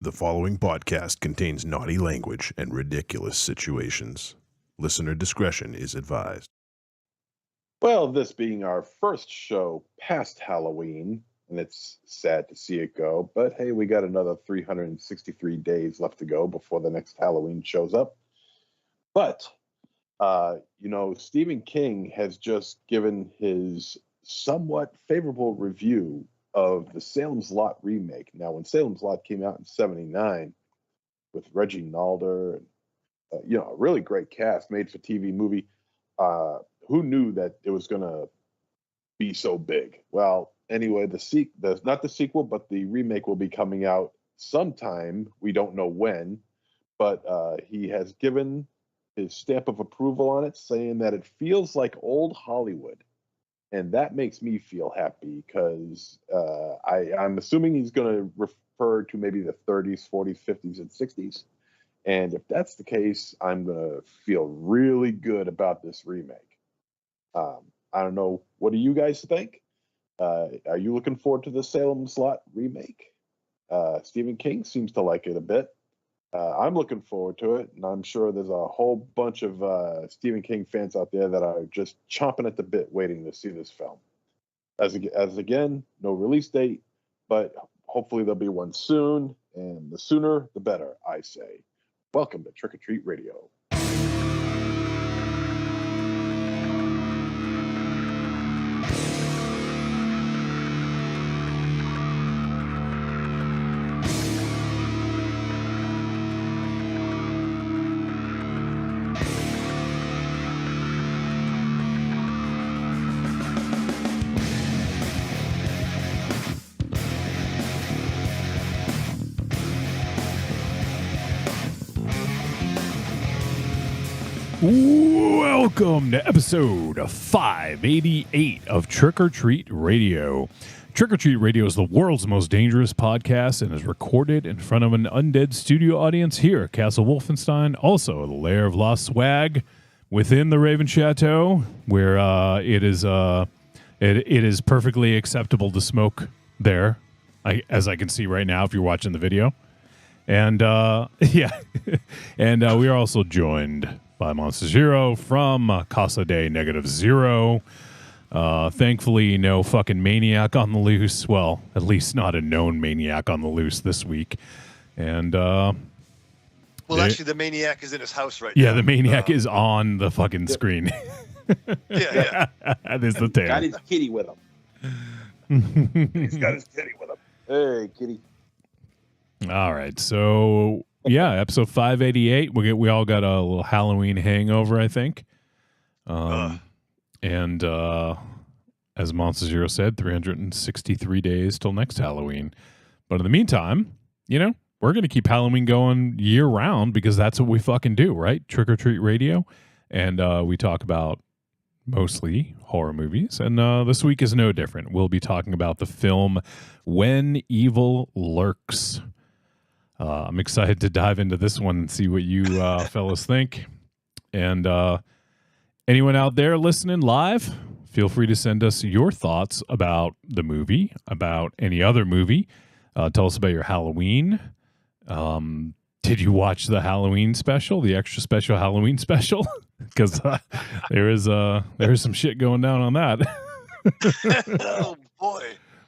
The following podcast contains naughty language and ridiculous situations. Listener discretion is advised. Well, this being our first show past Halloween, and it's sad to see it go, but hey, we got another 363 days left to go before the next Halloween shows up. But, Stephen King has just given his somewhat favorable review of the Salem's Lot remake. Now, when Salem's Lot came out in 1979 with Reggie Nalder, and, a really great cast, made-for-TV movie, who knew that it was going to be so big? Well, anyway, not the sequel, but the remake will be coming out sometime. We don't know when, but he has given his stamp of approval on it, saying that it feels like old Hollywood. And that makes me feel happy because I'm assuming he's going to refer to maybe the 30s, 40s, 50s, and 60s. And if that's the case, I'm going to feel really good about this remake. I don't know. What do you guys think? Are you looking forward to the Salem's Lot remake? Stephen King seems to like it a bit. I'm looking forward to it, and I'm sure there's a whole bunch of Stephen King fans out there that are just chomping at the bit waiting to see this film. As again, no release date, but hopefully there'll be one soon, and the sooner the better, I say. Welcome to Trick or Treat Radio. Welcome to episode 588 of Trick or Treat Radio. Trick or Treat Radio is the world's most dangerous podcast and is recorded in front of an undead studio audience here at Castle Wolfenstein, also the Lair of Lost Swag within the Raven Chateau, where it is perfectly acceptable to smoke there, as I can see right now if you're watching the video. And and we are also joined by Monster Zero from Casa de -0. Thankfully, no fucking maniac on the loose. Well, at least not a known maniac on the loose this week. And actually, the maniac is in his house right now. Yeah, the maniac is on the fucking screen. Yeah. That is the tale. Got his kitty with him. He's got his kitty with him. Hey, kitty. All right, so yeah, episode 588. We all got a little Halloween hangover, I think. And as Monster Zero said, 363 days till next Halloween. But in the meantime, we're going to keep Halloween going year round because that's what we fucking do, right? Trick or Treat Radio. And we talk about mostly horror movies. And this week is no different. We'll be talking about the film When Evil Lurks. I'm excited to dive into this one and see what you fellas think. And anyone out there listening live, feel free to send us your thoughts about the movie, about any other movie. Tell us about your Halloween. Did you watch the Halloween special, the extra special Halloween special? Because there is some shit going down on that. Oh, boy.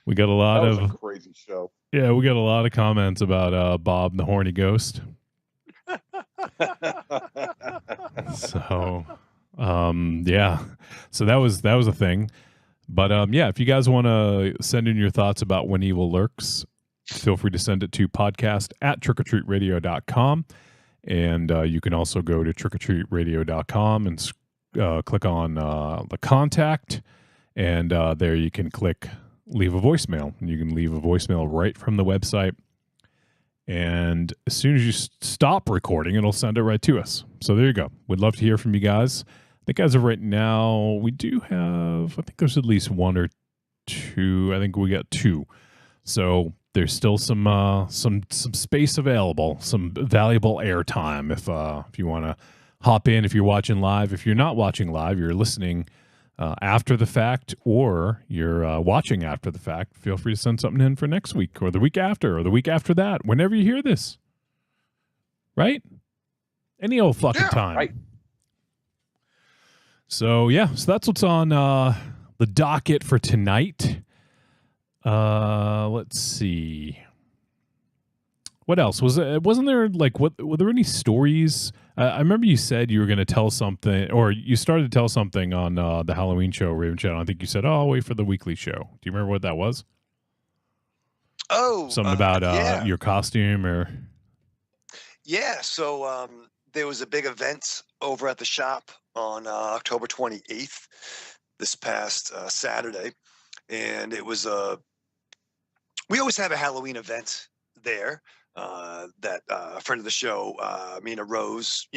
We got a lot That was of a crazy show. Yeah, we got a lot of comments about Bob the Horny Ghost. So, so that was a thing. But if you guys want to send in your thoughts about When Evil Lurks, feel free to send it to podcast@trickortreatradio.com. And you can also go to trickortreatradio.com and click on the contact, and there you can click leave a voicemail. You can leave a voicemail right from the website, and as soon as you stop recording, it'll send it right to us. So there you go. We'd love to hear from you guys. I think as of right now, we do have, I think there's at least one or two. I think we got two. So there's still some space available, some valuable airtime if you want to hop in, if you're watching live. If you're not watching live, you're listening after the fact, or you're watching after the fact, feel free to send something in for next week or the week after or the week after that, whenever you hear this. Right? Any old fucking time. Right. So, yeah. So that's what's on the docket for tonight. Let's see. What else wasn't there? Like, were there any stories? I remember you said you were going to tell something, or you started to tell something on the Halloween show, Raven Channel. I think you said, "Oh, I'll wait for the weekly show." Do you remember what that was? Oh, Something about yeah. your costume, or Yeah, so there was a big event over at the shop on October 28th, this past Saturday, and it was we always have a Halloween event there that a friend of the show, Mina Rose,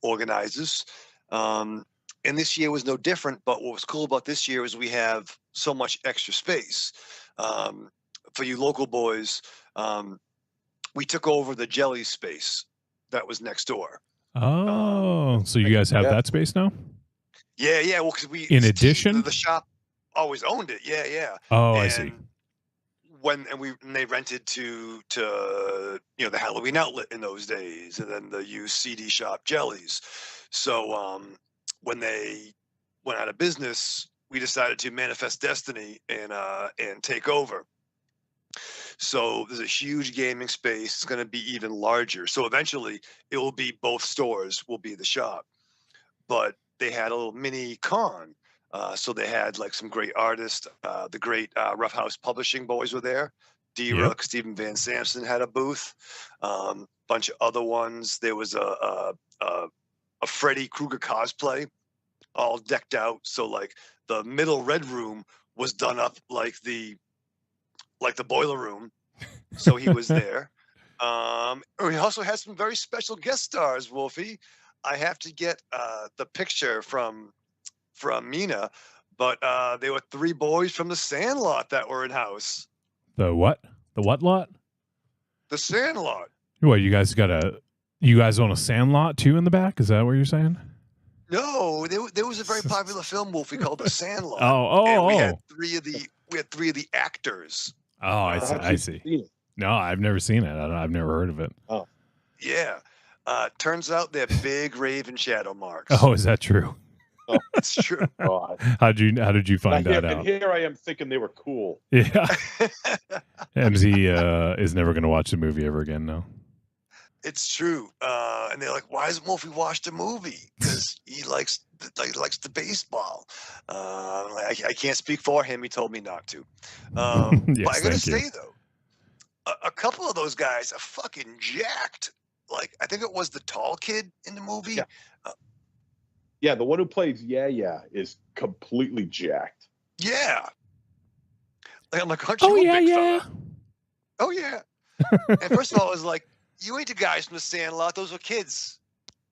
organizes. And this year was no different, but what was cool about this year is we have so much extra space. For you local boys, we took over the jelly space that was next door. so you guys have that space now? Yeah. Well, because In addition, the shop always owned it. Yeah. Oh, and I see. When they rented to the Halloween outlet in those days, and then the used CD shop jellies. So when they went out of business, we decided to manifest destiny and take over. So there's a huge gaming space. It's going to be even larger. So eventually it will be both stores will be the shop. But they had a little mini con. So they had like some great artists. The great Rough House Publishing boys were there. D-Rook, Stephen Van Samson had a booth. Bunch of other ones. There was a Freddy Krueger cosplay, all decked out. So like the middle red room was done up like the boiler room. So he was there. We also had some very special guest stars, Wolfie. I have to get the picture from Mina, but they were 3 boys from the Sandlot that were in house. The what? The what lot? The Sandlot. What, you guys own a Sandlot too in the back? Is that what you're saying? No, there was a very popular film, Wolfie, called The Sandlot. Oh. We had 3 of the actors. Oh, I see. No, I've never s'een it. I've never heard of it. Oh, Yeah. Turns out they're big Raven Shadow marks. Oh, is that true? It's true. God. How did you find that out? And here I am thinking they were cool. Yeah. MZ is never going to watch the movie ever again now. It's true. And they're like, why hasn't Wolfie watched the movie? Because he likes the baseball. I can't speak for him. He told me not to. Yes, but I got to thank you. say, though, a couple of those guys are fucking jacked. Like, I think it was the tall kid in the movie. Yeah. Yeah, the one who plays Yeah is completely jacked. Yeah. Like, I'm like, aren't you Oh, a yeah, big yeah. fella? Oh, yeah. And first of all, I was like, you ain't the guys from the Sandlot. Those are kids.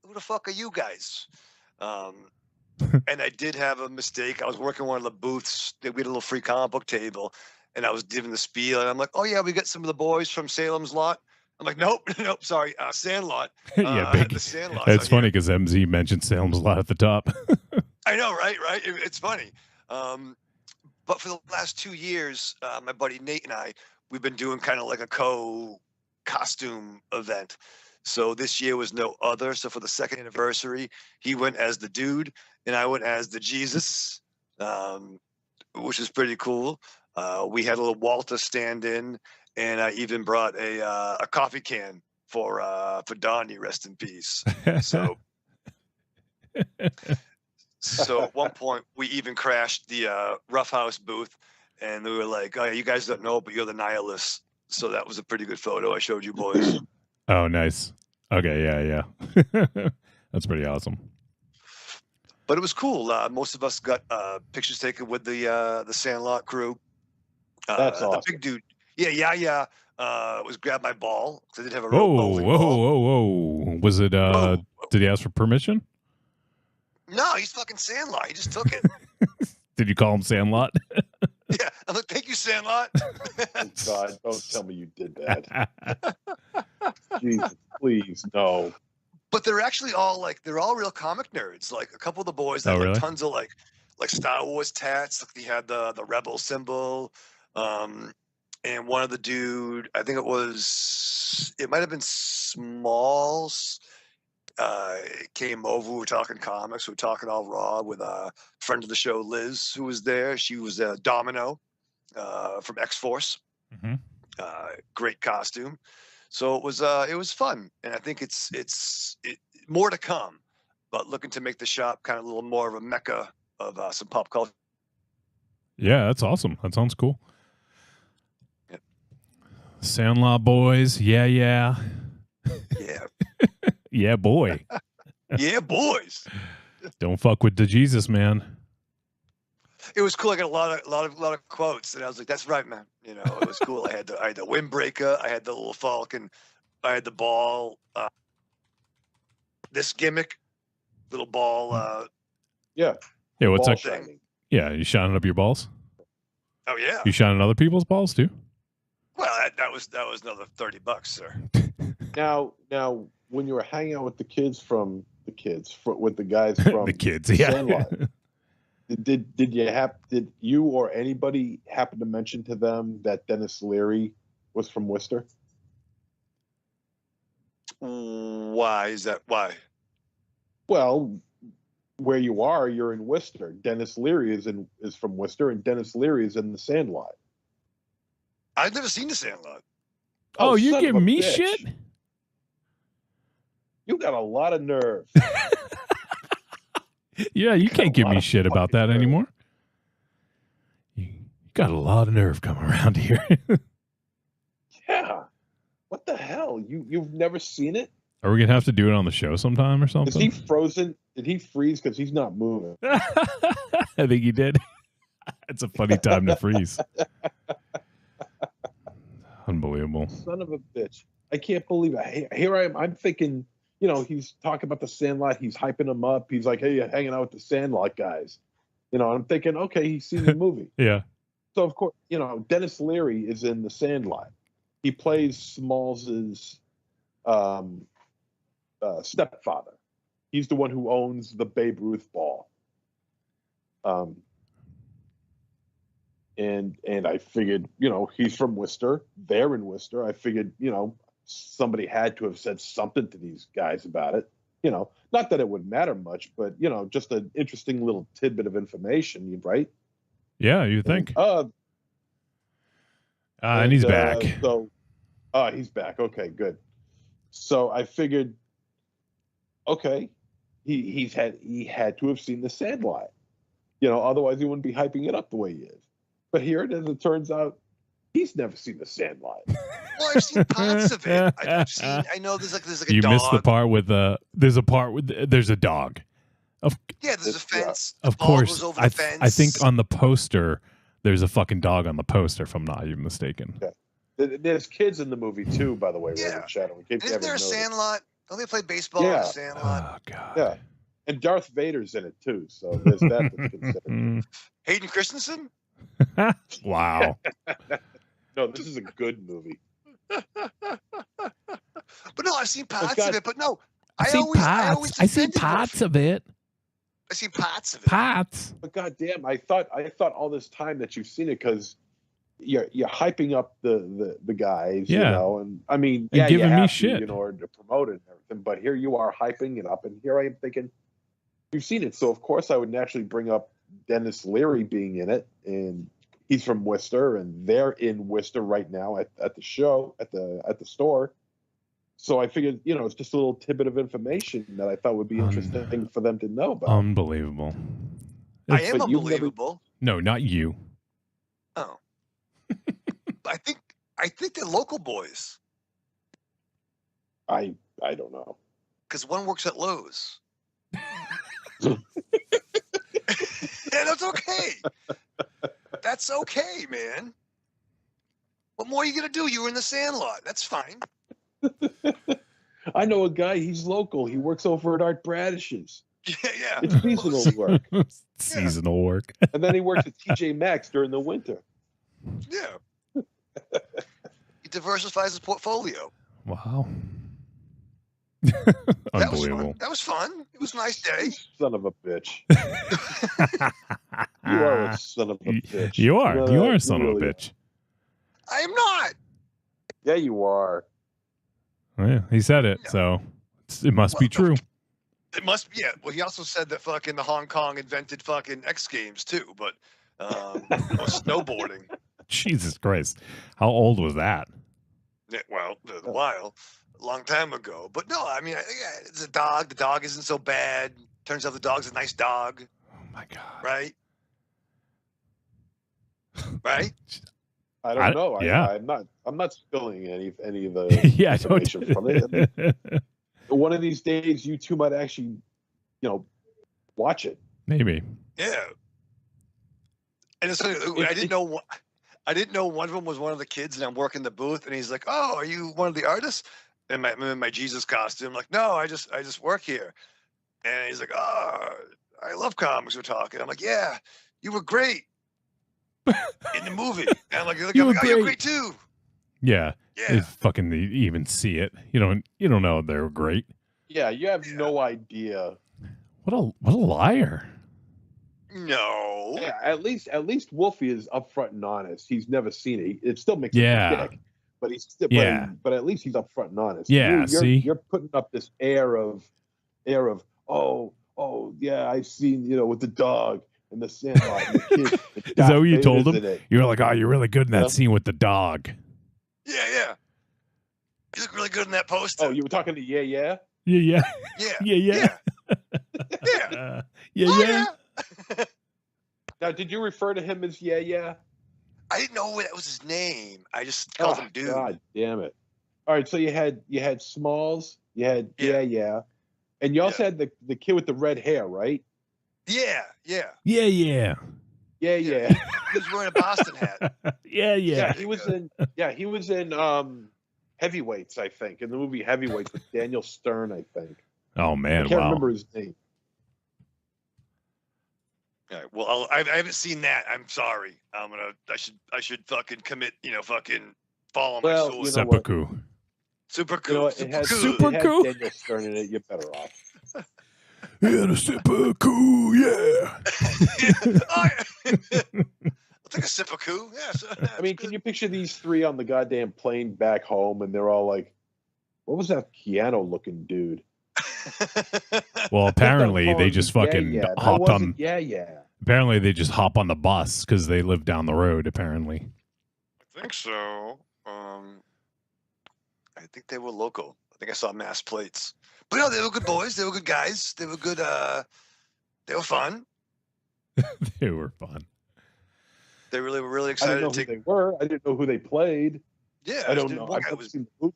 Who the fuck are you guys? And I did have a mistake. I was working one of the booths. We had a little free comic book table, and I was giving the spiel. And I'm like, oh, yeah, we got some of the boys from Salem's Lot. I'm like, nope, sorry, Sandlot. Yeah, The Sandlot. It's funny because MZ mentioned Salem's Lot at the top. I know, right? It's funny. But for the last 2 years, my buddy Nate and we've been doing kind of like a costume event. So this year was no other. So for the 2nd anniversary, he went as the dude and I went as the Jesus, which is pretty cool. We had a little Walter stand in, and I even brought a coffee can for Donnie, rest in peace. So at one point we even crashed the Rough House booth, and we were like, oh, yeah, you guys don't know, but you're the nihilists. So that was a pretty good photo I showed you boys. Oh, nice. Okay, yeah. That's pretty awesome. But it was cool. Most of us got pictures taken with the Sandlot crew. That's awesome. The big dude. Yeah. Was grab my ball because I did have a bowling ball. Whoa. Was it, did he ask for permission? No, he's fucking Sandlot. He just took it. Did you call him Sandlot? Yeah. I'm like, thank you, Sandlot. Oh, God, don't tell me you did that. Jesus, please, no. But they're actually all they're all real comic nerds. Like a couple of the boys that Oh, really? tons of like like Star Wars tats. Like he had the rebel symbol. And one of the dude, I think it might have been Smalls, came over. We were talking comics. We were talking all raw with a friend of the show, Liz, who was there. She was Domino from X-Force. Mm-hmm. Great costume. So it was fun, and I think it's more to come. But looking to make the shop kind of a little more of a mecca of some pop culture. Yeah, that's awesome. That sounds cool. Yep. Sandlot boys. Yeah. Yeah. Yeah, boy. Yeah, boys. Don't fuck with the Jesus, man. It was cool. I got a lot of quotes, and I was like, "That's right, man." You know, it was cool. I had the windbreaker. I had the little falcon. I had the ball. This gimmick, little ball. Yeah. Yeah, what's Ball that? shining. Yeah, you shining up your balls? Oh yeah. You shining other people's balls too? Well, that was another $30, sir. Now, when you were hanging out with the kids with the guys from The kids, yeah. Sandlot, did you or anybody happen to mention to them that Dennis Leary was from Worcester? Why is that? Why? Well, where you are, you're in Worcester. Dennis Leary is from Worcester, and Dennis Leary is in the Sandlot. I've never seen the Sandlot. Oh, you son of give a me bitch. shit? You got a lot of nerve. Yeah, you Got can't a give lot me of shit about fucking that nerve. anymore. You got a lot of nerve coming around here. Yeah. What the hell? You've never seen it? Are we gonna have to do it on the show sometime or Is he something? frozen? Did he freeze because he's not moving? I think he did. It's a funny time to freeze. Unbelievable. Son of a bitch. I can't believe it. Here I am. I'm thinking, he's talking about the Sandlot. He's hyping them up. He's like, hey, you're hanging out with the Sandlot guys. I'm thinking, okay, he's seen the movie. Yeah. So, of course, Dennis Leary is in the Sandlot. He plays Smalls's stepfather. He's the one who owns the Babe Ruth ball. And I figured, he's from Worcester. They're in Worcester. I figured, somebody had to have said something to these guys about it. Not that it would matter much, but, just an interesting little tidbit of information, right? Yeah, you think. And And he's back. He's back. Okay, good. So I figured, okay, he had to have seen the Sandlot. Otherwise he wouldn't be hyping it up the way he is. But here it is. It turns out he's never seen the Sandlot. Well, I've seen parts of it. I know there's like a You dog. missed the part with there's a part with there's a dog. Yeah, there's a fence. Of The ball course. goes over the fence. I think on the poster there's a fucking dog on the poster, if I'm not even mistaken. Yeah. There's kids in the movie too, by the way. Yeah. Reverend Shadow. In case you Isn't there a haven't noticed. Sandlot? Don't they play baseball in Yeah. the Sandlot? Oh god. Yeah. And Darth Vader's in it too, so there's that that's considered. Hayden Christensen? Wow. No, this is a good movie. But no, I've seen parts God- of it. But no, I I see always parts defended of it. I see parts of it. Parts. But goddamn, I thought all this time that you've seen it because you're hyping up the guys, Yeah. and I mean, And giving you me have shit. to, in order to promote it and everything. But here you are hyping it up, and here I am thinking, you've seen it, so of course I would naturally bring up Dennis Leary being in it, and he's from Worcester, and they're in Worcester right now at the show at the store. So I figured, it's just a little tidbit of information that I thought would be interesting for them to know about. Unbelievable. I am But you've never- unbelievable. No, not you. Oh. I think they're local boys. I don't know. Because one works at Lowe's. And that's okay. That's okay, man. What more are you gonna do? You were in the Sandlot. That's fine. I know a guy. He's local. He works over at Art Bradish's. Yeah. It's seasonal work, Seasonal work. and then he works at TJ Maxx during the winter. Yeah. He diversifies his portfolio. Wow. Unbelievable. That was fun. It was a nice day. Son of a bitch. You are a son of a bitch. You are. know You that? are a son of a really bitch. I am not. Yeah, you are. Well, yeah, he said it, No. so it must be true. It must be. Yeah. Well, he also said that fucking the Hong Kong invented fucking X Games too, but snowboarding. Jesus Christ. How old was that? Yeah, well, a while, a long time ago. But no, I mean, yeah, it's a dog. The dog isn't so bad. Turns out the dog's a nice dog, Oh my God. right? Right? I don't know. Yeah. I'm not spilling any of the Yeah, information from it. I mean, one of these days, you two might actually, watch it. Maybe. Yeah. And it's, I didn't know. I didn't know one of them was one of the kids, and I'm working the booth, and he's like, "Oh, are you one of the artists?" And I'm in my Jesus costume. I'm like, "No, I just work here." And he's like, "Oh, I love comics." We're talking. I'm like, "Yeah, you were great in the movie." And I'm like, "You're great too." Yeah. Yeah. If fucking even see it. You don't know they're great. Yeah, you have no idea. What a liar. No. Yeah, at least Wolfie is upfront and honest. He's never seen it. It still makes Yeah. him a dick, but he's still, Yeah. but at least he's upfront and honest. Yeah, you're putting up this air of oh yeah, I've seen with the dog and the Sandlot and the kid. Is that what you told him? It. You were like, "Oh, you're really good in that scene with the dog." Yeah. You look really good in that poster. Oh, you were talking to yeah. Yeah. Yeah. Yeah. Yeah. Now, did you refer to him as yeah? I didn't know that was his name. I just called him Dude. God damn it! All right, so you had Smalls, you had yeah, and you also had the kid with the red hair, right? Yeah. Yeah. Yeah. He was wearing a Boston hat. Yeah. He was in Heavyweights, I think, in the movie Heavyweights with Daniel Stern, I think. Oh man, I can't wow. remember his name. All right. Well, I haven't seen that. I'm sorry. I should fucking commit. Fucking follow my soul. You know what? Seppuku. Super You know cool. what? It had Daniel Stern in it. You're better off. Yeah, the seppuku, yeah. I'll take a sip of coo. Yeah. I mean, can you picture these three on the goddamn plane back home, and they're all like, "What was that Keanu-looking dude?" Well, apparently they just fucking hopped on. Yeah. Apparently they just hop on the bus because they live down the road. Apparently. I think so. I think they were local. I think I saw mass plates. But no, they were good boys. They were good guys. They were good. They were fun. They were fun. They really were really I excited didn't know to who take. they were. I didn't know who they played. Yeah, I don't know. I've never seen the movie.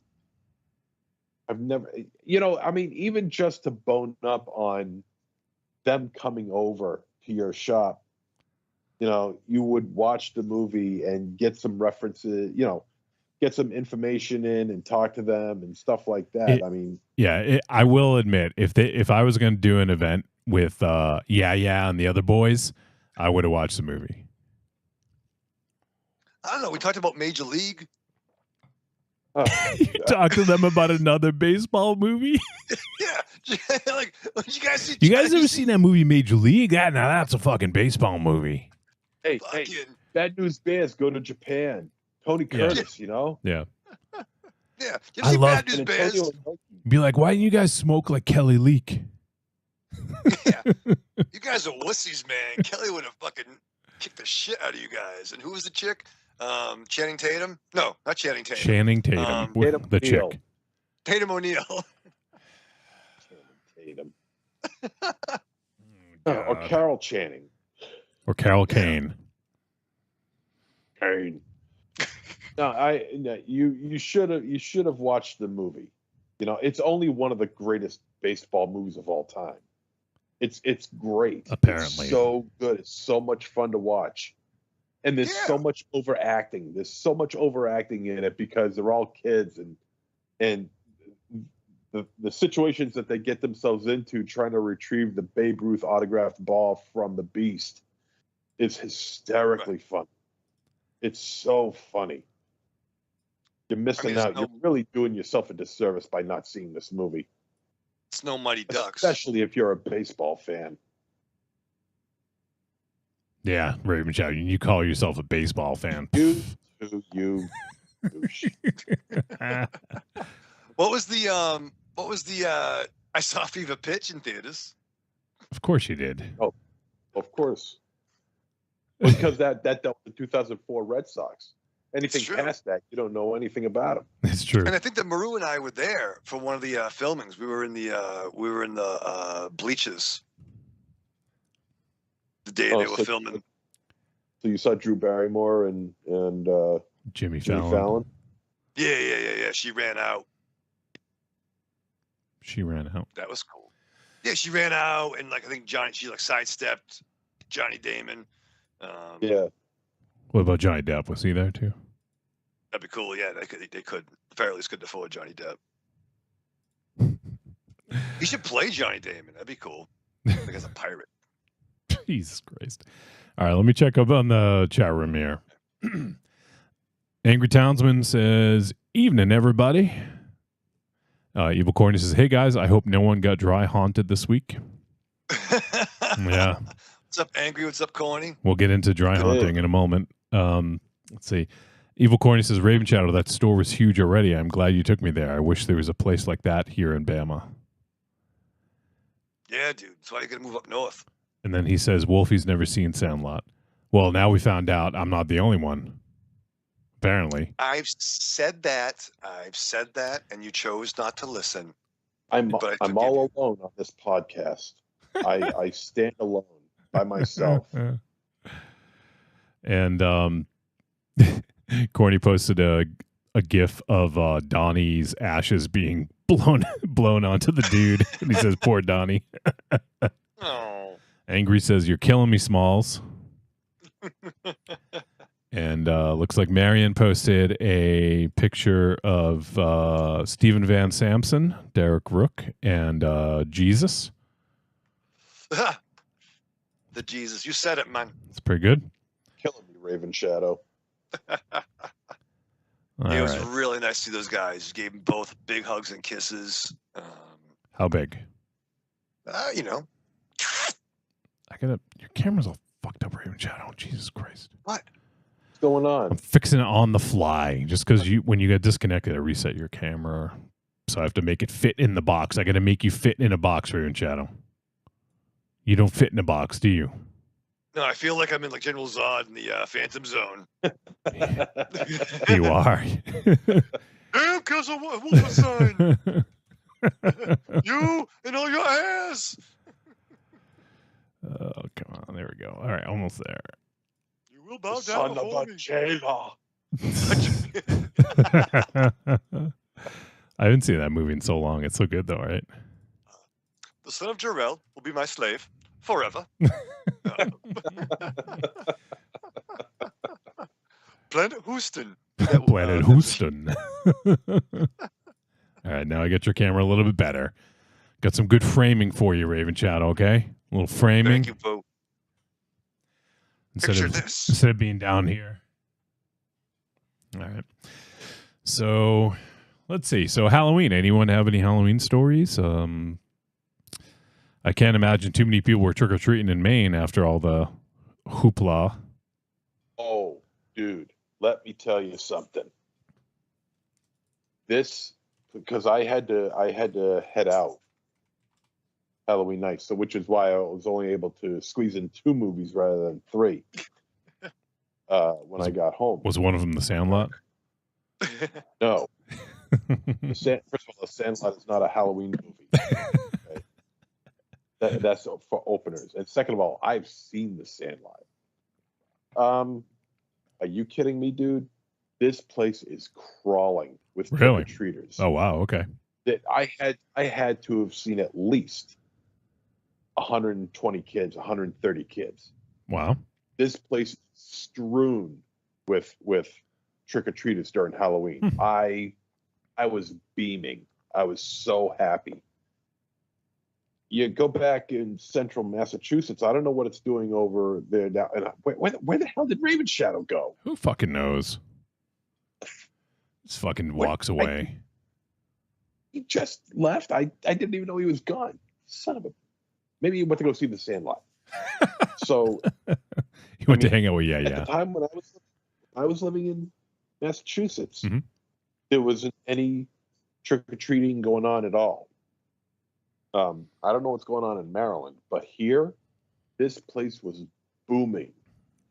I've never, I mean, even just to bone up on them coming over to your shop, you would watch the movie and get some references, get some information in and talk to them and stuff like that. I will admit, if I was going to do an event with and the other boys, I would have watched the movie. I don't know. We talked about Major League. You talk to them about another baseball movie? Yeah. Like, what you guys see? You guys ever seen that movie Major League? Now that's a fucking baseball movie. Hey, Bad News Bears go to Japan. Tony Curtis, Yeah. Yeah. You I see love Bad News Bears? Be like, why didn't you guys smoke like Kelly Leak? Yeah. You guys are wussies, man. Kelly would have fucking kicked the shit out of you guys. And who was the chick? Channing Tatum? No, not Channing Tatum. Channing Tatum. The chick. Tatum O'Neal. Tatum. Or Carol Channing. Or Carol Kane. Kane. No, you should have watched the movie. It's only one of the greatest baseball movies of all time. It's great. Apparently. It's so good. It's so much fun to watch. And there's so much overacting. There's so much overacting in it because they're all kids and the situations that they get themselves into trying to retrieve the Babe Ruth autographed ball from the Beast is hysterically fun. It's so funny. You're missing out. You're really doing yourself a disservice by not seeing this movie. Snow Mighty Ducks. especially if you're a baseball fan. Yeah, Raven Shadow. You call yourself a baseball fan. You douche. What was the I saw Fever pitch in theaters. Of course you did. Of course. Because that dealt with the 2004 Red Sox. Anything true. past that, you don't know anything about them. It's true. And I think that Maru and I were there for one of the filmings. We were in the bleachers the day they were filming. So you saw Drew Barrymore and Jimmy Jimmy Fallon. Fallon? Yeah. She ran out. She ran out. That was cool. Yeah, she ran out, and I think she sidestepped Johnny Damon. Yeah. What about Johnny Depp? Was he there too? That'd be cool. Yeah, they could. The Farrellys couldn't afford Johnny Depp. He should play Johnny Damon. That'd be cool. Like as a pirate. Jesus Christ. All right, let me check up on the chat room here. Angry Townsman says, "Evening, everybody." Evil Corny says, "Hey guys, I hope no one got dry haunted this week." Yeah. What's up, Angry? What's up, Corny? We'll get into dry haunting in a moment. Let's see. Evil Corny says, "Raven Shadow, that store was huge already. I'm glad you took me there. I wish there was a place like that here in Bama." Yeah, dude. That's why you got to move up north. And then he says, "Wolfie's never seen Sandlot." Well, now we found out I'm not the only one. Apparently. I've said that, and you chose not to listen. I'm all alone on this podcast. I stand alone by myself. And Corny posted a gif of Donnie's ashes being blown onto the dude. And he says, "Poor Donnie." Oh. Angry says, "You're killing me, Smalls." And looks like Marion posted a picture of Stephen Van Samson, Derek Rook, and Jesus. The Jesus. You said it, man. It's pretty good. Killing me, Raven Shadow. All It was right. really nice to see those guys. Gave them both big hugs and kisses. How big? You know. Your camera's all fucked up, Raven Shadow. Jesus Christ. What? What's going I'm on? fixing it on the fly just because when you get disconnected, I reset your camera. So I have to make it fit in the box. I got to make you fit in a box, Raven Shadow. You don't fit in a box, do you? No, I feel like I'm in General Zod in the Phantom Zone. You are. Damn, kiss a Wolfenstein! You and all your ass! Oh, come on. There we go. All right, almost there. You will bow The down son of before a me. jailer. I haven't seen that movie in so long. It's so good, though, right? The son of Jarrell will be my slave forever. Planet Houston. Planet Houston. All right, now I get your camera a little bit better. Got some good framing for you, Raven Shadow, okay? A little framing. Thank you, Boo. Instead of being down here. All right. So let's see. So Halloween. Anyone have any Halloween stories? I can't imagine too many people were trick or treating in Maine after all the hoopla. Oh, dude, let me tell you something. Because I had to head out Halloween night, so which is why I was only able to squeeze in 2 movies rather than 3 when I got home. Was one of them The Sandlot? No. First of all, The Sandlot is not a Halloween movie. Okay? That's for openers. And second of all, I've seen The Sandlot. Are you kidding me, dude? This place is crawling with Really? trick-or-treaters. Oh, wow. Okay. That I had to have seen at least 120 kids, 130 kids. Wow. This place is strewn with trick-or-treaters during Halloween. I was beaming. I was so happy. You go back in central Massachusetts, I don't know what it's doing over there now. And where the hell did Raven Shadow go? Who fucking knows? Just fucking walks away. he just left. I didn't even know he was gone. Son of a. Maybe he went to go see The Sandlot. So He went to hang out with at the time when I was living in Massachusetts, Mhm. there wasn't any trick or treating going on at all. I don't know what's going on in Maryland, but here, this place was booming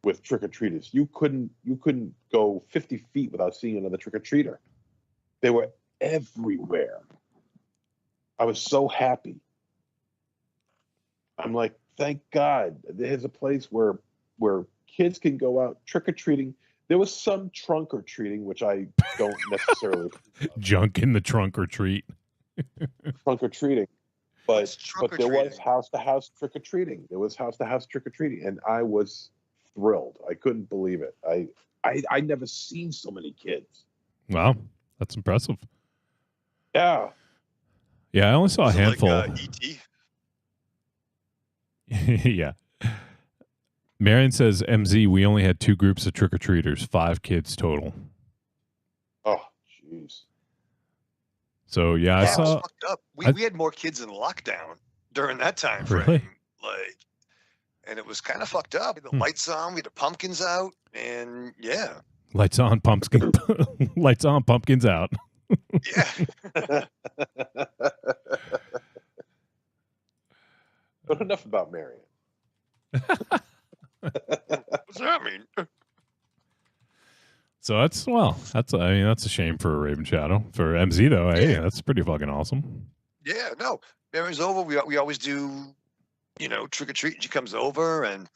with trick or treaters. You couldn't go 50 feet without seeing another trick or treater. They were everywhere. I was so happy. I'm like, thank God, there's a place where kids can go out trick or treating. There was some trunk or treating, which I don't necessarily Junk in the trunk or treat. trunk or treating, What's but trunk or there was treating? house to house trick or treating. There was house to house trick or treating, and I was thrilled. I couldn't believe it. I never seen so many kids. Wow, that's impressive. Yeah, Yeah, I only saw a Is it handful. Like, E.T.? Yeah. Marion says, MZ, we only had 2 groups of trick-or-treaters, 5 kids total. oh jeez. So, yeah, I Yeah, it was saw... fucked up. I- We had more kids in lockdown during that time frame. Really? Like, and it was kind of fucked up. The lights on, we had the pumpkins out, and yeah. Lights on, pumpkin. Lights on, pumpkins out. Yeah. But enough about Marion. What's that mean? So that's a shame for Raven Shadow. For MZ though, hey, that's pretty fucking awesome. Yeah, no. Mary's over. We always do, trick or treat. She comes over, and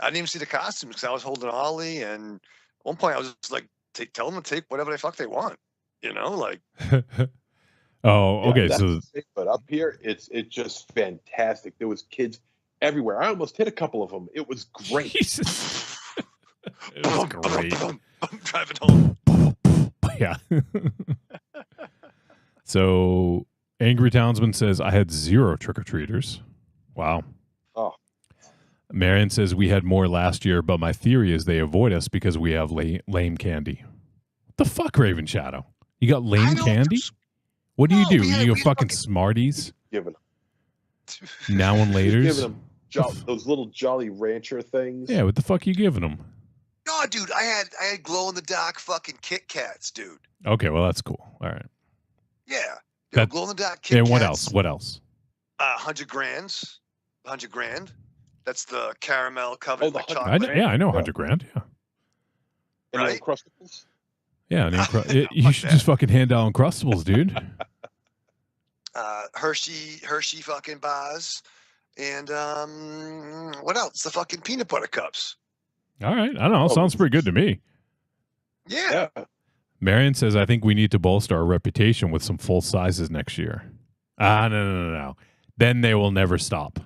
I didn't even see the costumes because I was holding Ollie. And at one point, I was just like, tell them to take whatever the fuck they want. Like. Oh, Yeah, okay. that's So, sick, but up here, it's just fantastic. There was kids everywhere. I almost hit a couple of them. It was great. Jesus. It was great. I'm driving home. Yeah. So, Angry Townsman says, I had 0 trick-or-treaters. Wow. Oh, Marion says, we had more last year, but my theory is they avoid us because we have lame candy. What the fuck, Raven Shadow? You got lame candy? What do you do? You go fucking Smarties? giving Now and giving laters? them those little Jolly Rancher things. Yeah, what the fuck you giving them? No, dude, I had glow in the dark fucking Kit Kats, dude. Okay, well, that's cool. All right. Yeah. They were That- glow in the dark Kit And Kats. what else? What else? 100 grands. 100 grand. That's the caramel covered Oh, the with 100 chocolate. I know 100 grand. Yeah. And Right? Uncrustables. Yeah. You Fuck should that. just fucking hand out Uncrustables, dude. Hershey fucking bars. And what else? The fucking peanut butter cups. All right. I don't know. Sounds pretty good to me. Yeah. Yeah. Marion says, I think we need to bolster our reputation with some full sizes next year. No. Then they will never stop.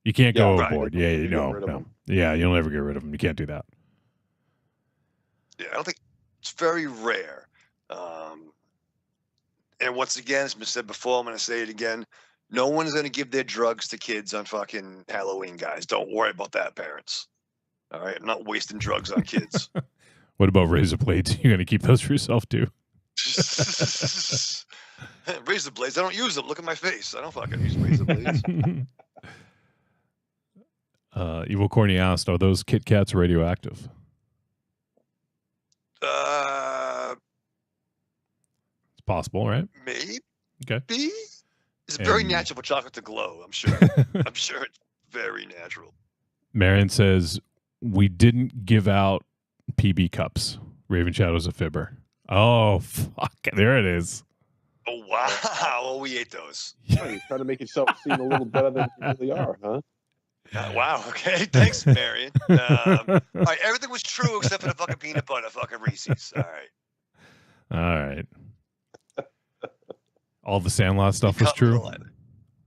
You can't go Yeah, right. overboard. You Yeah, get no. rid of them. Yeah, you'll never get rid of them. You can't do that. Yeah, I don't think it's very rare. And once again, it's been said before, I'm going to say it again. No one is going to give their drugs to kids on fucking Halloween, guys. Don't worry about that, parents. All right? I'm not wasting drugs on kids. What about razor blades? You're going to keep those for yourself, too? Razor blades. I don't use them. Look at my face. I don't fucking use razor blades. Evil Corny asked, are those Kit Kats radioactive? It's possible, right? Maybe. Okay. It's very And- natural for chocolate to glow, I'm sure. I'm sure it's very natural. Marion says, we didn't give out PB cups. Raven Shadow's a fibber. Oh, fuck. There it is. Oh, wow. Well, we ate those. Oh, you're trying to make yourself seem a little better than you really are, huh? Wow. Okay. Thanks, Marion. All right. Everything was true except for the fucking peanut butter fucking Reese's. All right. All right. All the Sandlot stuff You was cut me true? the letter.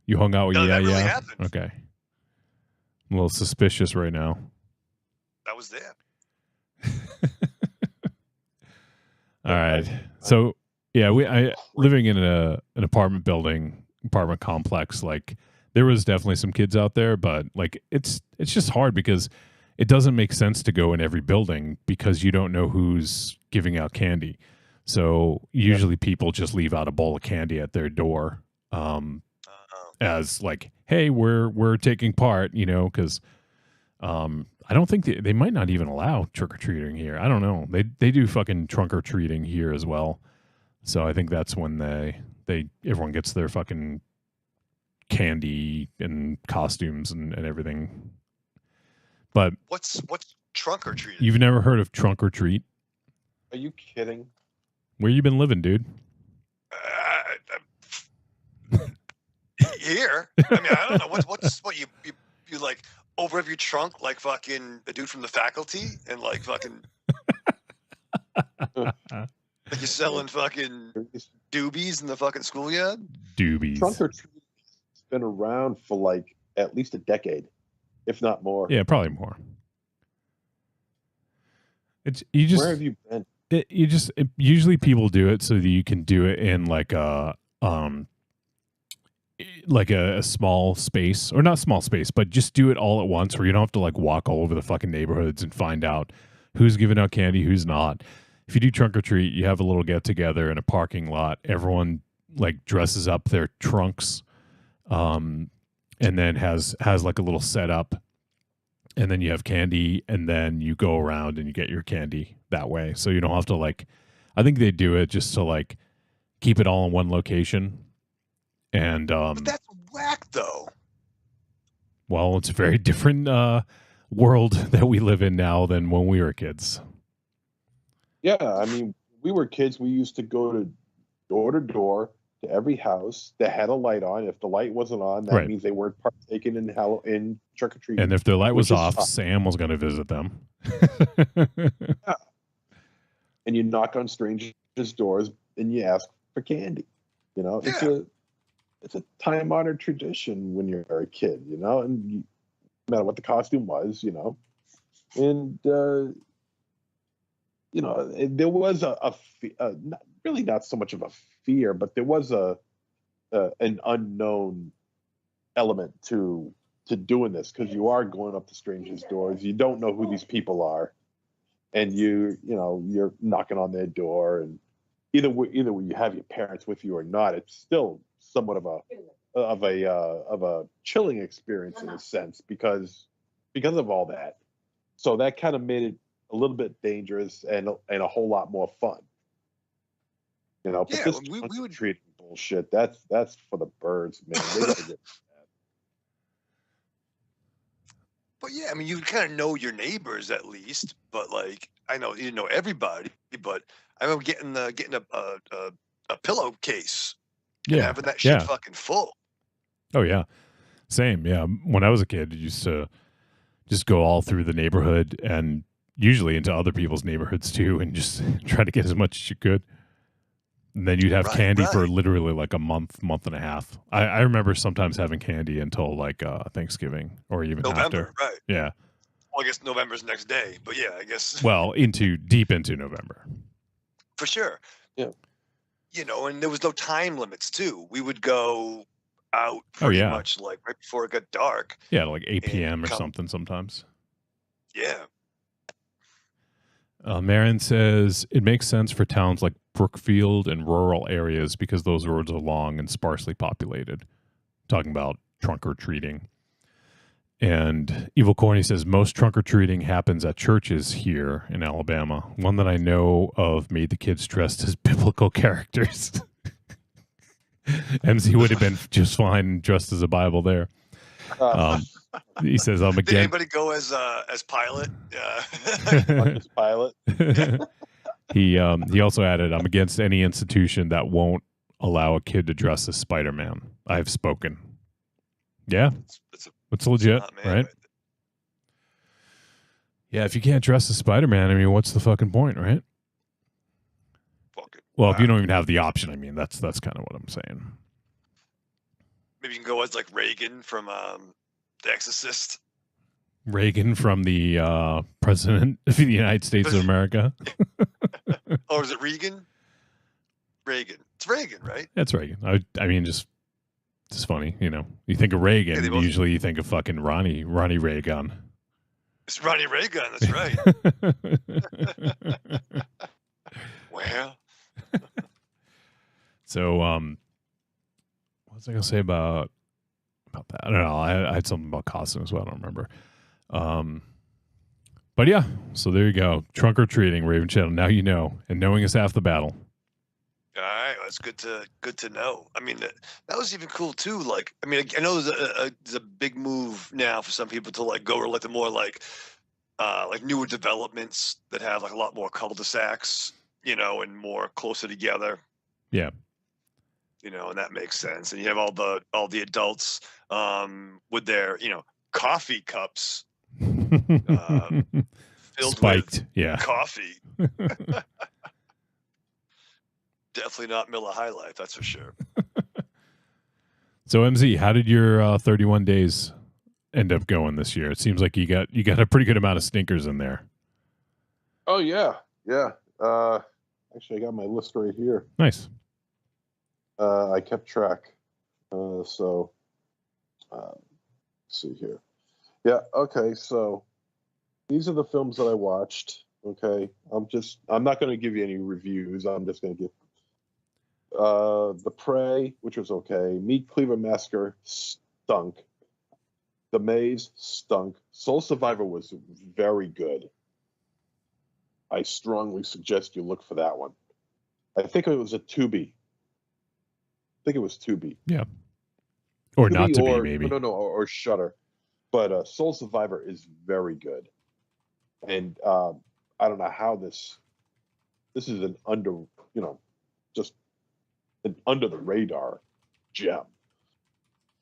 You hung out with No, Yeah, that really yeah? happened. Okay. I'm a little suspicious right now. That was there. All right. So, yeah, living in an apartment complex, like there was definitely some kids out there, but like it's just hard because it doesn't make sense to go in every building because you don't know who's giving out candy. So usually people just leave out a bowl of candy at their door, as like, hey, we're taking part, because I don't think they might not even allow trick or treating here. I don't know. They do fucking trunk or treating here as well. So I think that's when everyone gets their fucking candy and costumes and everything. But what's trunk or treat? You've never heard of trunk or treat? Are you kidding? Where you been living, dude? Here. I mean, I don't know what you like over your trunk like fucking the dude from The Faculty and like fucking like you're selling fucking doobies in the fucking schoolyard. Doobies. Trunk or treat has been around for like at least a decade, if not more. Yeah, probably more. Where have you been? Usually people do it so that you can do it in like a small space, or not small space, but just do it all at once where you don't have to like walk all over the fucking neighborhoods and find out who's giving out candy, who's not. If you do trunk or treat, you have a little get together in a parking lot. Everyone like dresses up their trunks, and then has like a little setup, and then you have candy, and then you go around and you get your candy that way. So you don't have to like, I think they do it just to like keep it all in one location. And but that's whack though. Well, it's a very different world that we live in now than when we were kids. Yeah, I mean, we were kids. We used to go to door to every house that had a light on. If the light wasn't on, that means they weren't partaking in trick or treating. And if their light was off, Sam was going to visit them. Yeah. And you knock on strangers' doors and you ask for candy. It's a time-honored tradition when you're a kid, and no matter what the costume was, and there was not so much of a fear, but there was an unknown element to doing this, because you are going up to strangers' doors. You don't know who these people are, and you're knocking on their door, and either you have your parents with you or not, it's still somewhat of a chilling experience in a sense because of all that. So that kind of made it a little bit dangerous and a whole lot more fun. But this we would treat bullshit. That's for the birds, man. They gotta get that. But yeah, I mean, you kind of know your neighbors at least. But like, I know you didn't know everybody, but I remember getting a pillowcase. Yeah, having that shit fucking full. Oh yeah, same. Yeah, when I was a kid, I used to just go all through the neighborhood and usually into other people's neighborhoods too, and just try to get as much as you could. And then you'd have candy for literally like a month and a half. I remember sometimes having candy until like Thanksgiving or even November, after. Right? Yeah. Well, I guess November's the next day, but yeah, I guess. Well, deep into November. For sure. Yeah. And there was no time limits too. We would go out pretty much like right before it got dark. Yeah, like 8 p.m. or something sometimes. Yeah. Marin says it makes sense for towns like Brookfield and rural areas because those roads are long and sparsely populated. Talking about trunk or treating. And Evil Corny says most trunk or treating happens at churches here in Alabama. One that I know of made the kids dressed as biblical characters. MC would have been just fine dressed as a Bible there. He says, "I'm against." Did anybody go as Pilate? As Pilate. He also added, "I'm against any institution that won't allow a kid to dress as Spider-Man. I've spoken." Yeah, it's legit, right? Yeah, if you can't dress as Spider-Man, I mean, what's the fucking point, right? Well, if you don't even have the option, I mean, that's kind of what I'm saying. Maybe you can go as like Reagan from The Exorcist. Reagan from the President of the United States of America. Or is it Reagan? Reagan. It's Reagan, right? That's Reagan. I mean, just it's funny, You think of Reagan, usually you think of fucking Ronnie Reagan. It's Ronnie Reagan. That's right. Well, So, what was I gonna say about that? I don't know. I had something about costumes, but I don't remember. But yeah, so there you go. Trunk or treating, Raven Channel. Now you know, and knowing is half the battle. All right, that's good to know. I mean, that was even cool too. Like, I mean, I know there's a big move now for some people to like go or like the more like newer developments that have like a lot more cul-de-sacs, and more closer together. Yeah. And that makes sense. And you have all the adults with their coffee cups filled Spiked. with Yeah. coffee. Definitely not Miller High Life, that's for sure. So MZ, how did your 31 days end up going this year? It seems like you got a pretty good amount of stinkers in there. Oh yeah. Actually, I got my list right here. Nice. I kept track. So let's see here. Yeah. Okay. So these are the films that I watched. Okay. I'm not going to give you any reviews. I'm just going to give. The Prey, which was okay. Meat Cleaver Massacre stunk. The Maze stunk. Soul Survivor was very good. I strongly suggest you look for that one. I think it was a Tubi. I think it was Tubi. Yeah. Or Tubi not to be, maybe. No, or Shudder. But Soul Survivor is very good. And I don't know how this is an just an under the radar gem.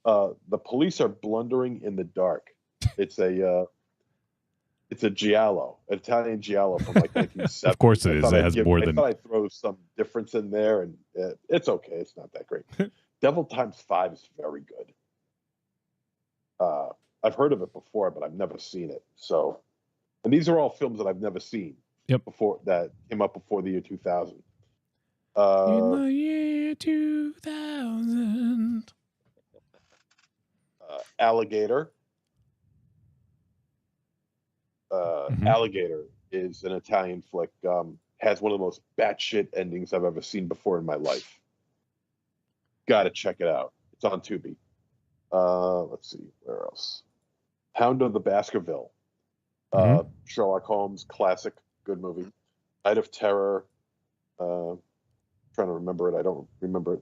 The police are blundering in the dark. It's a giallo, Italian giallo from like 1970. Of course it is. It has more than. I thought I'd throw some difference in there, and it's okay. It's not that great. Devil Times 5 is very good. I've heard of it before, but I've never seen it. So, and these are all films that I've never seen. Yep. Before that came up before the year 2000. In the year 2000. Alligator. Mhm. Alligator is an Italian flick. Has one of the most batshit endings I've ever seen before in my life. Got to check it out. It's on Tubi. Let's see, where else? Hound of the Baskerville. Sherlock Holmes, classic, good movie. Night of Terror. Trying to remember it. I don't remember it.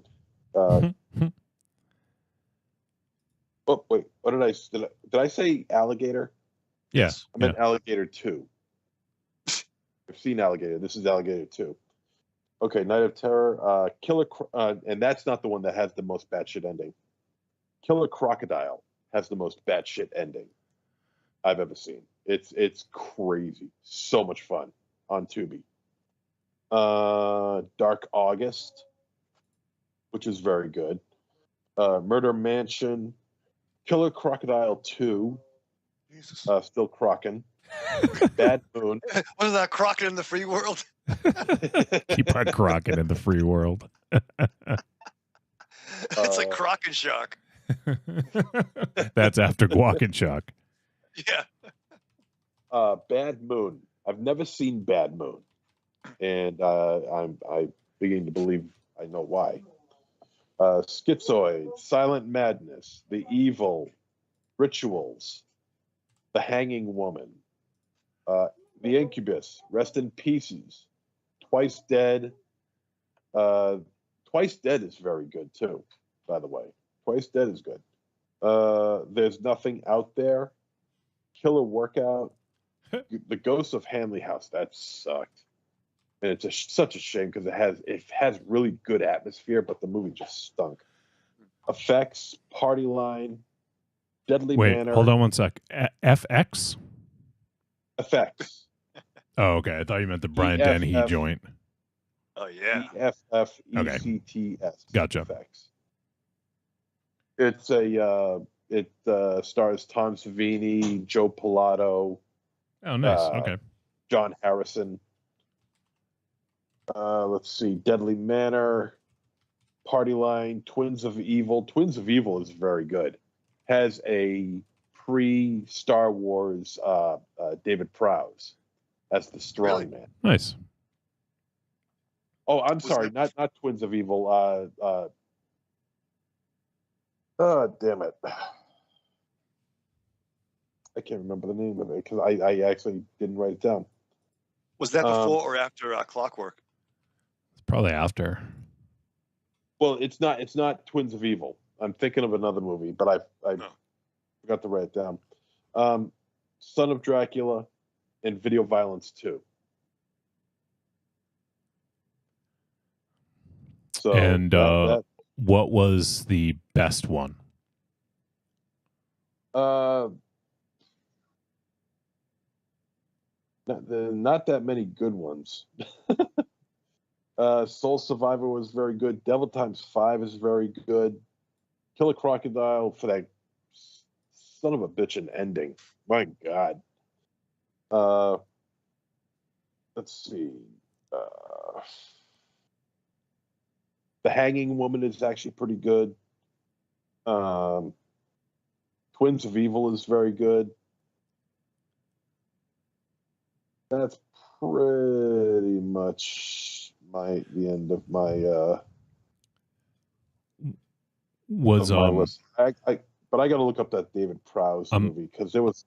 Oh wait, what did I say? Alligator? Yes. I meant Alligator 2. I've seen Alligator. This is Alligator 2. Okay, Night of Terror, Killer, and that's not the one that has the most batshit ending. Killer Crocodile has the most batshit ending I've ever seen. It's crazy, so much fun on Tubi. Dark August, which is very good. Murder Mansion, Killer Crocodile 2, Jesus. still crocking. Bad Moon. What is that, crocking in the free world? Keep on crocking in the free world. It's like Crock and Shock. That's after Guac and Shock. Yeah. Bad Moon. I've never seen Bad Moon, and I'm beginning to believe I know why. Schizoid, Silent Madness, The Evil, Rituals, The Hanging Woman, The Incubus, Rest in Pieces, Twice Dead. Twice Dead is very good too, by the way. Twice Dead is good. There's Nothing Out There, Killer Workout, The Ghost of Hanley House. That sucked, and it's such a shame because it has really good atmosphere, but the movie just stunk. Effects, Party Line, Deadly Manor. Hold on one sec. FX? Effects. Oh, okay. I thought you meant the Brian Dennehy joint. Oh yeah. EFFECTS. Gotcha. Effects. It's it stars Tom Savini, Joe Pilato. Oh, nice. Okay. John Harrison. Let's see. Deadly Manor, Party Line, Twins of Evil. Twins of Evil is very good. Has a pre-Star Wars David Prowse as the strong man. Nice. Oh, I'm Was sorry, that- not Twins of Evil. Damn it. I can't remember the name of it because I actually didn't write it down. Was that Um, before or after Clockwork? It's probably after. Well, it's not Twins of Evil. I'm thinking of another movie, but I Oh. forgot to write it down. Son of Dracula and Video Violence 2. So And that what was the best one? not that many good ones. Soul Survivor was very good. Devil Times 5 is very good. Killer Crocodile for that son of a bitch an ending. My God. Let's see. The Hanging Woman is actually pretty good. Twins of Evil is very good. That's pretty much the end of my Was list. But I got to look up that David Prowse movie because there was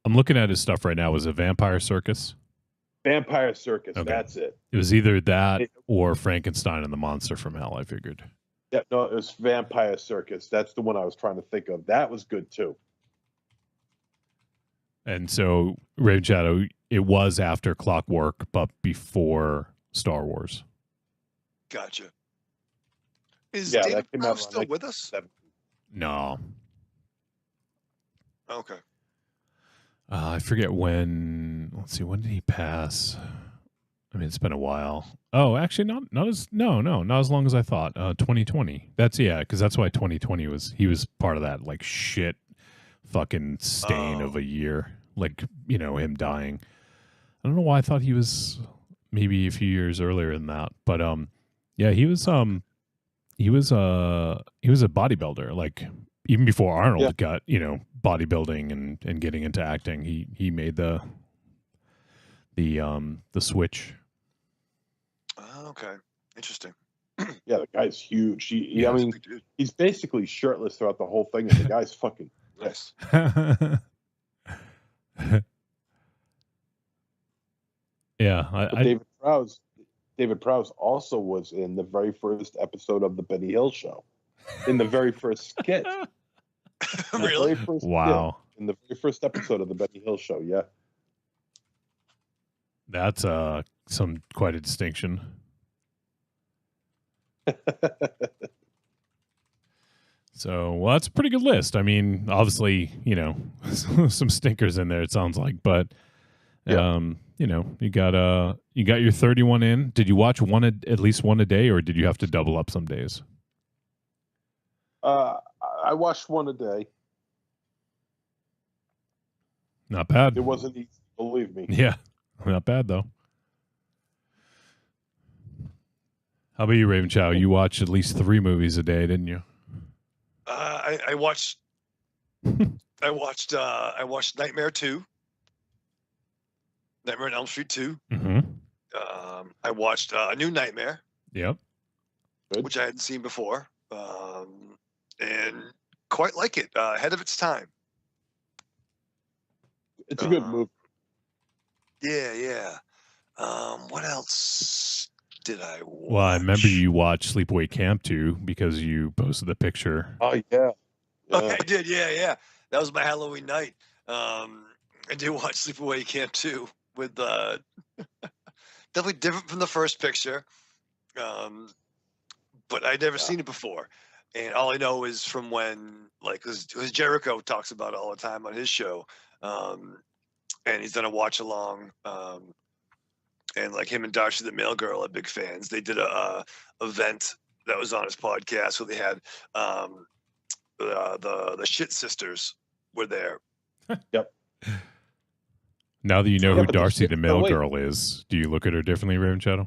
I'm looking at his stuff right now. Was it Vampire Circus? Vampire Circus. Okay. That's it. It was either that or Frankenstein and the Monster from Hell, I figured. Yeah, no, it was Vampire Circus. That's the one I was trying to think of. That was good too. And so Raven Shadow, it was after Clockwork, but before Star Wars. Gotcha. Is Yeah, David that came out Prowse still with us? No. Okay. I forget when. Let's see. When did he pass? I mean, it's been a while. Oh, actually, not as long as I thought. 2020. Because that's why 2020 he was part of that like shit fucking stain of a year, like him dying. I don't know why I thought he was maybe a few years earlier than that, but yeah, he was a bodybuilder, like even before Arnold got bodybuilding and getting into acting. He made the switch. Okay, interesting. Yeah, the guy's huge. Yeah, I mean, he's basically shirtless throughout the whole thing, and the guy's fucking nice. Yeah, David Prowse also was in the very first episode of the Benny Hill Show, in the very first skit. Really? Wow. In the very first episode of the Benny Hill Show, yeah. That's quite a distinction. So, well, that's a pretty good list. I mean, obviously, some stinkers in there, it sounds like, but you got your 31 in. Did you watch at least one a day, or did you have to double up some days? I watched one a day. Not bad. It wasn't easy, believe me. Yeah, not bad though. How about you, Raven Chow? You watched at least 3 movies a day, didn't you? I watched Nightmare 2, Nightmare on Elm Street 2. Mm-hmm. I watched A New Nightmare. Yep. Good. Which I hadn't seen before, and quite like it. Ahead of its time. It's a good movie. Yeah. What else did I watch? Well, I remember you watched Sleepaway Camp 2 because you posted the picture. Oh yeah. Okay, I did. Yeah. That was my Halloween night. I did watch Sleepaway Camp 2 with definitely different from the first picture, but I'd never seen it before. And all I know is from when, like, because Jericho talks about it all the time on his show, and he's done a watch along, and like him and Darcy the Mail Girl are big fans. They did a event that was on his podcast where they had the Shit Sisters were there. Yep. Now that you know who but Darcy the Mail wait. Girl is, do you look at her differently, Raven Shadow?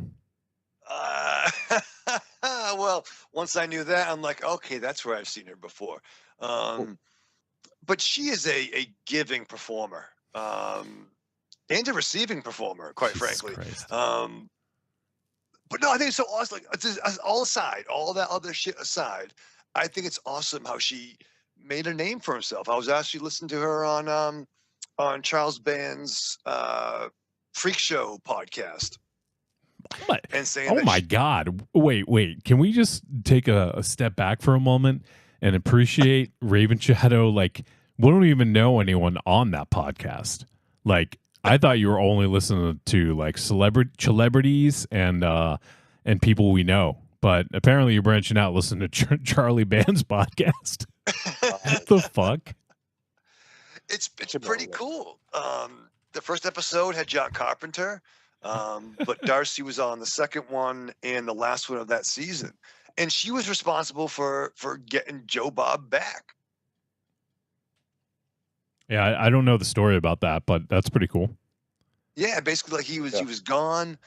Well, once I knew that, I'm like, okay, that's where I've seen her before. But she is a giving performer, and a receiving performer, quite Jesus frankly. Christ. But no, I think it's so awesome. Like, all aside, all that other shit aside, I think it's awesome how she made a name for herself. I was actually listening to her on Charles Band's Freak Show podcast. What? And saying, oh that my God. Wait. Can we just take a step back for a moment and appreciate Raven Shadow? Like, we don't even know anyone on that podcast. Like, I thought you were only listening to like celebrities and people we know. But apparently you're branching out, listening to Charlie Band's podcast. What the fuck? It's pretty cool. The first episode had John Carpenter. But Darcy was on the second one and the last one of that season, and she was responsible for getting Joe Bob back. Yeah, I don't know the story about that, but that's pretty cool. Yeah, basically, like he was gone.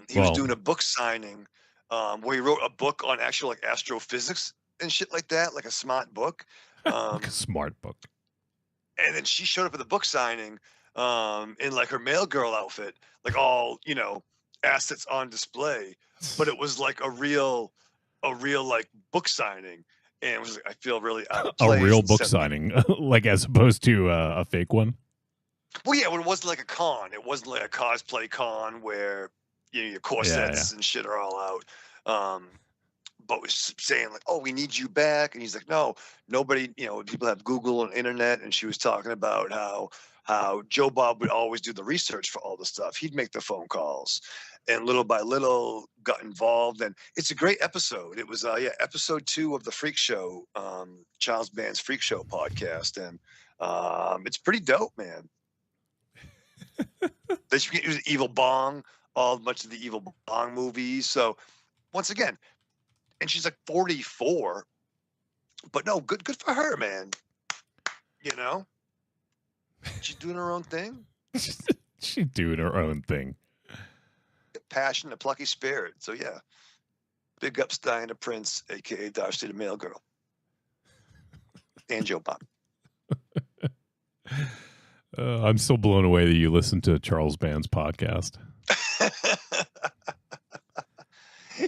He was doing a book signing, where he wrote a book on actual like astrophysics and shit like that, like a smart book. Like a smart book. And then she showed up at the book signing in like her mail girl outfit, like all, assets on display, but it was like a real like book signing. And it was like, I feel really out of place. A real book signing, like as opposed to a fake one. Well, yeah, well, it wasn't like a con. It wasn't like a cosplay con where your corsets and shit are all out. But was saying like, oh, we need you back. And he's like, no, nobody, people have Google and internet. And she was talking about how Joe Bob would always do the research for all the stuff. He'd make the phone calls, and little by little got involved. And it's a great episode. It was, episode 2 of the Freak Show, Charles Band's Freak Show podcast. And it's pretty dope, man. It was Evil Bong, much of the Evil Bong movies. So once again, and she's like 44, but no, good for her, man. She's doing her own thing. She's doing her own thing. Passion, a plucky spirit. So yeah, big ups Diana Prince, aka Darcy the Mail Girl, and Joe Bob. I'm still blown away that you listen to Charles Band's podcast.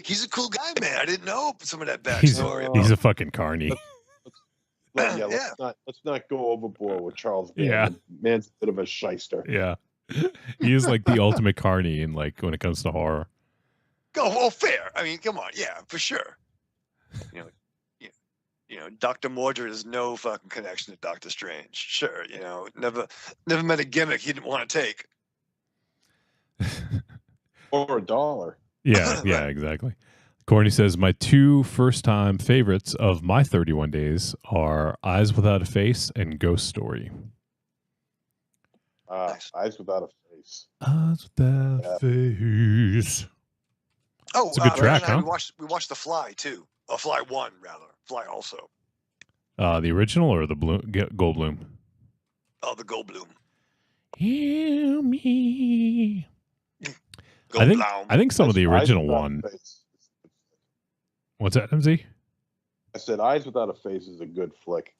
He's a cool guy, man. I didn't know some of that backstory. He's a fucking carny. Let's not go overboard with Charles Band. Yeah. Man's a bit of a shyster. Yeah. He is like the ultimate carny in like when it comes to horror. Oh, well, fair. I mean, come on. Yeah, for sure. Dr. Mordred has no fucking connection to Doctor Strange. Sure, never met a gimmick he didn't want to take. Or a dollar. Yeah, exactly. Courtney says, my 2 first-time favorites of my 31 days are Eyes Without a Face and Ghost Story. Nice. Eyes Without a Face. Eyes Without a Face. Oh, it's a good track, huh? We watched The Fly, too. Fly 1, rather. Fly also. The original or the Goldblum? Oh, the Goldblum. Hear me. I think some of the original one. What's that, MZ? I said Eyes Without a Face is a good flick.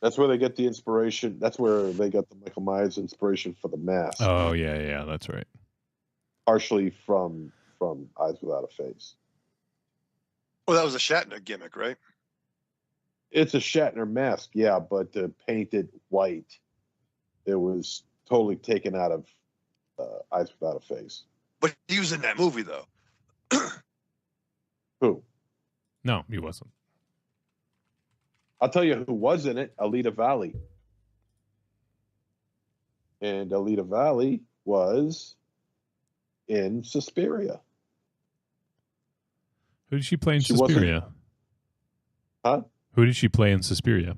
That's where they get the inspiration. That's where they got the Michael Myers inspiration for the mask. Oh yeah, that's right. Partially from Eyes Without a Face. Oh, that was a Shatner gimmick, right? It's a Shatner mask, yeah, but to paint it white, it was totally taken out of Eyes Without a Face. But he was in that movie, though. Who? No, he wasn't. I'll tell you who was in it, Alita Valley. And Alita Valley was in Suspiria. Who did she play in Suspiria? Huh? Who did she play in Suspiria?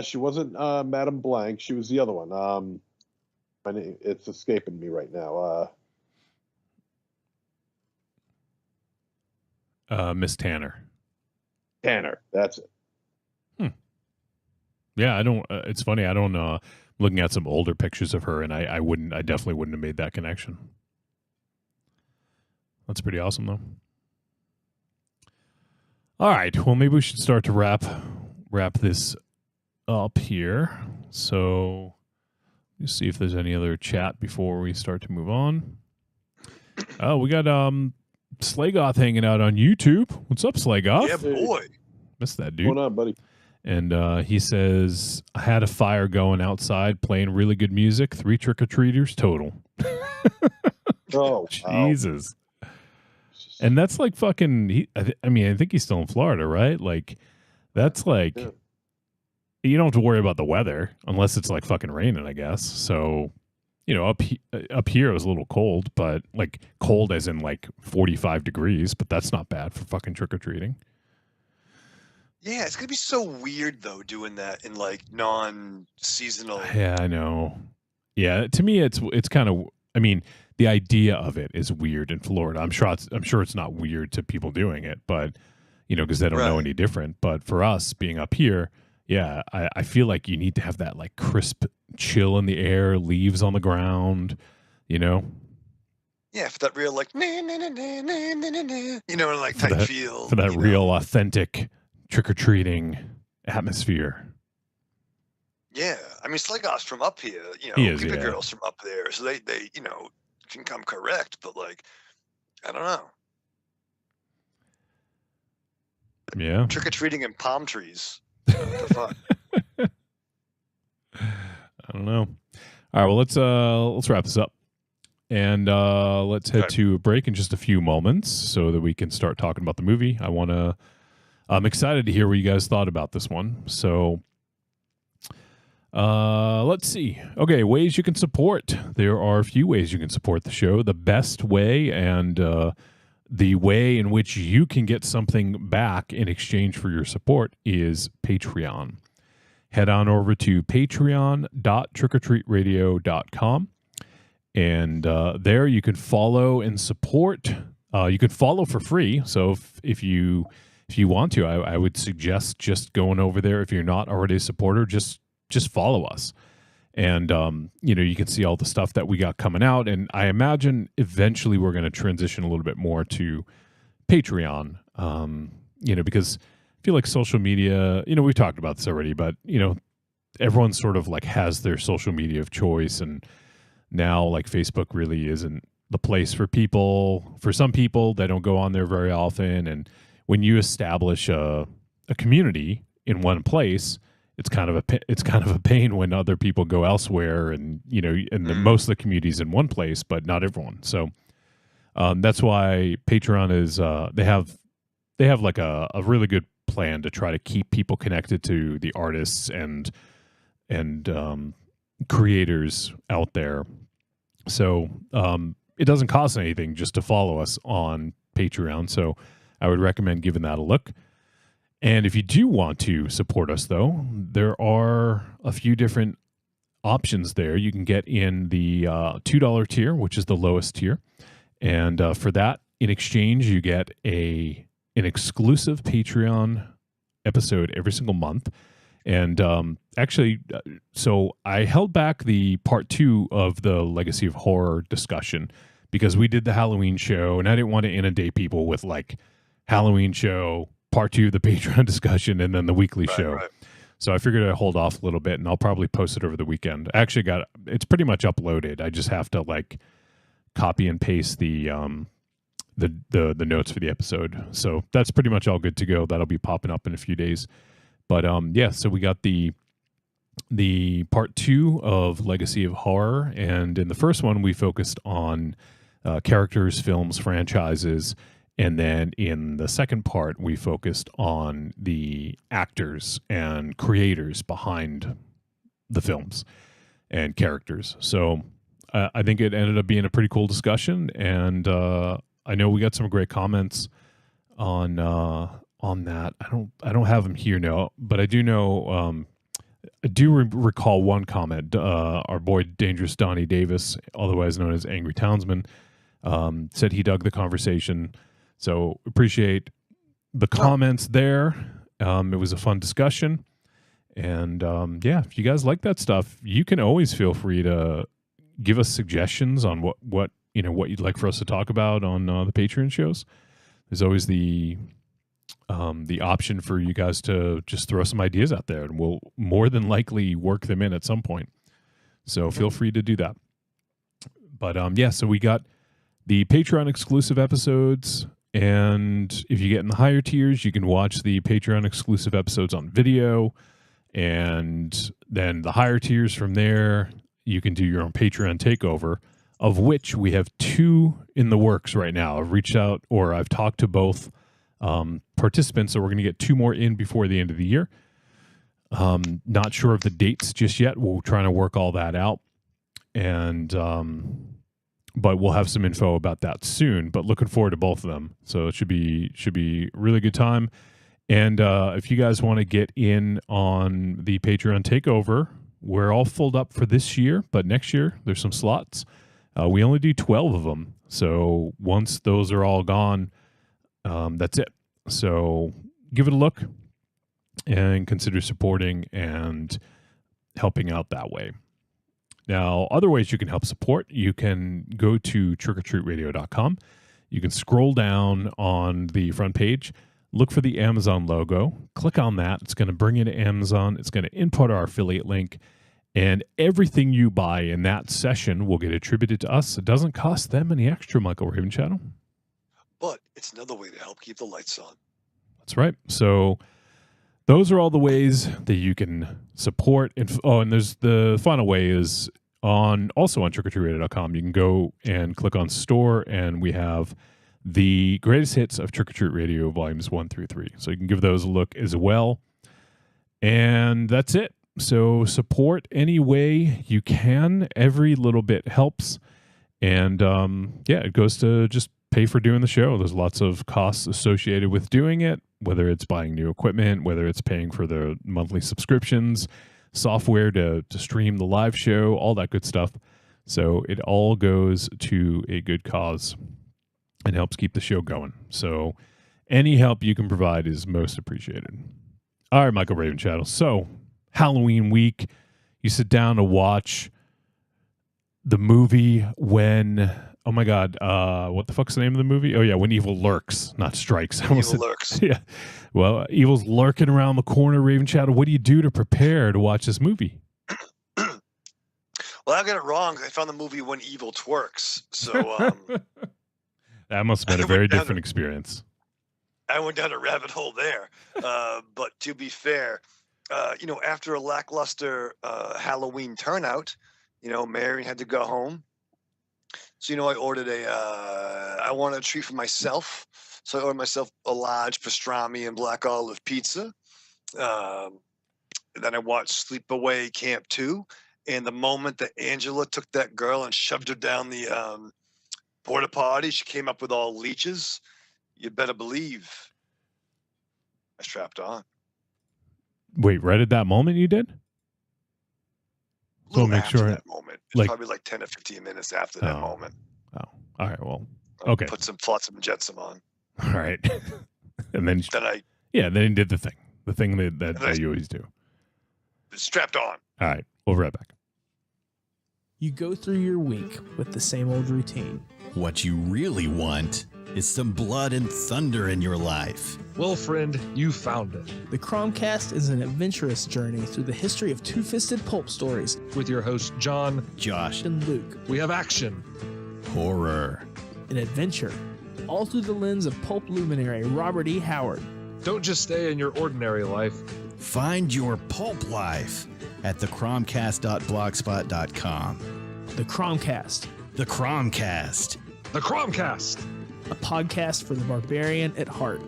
She wasn't Madame Blanc. She was the other one. My name, it's escaping me right now. Miss Tanner. Tanner, that's it. Yeah, I don't. It's funny. I don't know. I'm looking at some older pictures of her, and I definitely wouldn't have made that connection. That's pretty awesome, though. All right. Well, maybe we should start to wrap this up here. So let's see if there's any other chat before we start to move on. Oh, we got Slagoth hanging out on YouTube. What's up, Slagoth? Yeah, boy. Missed that, What's dude. going on, buddy? And he says, I had a fire going outside playing really good music. 3 trick-or-treaters total. Oh, wow. Jesus. And that's like fucking, I mean, I think he's still in Florida, right? Like, that's like, Yeah. you don't have to worry about the weather unless it's like fucking raining, I guess. So, you know, up here it was a little cold, but like cold as in like 45 degrees, but that's not bad for fucking trick-or-treating. Yeah, it's gonna be so weird though doing that in like non-seasonal. Yeah, I know. Yeah, to me, it's kind of. I mean, the idea of it is weird in Florida. I'm sure it's not weird to people doing it, but you know, because they don't know Right. any different. But for us being up here, yeah, I feel like you need to have that like crisp chill in the air, leaves on the ground. You know, Yeah, for that real like you know, like For type that- feel. for that you real know? authentic trick-or-treating atmosphere. Yeah, I mean, Slagoth's from up here. You know, He is, Creepy yeah. Girl's from up there, so they you know can come correct, but like, I don't know, Yeah. trick or treating in palm trees. What the fuck? I don't know. All right, well let's wrap this up. And let's head Okay. to a break in just a few moments so that we can start talking about the movie. I'm excited to hear what you guys thought about this one. So let's see. Okay, ways you can support. There are a few ways you can support the show. The best way and the way in which you can get something back in exchange for your support is Patreon. Head on over to patreon.trickortreatradio.com. And there you can follow and support. You can follow for free. So if you want to, I would suggest just going over there. If you're not already a supporter, just follow us. And you know, you can see all the stuff that we got coming out. And I imagine eventually we're going to transition a little bit more to Patreon. You know, because I feel like social media. You know, we've talked about this already, but you know, everyone sort of like has their social media of choice and. Now, like Facebook really isn't the place for people. For some people, they don't go on there very often. And when you establish a community in one place, it's kind of a pain when other people go elsewhere. And you know, and most of the communities in one place, but not everyone. So that's why Patreon is. They have like a really good plan to try to keep people connected to the artists and creators out there. So it doesn't cost anything just to follow us on Patreon. So I would recommend giving that a look. And if you do want to support us, though, there are a few different options there. You can get in the $2 tier, which is the lowest tier. And for that, in exchange, you get an exclusive Patreon episode every single month. And actually, so I held back the part 2 of the Legacy of Horror discussion because we did the Halloween show, and I didn't want to inundate people with like Halloween show, part 2 of the Patreon discussion, and then the weekly show. Right. So I figured I'd hold off a little bit, and I'll probably post it over the weekend. I actually it's pretty much uploaded. I just have to like copy and paste the notes for the episode. So that's pretty much all good to go. That'll be popping up in a few days. But yeah, so we got the part 2 of Legacy of Horror, and in the first one we focused on characters, films, franchises, and then in the second part we focused on the actors and creators behind the films and characters. So I think it ended up being a pretty cool discussion, and I know we got some great comments on that. I don't have them here now, but I do know. I do recall one comment. Our boy Dangerous Donnie Davis, otherwise known as Angry Townsman, said he dug the conversation. So appreciate the comments there. It was a fun discussion, and yeah, if you guys like that stuff, you can always feel free to give us suggestions on what you'd like for us to talk about on the Patreon shows. There's always the option for you guys to just throw some ideas out there, and we'll more than likely work them in at some point. So feel free to do that. But yeah, so we got the Patreon exclusive episodes. And if you get in the higher tiers, you can watch the Patreon exclusive episodes on video. And then the higher tiers from there, you can do your own Patreon takeover, of which we have 2 in the works right now. I've reached out, or I've talked to both participants, so we're going to get 2 more in before the end of the year. Not sure of the dates just yet. We're trying to work all that out. And but we'll have some info about that soon. But looking forward to both of them. So it should be a really good time. And if you guys want to get in on the Patreon takeover, we're all filled up for this year. But next year, there's some slots. We only do 12 of them. So once those are all gone, that's it. So give it a look and consider supporting and helping out that way. Now, other ways you can help support, you can go to trickortreatradio.com. You can scroll down on the front page, look for the Amazon logo, click on that. It's going to bring you to Amazon. It's going to input our affiliate link, and everything you buy in that session will get attributed to us. It doesn't cost them any extra, Michael Ravenchadow. But it's another way to help keep the lights on. That's right. So those are all the ways that you can support. And there's the final way is also on trickortreatradio.com. You can go and click on store, and we have the greatest hits of Trick or Treat Radio volumes 1 through 3. So you can give those a look as well. And that's it. So support any way you can. Every little bit helps. And it goes to just pay for doing the show. There's lots of costs associated with doing it, whether it's buying new equipment, whether it's paying for the monthly subscriptions, software to stream the live show, all that good stuff. So it all goes to a good cause and helps keep the show going. So any help you can provide is most appreciated. All right, Michael Ravenchadow. So Halloween week, you sit down to watch the movie when... Oh my God! What the fuck's the name of the movie? Oh yeah, When Evil Lurks, not strikes. Evil Lurks. Yeah. Well, evil's lurking around the corner. Ravenchadow, what do you do to prepare to watch this movie? Well, I got it wrong. I found the movie When Evil Twerks. So that must have been a very different experience. I went down a rabbit hole there. But to be fair, after a lackluster Halloween turnout, Mary had to go home. So, I ordered I wanted a treat for myself. So I ordered myself a large pastrami and black olive pizza. Then I watched Sleepaway Camp 2. And the moment that Angela took that girl and shoved her down the porta potty, she came up with all leeches. You better believe I strapped on. Wait, right at that moment you did? So make sure that moment. It's probably like 10 or 15 minutes after that moment. Oh, all right. Well, okay. Put some flotsam and jetsam on. All right. And then then he did the thing that you always do. Strapped on. All right. We'll be right back. You go through your week with the same old routine. What you really want is some blood and thunder in your life. Well, friend, you found it. The Cromcast is an adventurous journey through the history of two-fisted pulp stories. With your hosts, John, Josh, and Luke. We have action, horror, and adventure, all through the lens of pulp luminary Robert E. Howard. Don't just stay in your ordinary life. Find your pulp life at thecromcast.blogspot.com. The Cromcast. The Cromcast. The Cromcast. A podcast for the barbarian at heart.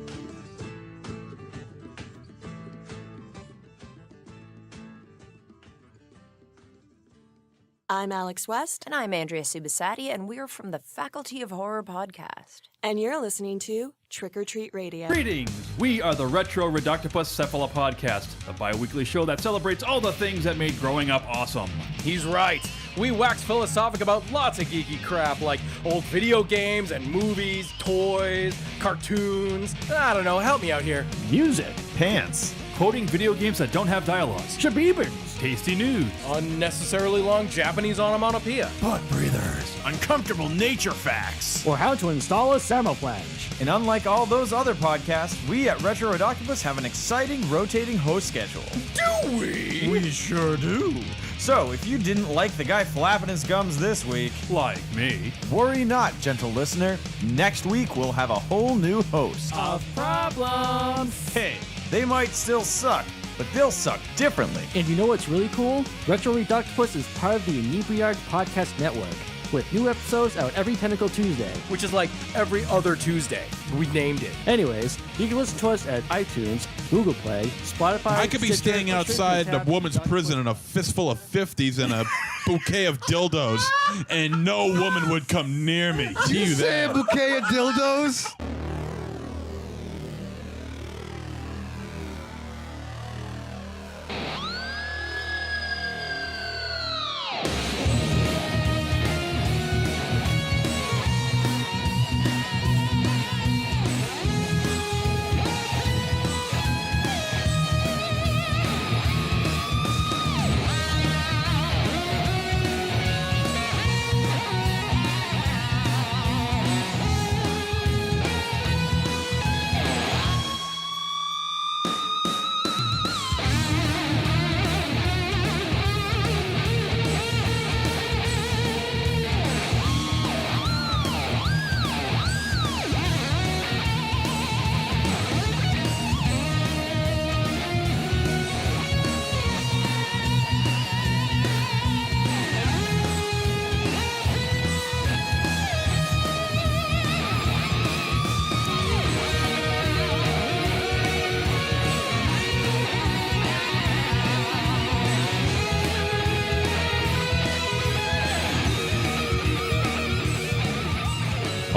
I'm Alex West. And I'm Andrea Subasati, and we're from the Faculty of Horror podcast. And you're listening to Trick or Treat Radio. Greetings! We are the Retro Reductopus Cephala podcast, a bi-weekly show that celebrates all the things that made growing up awesome. He's right. We wax philosophic about lots of geeky crap like old video games and movies, toys, cartoons. I don't know, help me out here. Music. Pants. Quoting video games that don't have dialogues. Shabibans. tasty news, unnecessarily long Japanese onomatopoeia, Butt breathers, uncomfortable nature facts, or how to install a thermoflange. And unlike all those other podcasts, we at Retro Redoctopus have an exciting rotating host schedule. Do we? We sure do. So, if you didn't like the guy flapping his gums this week, like me, worry not, gentle listener. Next week we'll have a whole new host. Of problems. Hey, they might still suck, but they'll suck differently. And you know what's really cool? Retro Redoctopus is part of the Inebriard Podcast Network, with new episodes out every Tentacle Tuesday. Which is like every other Tuesday. We named it. Anyways, you can listen to us at iTunes, Google Play, Spotify. I could be Stitcher, staying or outside straight a woman's prison in a fistful of 50s and a bouquet of dildos, and no woman would come near me. Did you say a bouquet of dildos?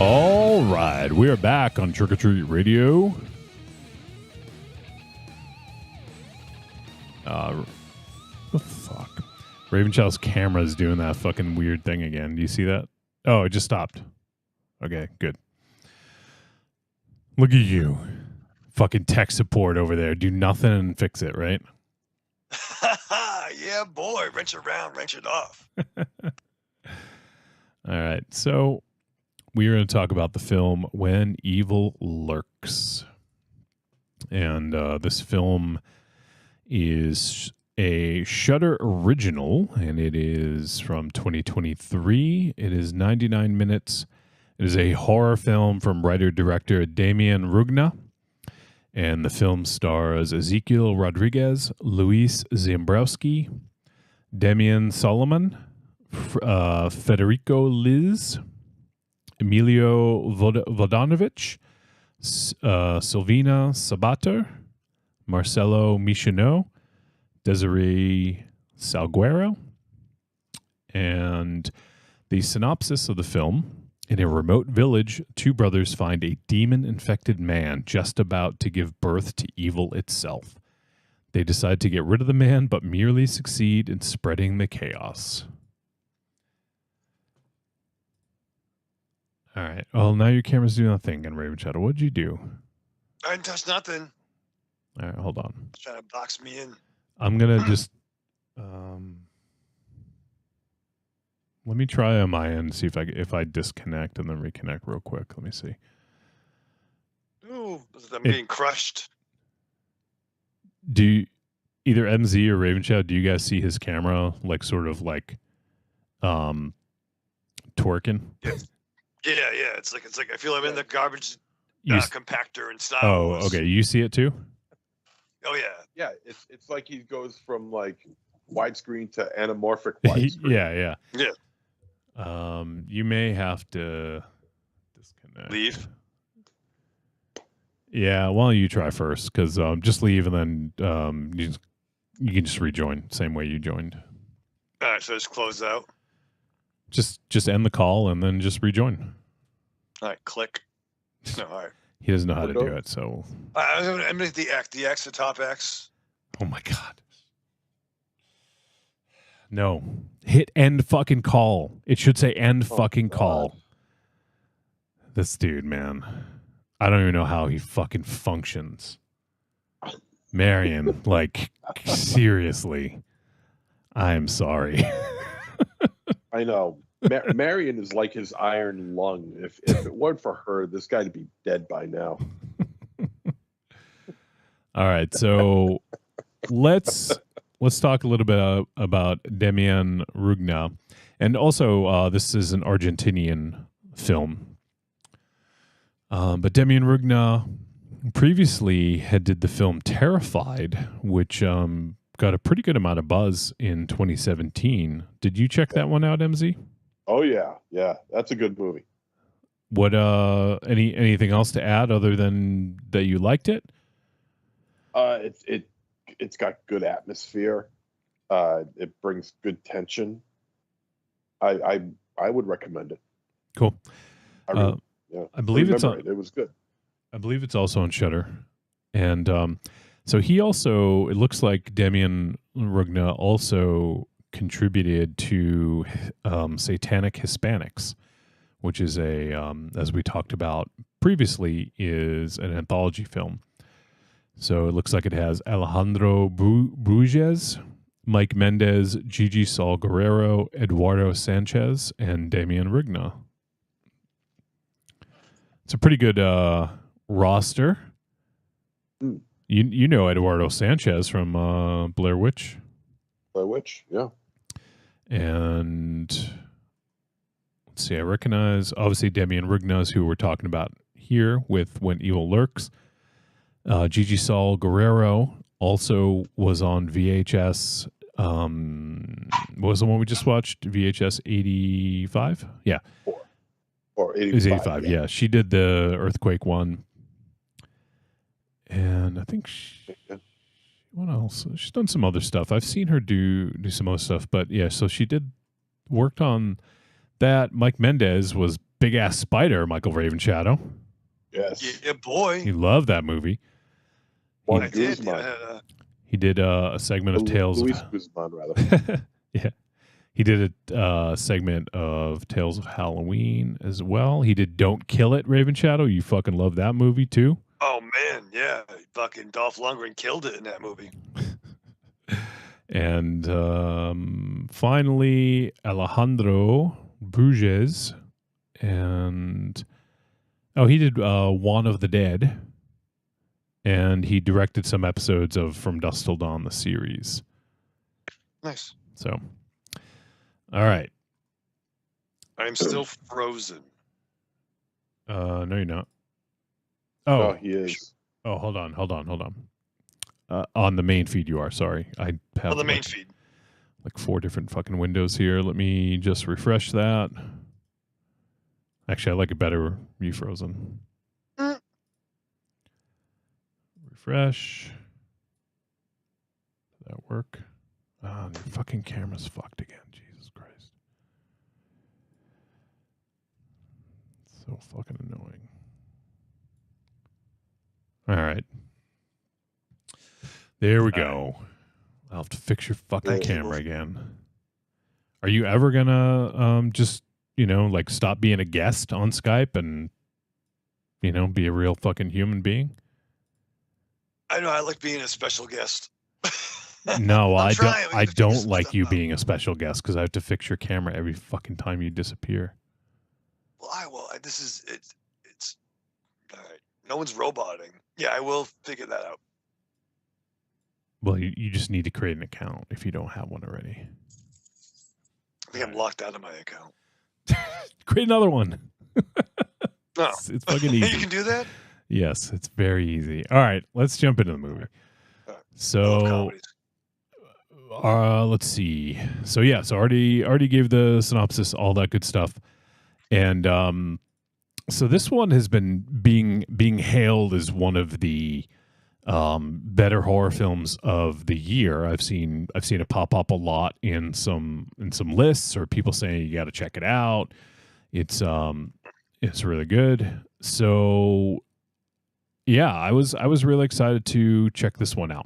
All right, we are back on Trick or Treat Radio. The fuck? Raven Child's camera is doing that fucking weird thing again. Do you see that? Oh, it just stopped. Okay, good. Look at you. Fucking tech support over there. Do nothing and fix it, right? Yeah, boy. Wrench it around, wrench it off. All right, so we're going to talk about the film When Evil Lurks. And this film is a Shudder original, and it is from 2023. It is 99 minutes. It is a horror film from writer-director Damian Rugna. And the film stars Ezekiel Rodriguez, Luis Zambrowski, Damian Solomon, Federico Liz, Emilio Vodanovich, Silvina Sabater, Marcelo Michonneau, Desiree Salguero. And the synopsis of the film: in a remote village, two brothers find a demon-infected man just about to give birth to evil itself. They decide to get rid of the man, but merely succeed in spreading the chaos. All right. Well, now your camera's doing that thing again, Raven Shadow. What'd you do? I didn't touch nothing. All right, hold on. Trying to box me in. I'm going to just... let me try on my end, see if I disconnect and then reconnect real quick. Let me see. Ooh, I'm getting crushed. Do you, either MZ or Raven Shadow, do you guys see his camera like sort of like twerking? Yeah. It's like I feel I'm in the garbage compactor and stuff. Oh, okay. You see it too? Oh yeah. Yeah, it's like he goes from like widescreen to anamorphic widescreen. Yeah. Yeah. You may have to disconnect. Leave. Yeah, why don't you try first? Because just leave and then you can just rejoin same way you joined. All right, so just close out. Just end the call and then just rejoin. All right, click. No, all right. He doesn't know how to do it, so. I'm going to hit the X, the top X. Oh my God. No. Hit end fucking call. It should say end fucking call. This dude, man. I don't even know how he fucking functions. Marion, like, seriously. I'm sorry. I know. Marion is like his iron lung. If it weren't for her, this guy would be dead by now. All right, so let's talk a little bit about Demian Rugna, and also this is an Argentinian film. But Demian Rugna previously had did the film Terrified, which got a pretty good amount of buzz in 2017. Did you check that one out, MZ? Oh yeah, that's a good movie. What anything else to add other than that you liked it? It's got good atmosphere. It brings good tension. I would recommend it. Cool. I believe it's on. It was good. I believe it's also on Shudder, and so he also. It looks like Demian Rugna also contributed to Satanic Hispanics, which is as we talked about previously, is an anthology film. So it looks like it has Alejandro Bruges, Mike Mendez, Gigi Saul Guerrero, Eduardo Sanchez, and Demian Rugna. It's a pretty good roster. You know Eduardo Sanchez from Blair Witch. Blair Witch, yeah. And let's see, I recognize obviously Demian Rugna's who we're talking about here with When Evil Lurks. Gigi Saul Guerrero also was on VHS. What was the one we just watched? VHS 85? Yeah. Or 85. It was 85, yeah. She did the Earthquake one. And I think what else? She's done some other stuff. I've seen her do some other stuff, but yeah, so she worked on that. Mike Mendez was Big Ass Spider, Michael Ravenshadow. Yes. Yeah, boy. He loved that movie. He did a segment of Tales Luis Guzman, rather. Yeah. He did a segment of Tales of Halloween as well. He did Don't Kill It, Ravenshadow. You fucking love that movie too. Oh man, yeah, fucking Dolph Lundgren killed it in that movie. And finally, Alejandro Bruges, and he did One of the Dead, and he directed some episodes of From Dusk Till Dawn, the series. Nice. So, all right. I'm still frozen. No, you're not. Oh, he is. Oh, hold on. On the main feed, you are. Sorry, I have On the main feed. like 4 different fucking windows here. Let me just refresh that. Actually, I like it better. You frozen. Refresh. Did that work? Oh, the fucking camera's fucked again. Jesus Christ. It's so fucking annoying. All right. There we go. I'll have to fix your fucking camera again. Are you ever gonna just, like stop being a guest on Skype and, be a real fucking human being? I know I like being a special guest. No, I don't like you being a special guest because I have to fix your camera every fucking time you disappear. Well, I will. It's all right. No one's roboting. Yeah, I will figure that out. Well, you just need to create an account if you don't have one already. I think I'm locked out of my account. Create another one. No. It's fucking easy. You can do that? Yes, it's very easy. All right, let's jump into the movie. So, let's see. So yeah, so already gave the synopsis, all that good stuff, and so this one has been being hailed as one of the better horror films of the year. I've seen it pop up a lot in some lists or people saying you got to check it out. It's really good. So yeah, I was really excited to check this one out.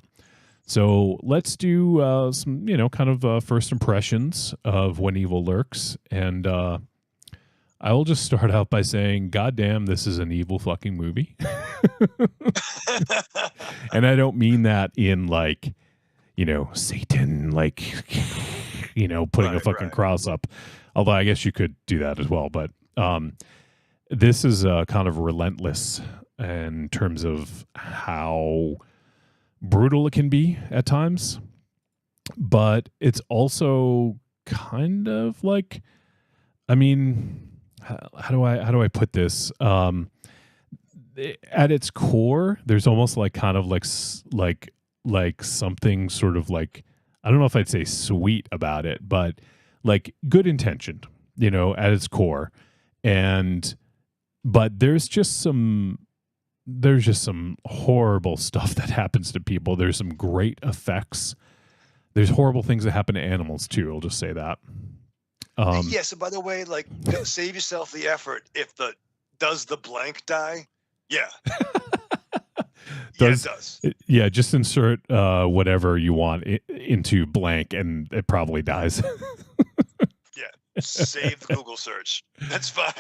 So let's do some kind of first impressions of When Evil Lurks, and I will just start out by saying, God damn, this is an evil fucking movie. And I don't mean that in like, Satan, like putting a fucking cross up. Although I guess you could do that as well. But this is kind of relentless in terms of how brutal it can be at times. But it's also kind of like, I mean, how do I put this? At its core, there's almost like kind of like something sort of like, I don't know if I'd say sweet about it, but like good intentioned, at its core. But there's just some horrible stuff that happens to people. There's some great effects. There's horrible things that happen to animals too. I'll just say that. Yes. And by the way, like, save yourself the effort. If does the blank die? Yeah. It does. Yeah, just insert whatever you want into blank, and it probably dies. Yeah, save the Google search. That's fine.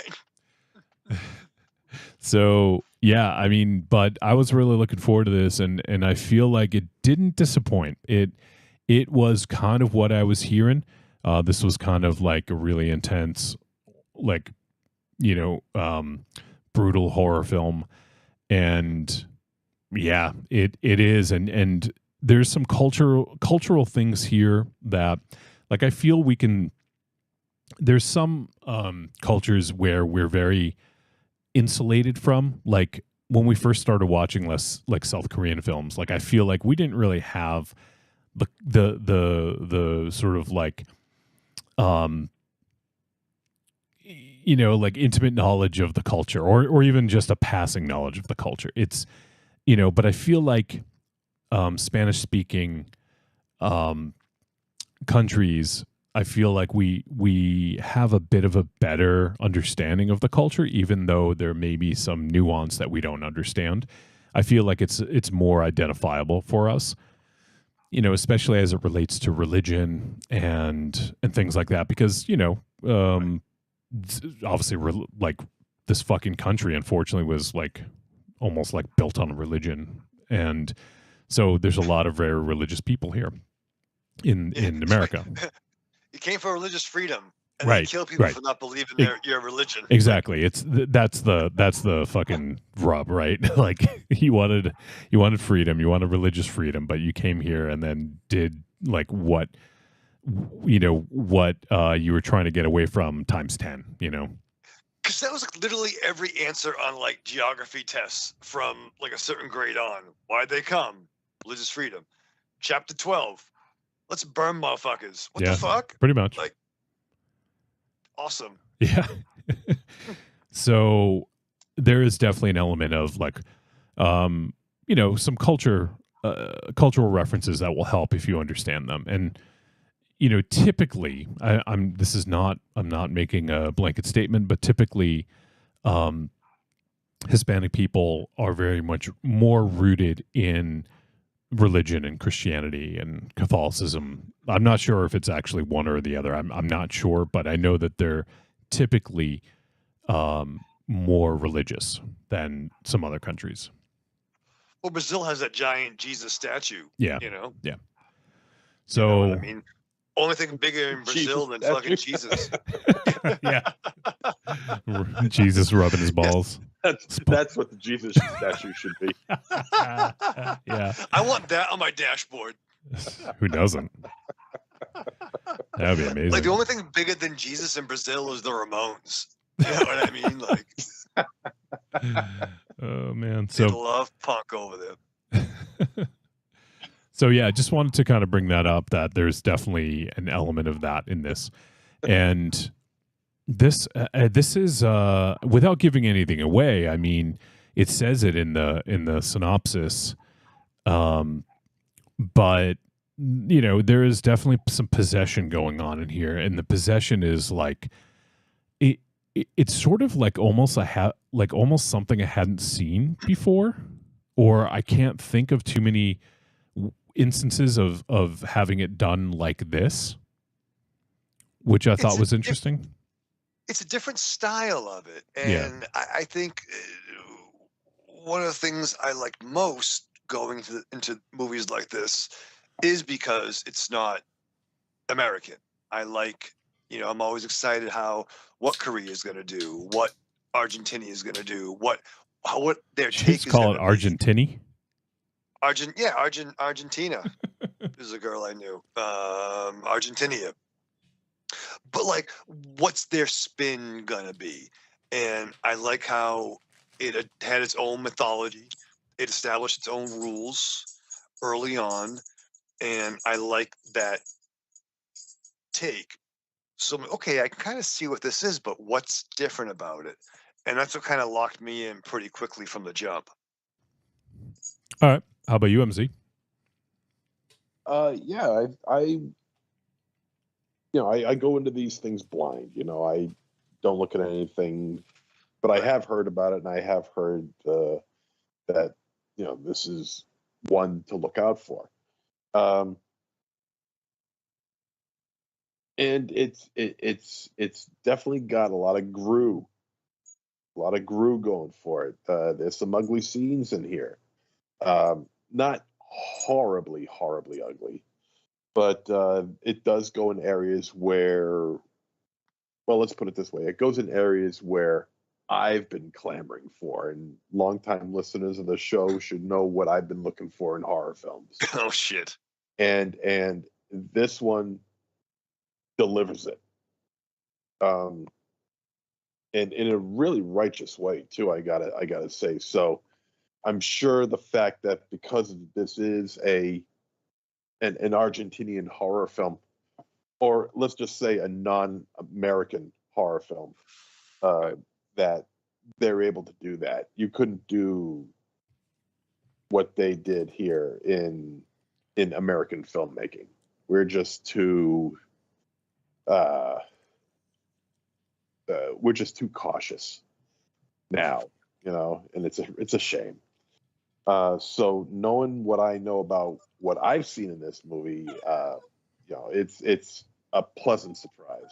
So yeah, I mean, but I was really looking forward to this, and I feel like it didn't disappoint. It was kind of what I was hearing. This was kind of like a really intense, like, brutal horror film, and yeah, it is, and there's some cultural things here that, like, I feel we can. There's some cultures where we're very insulated from, like when we first started watching less like South Korean films. Like, I feel like we didn't really have the sort of like like intimate knowledge of the culture, or even just a passing knowledge of the culture. It's but I feel like Spanish speaking countries, I feel like we have a bit of a better understanding of the culture, even though there may be some nuance that we don't understand. I feel like it's more identifiable for us, especially as it relates to religion and things like that, because obviously like this fucking country unfortunately was like almost like built on religion, and so there's a lot of very religious people here in America. You came for religious freedom, and Right, they kill people right. for not believing your religion. Exactly. That's the fucking rub, right? Like, you wanted freedom, you wanted religious freedom, but you came here and then did like what you were trying to get away from times 10. Because that was like literally every answer on like geography tests from like a certain grade on. Why'd they come? Religious freedom. Chapter 12. Let's burn motherfuckers. What the fuck? Pretty much. Like, awesome. Yeah. So there is definitely an element of like, some cultural references that will help if you understand them. And, typically I'm not making a blanket statement, but typically, Hispanic people are very much more rooted in religion and Christianity and Catholicism. I'm not sure if it's actually one or the other. I'm not sure, but I know that they're typically more religious than some other countries. Well, Brazil has that giant Jesus statue. Yeah. Yeah. So I mean, only thing bigger in Brazil than fucking Jesus. Yeah. Jesus rubbing his balls. That's what the Jesus statue should be. Yeah. I want that on my dashboard. Who doesn't? That'd be amazing. Like, the only thing bigger than Jesus in Brazil is the Ramones. You know what I mean? Like, oh man, they love punk over there. So yeah, I just wanted to kind of bring that up, that there's definitely an element of that in this, and this is without giving anything away. I mean, it says it in the synopsis, but there is definitely some possession going on in here, and the possession is like it's sort of like almost almost something I hadn't seen before, or I can't think of too many instances of having it done like this, which I thought was interesting. It's a different style of it, and I think one of the things I like most going into movies like this is because it's not American. I like, I'm always excited what Korea is going to do, what Argentina is going to do, what their take Just is call going it to be. Argentini. Argentina is a girl I knew. Argentina. But like, what's their spin gonna be? And I like how it had its own mythology. It established its own rules early on, and I like that take. So okay, I can kind of see what this is, but what's different about it? And that's what kind of locked me in pretty quickly from the jump. All right. How about you, MC? Yeah, I go into these things blind. I don't look at anything, but I have heard about it, and I have heard that this is one to look out for. And it's definitely got a lot of grue going for it. There's some ugly scenes in here, not horribly ugly, but it does go in areas where, well, let's put it this way, it goes in areas where I've been clamoring for, and longtime listeners of the show should know what I've been looking for in horror films. Oh shit! And this one delivers it, and in a really righteous way too. I gotta say. So I'm sure the fact that because this is an Argentinian horror film, or let's just say a non-American horror film, that they're able to do that. You couldn't do what they did here in American filmmaking. We're just too cautious now, and it's a shame. So knowing what I know about what I've seen in this movie, it's a pleasant surprise.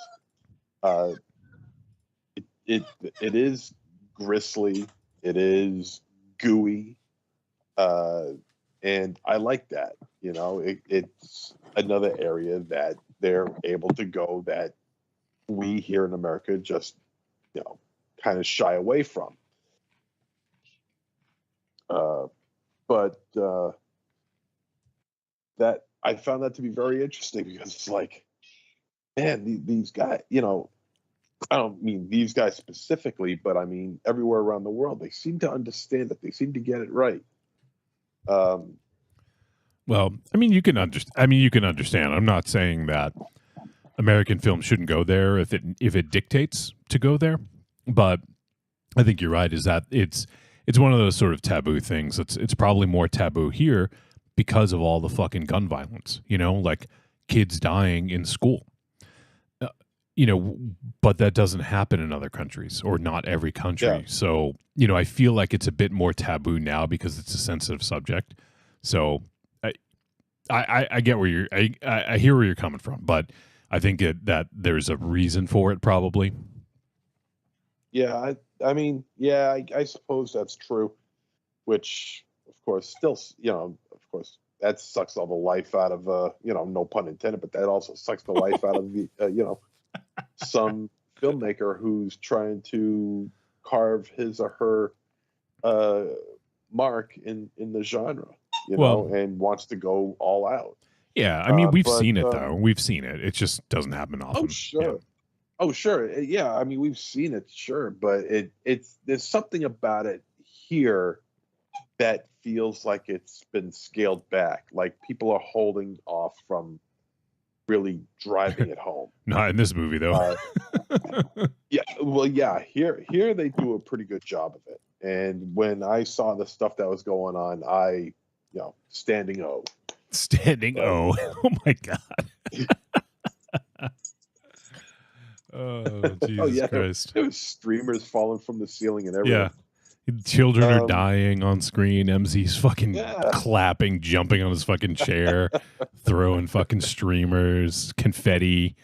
It is gristly, it is gooey, and I like that. It's another area that they're able to go that we here in America just kind of shy away from. But that I found that to be very interesting, because it's like, man, these guys, I don't mean these guys specifically, but I mean everywhere around the world, they seem to understand it. They seem to get it right. Well, I mean, you can understand. I'm not saying that American film shouldn't go there if it dictates to go there, but I think you're right. Is that it's one of those sort of taboo things. It's probably more taboo here because of all the fucking gun violence. Like kids dying in school. But that doesn't happen in other countries, or not every country. Yeah. So, I feel like it's a bit more taboo now because it's a sensitive subject. So I get where I hear where you're coming from, but I think that there's a reason for it probably. Yeah, I suppose that's true, which of course still, of course that sucks all the life out of, no pun intended, but that also sucks the life out of the, some filmmaker who's trying to carve his or her mark in the genre, and wants to go all out. Yeah, I mean, we've seen it though. We've seen it. It just doesn't happen often. Oh sure. Oh sure. Yeah, I mean, we've seen it, sure, but it's there's something about it here that feels like it's been scaled back. Like people are holding off from really driving it home. Not in this movie though. Yeah, well, yeah. Here they do a pretty good job of it. And when I saw the stuff that was going on, I, standing O. Standing O. Oh my god. Oh Jesus Christ! There was streamers falling from the ceiling and everything. Yeah, children are dying on screen. MZ's fucking clapping, jumping on his fucking chair, throwing fucking streamers, confetti.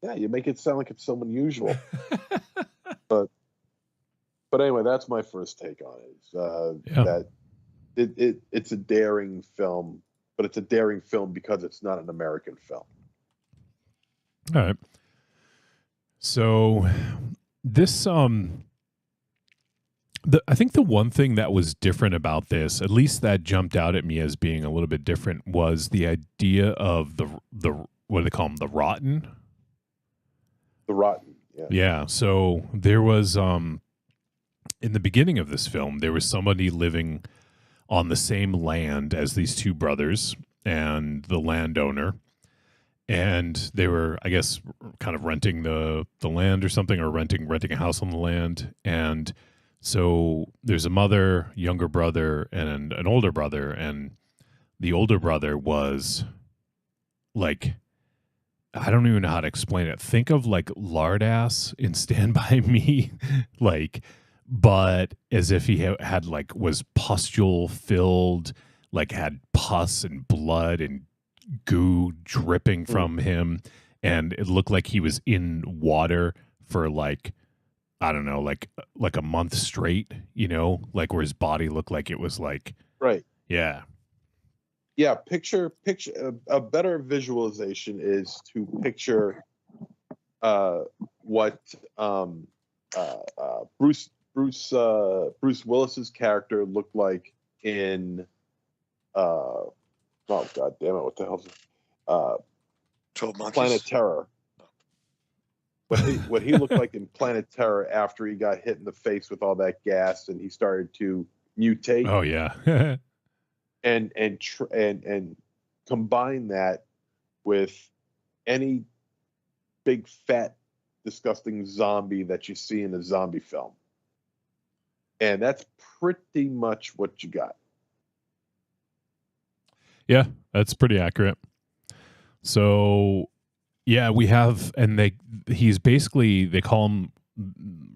Yeah, you make it sound like it's so unusual. but anyway, that's my first take on it. That it's a daring film, but it's a daring film because it's not an American film. All right. So this I think the one thing that was different about this, at least that jumped out at me as being a little bit different, was the idea of the what do they call them? The rotten. The rotten. Yeah. Yeah. So there was in the beginning of this film, there was somebody living on the same land as these two brothers and the landowner. And they were, I guess, kind of renting the land or something, or renting a house on the land. And so there's a mother, younger brother, and an older brother. And the older brother was like, I don't even know how to explain it. Think of like Lardass in Stand By Me, like, but as if he had like was pustule filled, like had pus and blood and goo dripping from him, and it looked like he was in water for like, I don't know, like a month straight, you know, like where his body looked like it was like, right. Yeah. Yeah. Picture a better visualization is to picture what Bruce Willis's character looked like in oh god damn it! What the hell's 12 Monkeys? Planet Terror. What he looked like in Planet Terror after he got hit in the face with all that gas and he started to mutate. Oh yeah. and combine that with any big fat disgusting zombie that you see in a zombie film, and that's pretty much what you got. Yeah, that's pretty accurate. So, yeah, we have, and he's basically, they call him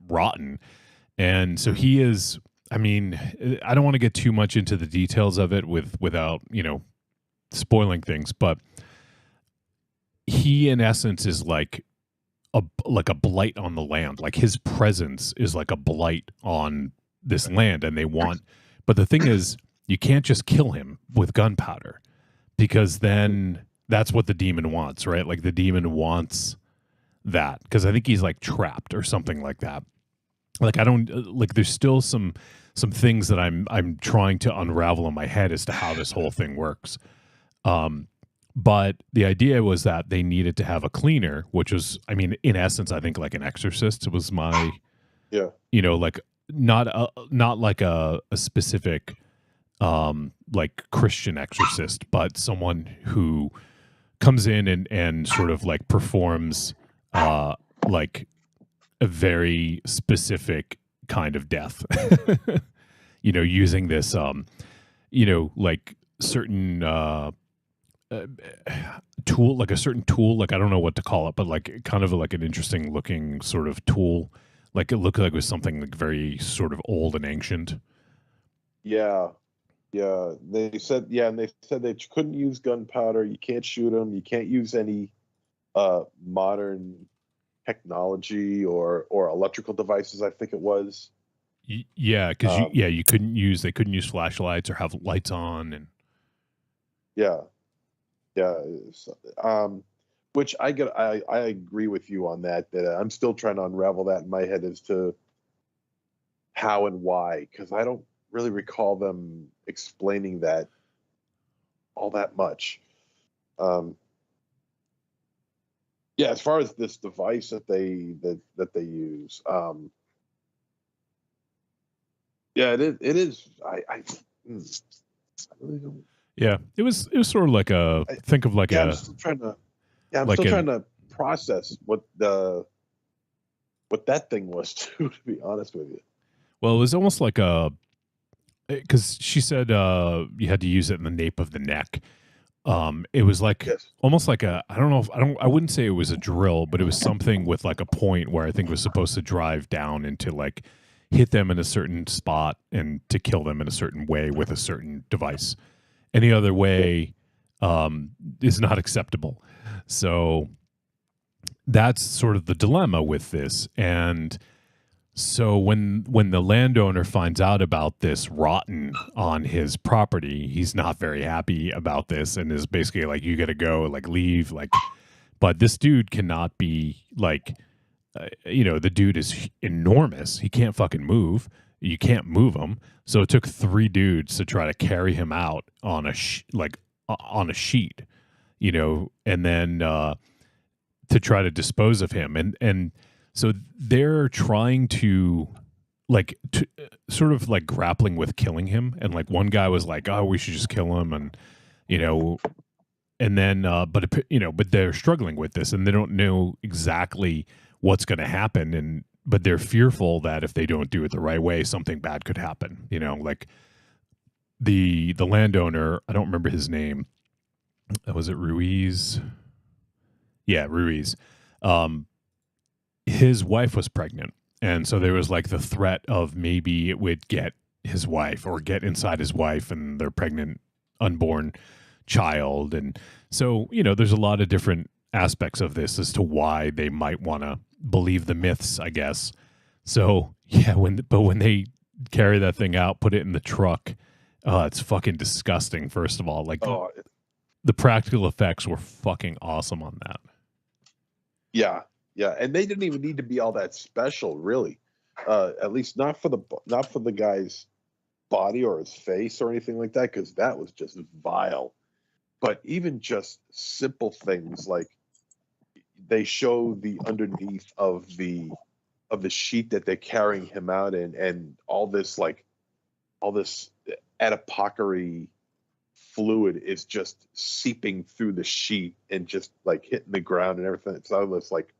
rotten. And so he is, I mean, I don't want to get too much into the details of it without, you know, spoiling things, but he in essence is like a blight on the land. Like his presence is like a blight on this land, and but the thing is, you can't just kill him with gunpowder, because then that's what the demon wants, right? Like the demon wants that, because I think he's like trapped or something like that. Like I don't like. There's still some things that I'm trying to unravel in my head as to how this whole thing works. But the idea was that they needed to have a cleaner, which was, I mean, in essence, I think like an exorcist was my, yeah, you know, like not like a specific like Christian exorcist, but someone who comes in and sort of like performs like a very specific kind of death, you know, using this you know, like certain tool, like a certain tool, like I don't know what to call it, but like kind of like an interesting looking sort of tool, like it looked like it was something like very sort of old and ancient. Yeah. They said they couldn't use gunpowder. You can't shoot them. You can't use any modern technology or electrical devices, I think it was. Yeah, because they couldn't use flashlights or have lights on, and which I agree with you on that. That I'm still trying to unravel that in my head as to how and why, because I don't really recall them explaining that all that much. Yeah, as far as this device that they use, yeah, it is. I really don't. Yeah, it was sort of like a think of like I'm still trying to process what that thing was too. To be honest with you. Well, it was almost like because she said you had to use it in the nape of the neck. It was like almost like I wouldn't say it was a drill, but it was something with like a point where I think it was supposed to drive down into like hit them in a certain spot and to kill them in a certain way with a certain device. Any other way is not acceptable. So that's sort of the dilemma with this. And so when the landowner finds out about this rotten on his property, he's not very happy about this and is basically like, you got to go, like leave, like, But this dude cannot be like, the dude is enormous. He can't fucking move. You can't move him. So it took 3 dudes to try to carry him out on a on a sheet, and then to try to dispose of him. And so they're trying to sort of like grappling with killing him. And like one guy was like, oh, we should just kill him. And, and then, but they're struggling with this and they don't know exactly what's going to happen. But they're fearful that if they don't do it the right way, something bad could happen. Like the landowner, I don't remember his name. Was it Ruiz? Yeah, Ruiz. His wife was pregnant. And so there was like the threat of maybe it would get his wife or get inside his wife and their pregnant unborn child. And so, there's a lot of different aspects of this as to why they might want to believe the myths, I guess. So yeah, when they carry that thing out, put it in the truck, it's fucking disgusting. First of all, the practical effects were fucking awesome on that. Yeah, and they didn't even need to be all that special, really. At least not for the guy's body or his face or anything like that, because that was just vile. But even just simple things like they show the underneath of the sheet that they're carrying him out in, and all this adipockery fluid is just seeping through the sheet and just like hitting the ground and everything. It's all this like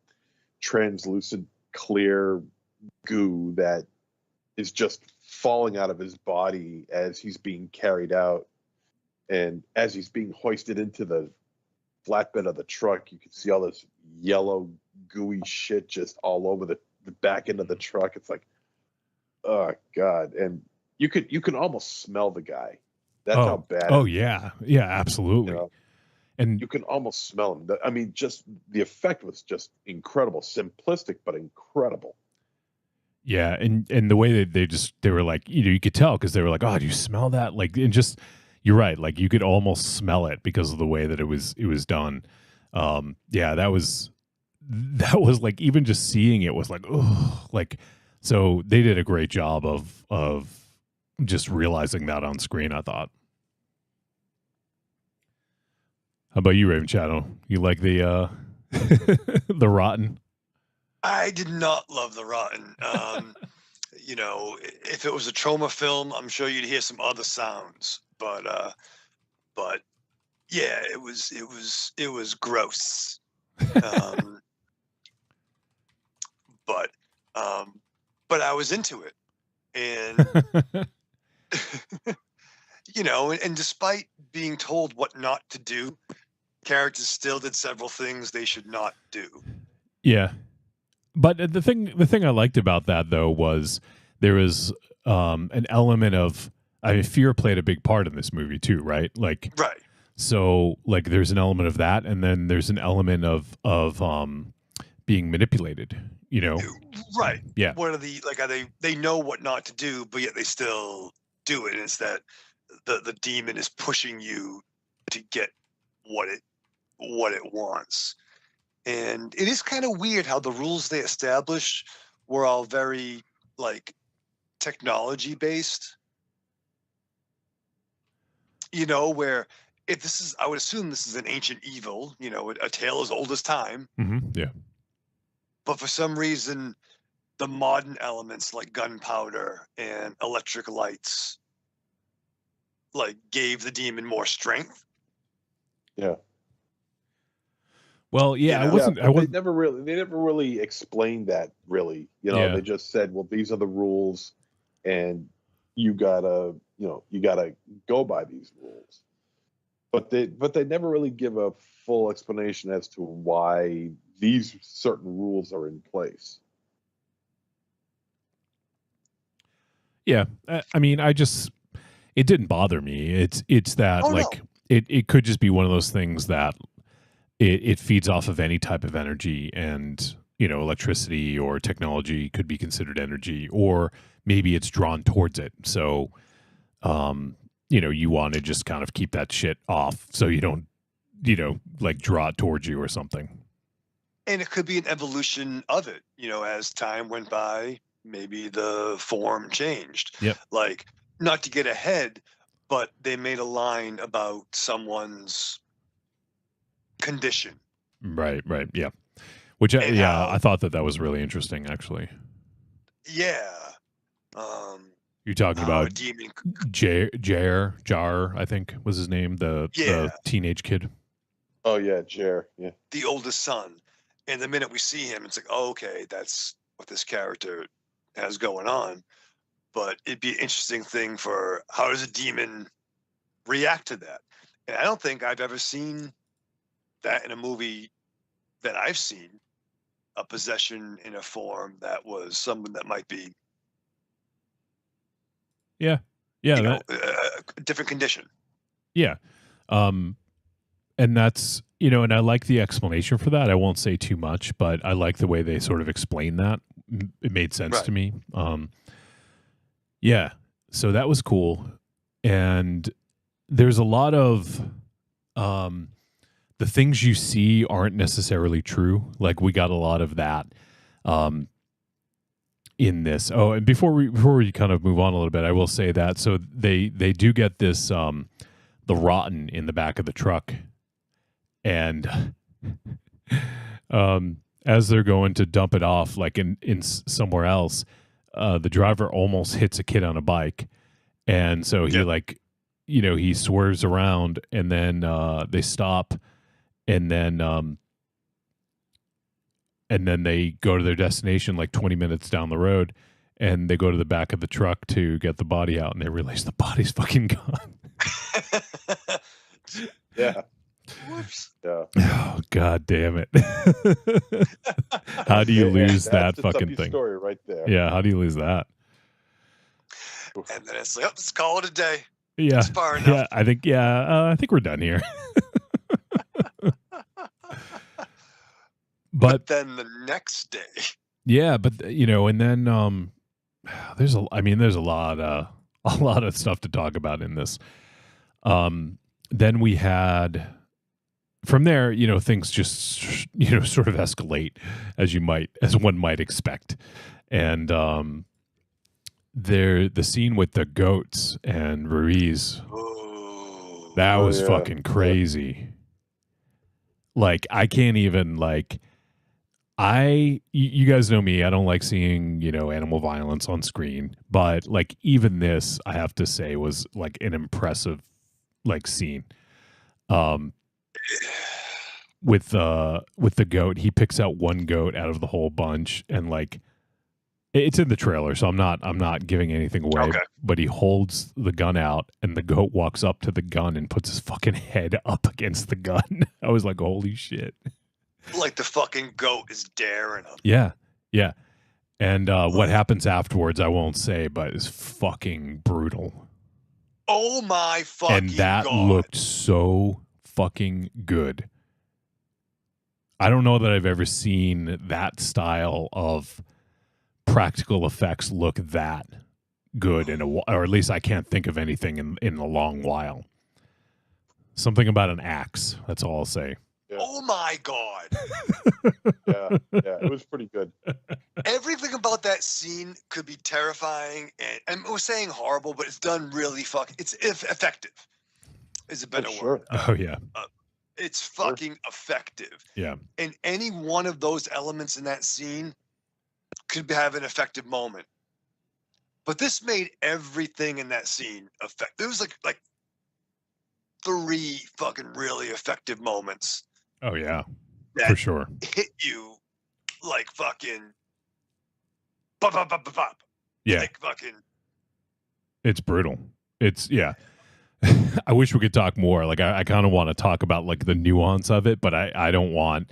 translucent clear goo that is just falling out of his body as he's being carried out, and as he's being hoisted into the flatbed of the truck, you can see all this yellow gooey shit just all over the back end of the truck. It's like, oh god. And you can almost smell the guy. That's how bad. Oh yeah, absolutely. And you can almost smell him. I mean, just the effect was just incredible, simplistic but incredible. Yeah, and the way that they were like, you could tell because they were like, oh, do you smell that? Like, and just you're right, like you could almost smell it because of the way that it was done. Yeah, that was like even just seeing it was like, oh, like so they did a great job of just realizing that on screen, I thought. How about you, Raven Shadow? You like the the rotten? I did not love the rotten. If it was a trauma film, I'm sure you'd hear some other sounds. But yeah, it was gross. But I was into it, and and despite being told what not to do, characters still did several things they should not do. Yeah. But the thing I liked about that though was there was an element of, I mean, fear played a big part in this movie too, right? Like, right. So like there's an element of that, and then there's an element of being manipulated, Right. Yeah. What are they know what not to do, but yet they still do it. It's that the demon is pushing you to get what it wants. And it is kind of weird how the rules they established were all very like technology based. Where if this is, I would assume this is an ancient evil, a tale as old as time. Mm-hmm. Yeah. But for some reason, the modern elements like gunpowder and electric lights like gave the demon more strength. Yeah. Well, yeah, they never really explained that really. They just said, well, these are the rules and you gotta go by these rules. But they never really give a full explanation as to why these certain rules are in place. Yeah, I mean, it didn't bother me. It's that it could just be one of those things that it feeds off of any type of energy, and electricity or technology could be considered energy, or maybe it's drawn towards it. So, you want to just kind of keep that shit off so you don't, like draw it towards you or something. And it could be an evolution of it, as time went by, maybe the form changed. Yep. Like, not to get ahead, but they made a line about someone's condition. Right. Yeah. Which, I thought that was really interesting, actually. Yeah. You're talking about a demon. Jar, I think was his name, the teenage kid. Oh yeah, Jar. Yeah. The oldest son. And the minute we see him, it's like, oh, okay, that's what this character has going on. But it'd be an interesting thing for how does a demon react to that? And I don't think I've ever seen that in a movie that I've seen, a possession in a form that was someone that might be, Yeah. a different condition. Yeah. And that's, and I like the explanation for that. I won't say too much, but I like the way they sort of explain that. It made sense to me. Yeah. So that was cool. And there's a lot of the things you see aren't necessarily true. Like we got a lot of that in this. Oh, and before we kind of move on a little bit, I will say that so they do get this the rotten in the back of the truck, and as they're going to dump it off, like in somewhere else, the driver almost hits a kid on a bike, and so he he swerves around, and then they stop, and then they go to their destination like 20 minutes down the road, and they go to the back of the truck to get the body out, and they realize the body's fucking gone. Yeah. Whoops. Yeah. Oh, God damn it. How do you lose that fucking thing? Story right there. Yeah, how do you lose that? And then it's like, let's call it a day. Yeah. It's far enough. Yeah, I think we're done here. But then the next day. Yeah, but and then there's a lot of stuff to talk about in this. Then we had from there, things just sort of escalate as one might expect. And the scene with the goats and Ruiz, that was fucking crazy. Like I can't even you guys know me, I don't like seeing, animal violence on screen, but like even this, I have to say was like an impressive scene. With the goat, he picks out one goat out of the whole bunch, and like it's in the trailer, so I'm not giving anything away. Okay. But he holds the gun out, and the goat walks up to the gun and puts his fucking head up against the gun. I was like, holy shit. Like the fucking goat is daring him. Yeah. And what happens afterwards, I won't say, but it's fucking brutal. Oh my fucking And that God. looked so fucking good. I don't know that I've ever seen that style of practical effects look that good or at least I can't think of anything in a long while. Something about an axe. That's all I'll say. Yeah. Oh my God. Yeah, it was pretty good. Everything about that scene could be terrifying, and we're saying horrible, but it's done really it's effective. Is a better word. Oh yeah. It's fucking effective. Yeah. And any one of those elements in that scene could have an effective moment. But this made everything in that scene effective. There was like 3 fucking really effective moments. Oh yeah. That For sure. hit you like fucking bop, bop, bop, bop, bop. Yeah. Like fucking. It's brutal. It's I wish we could talk more. Like I kind of want to talk about like the nuance of it, but I don't want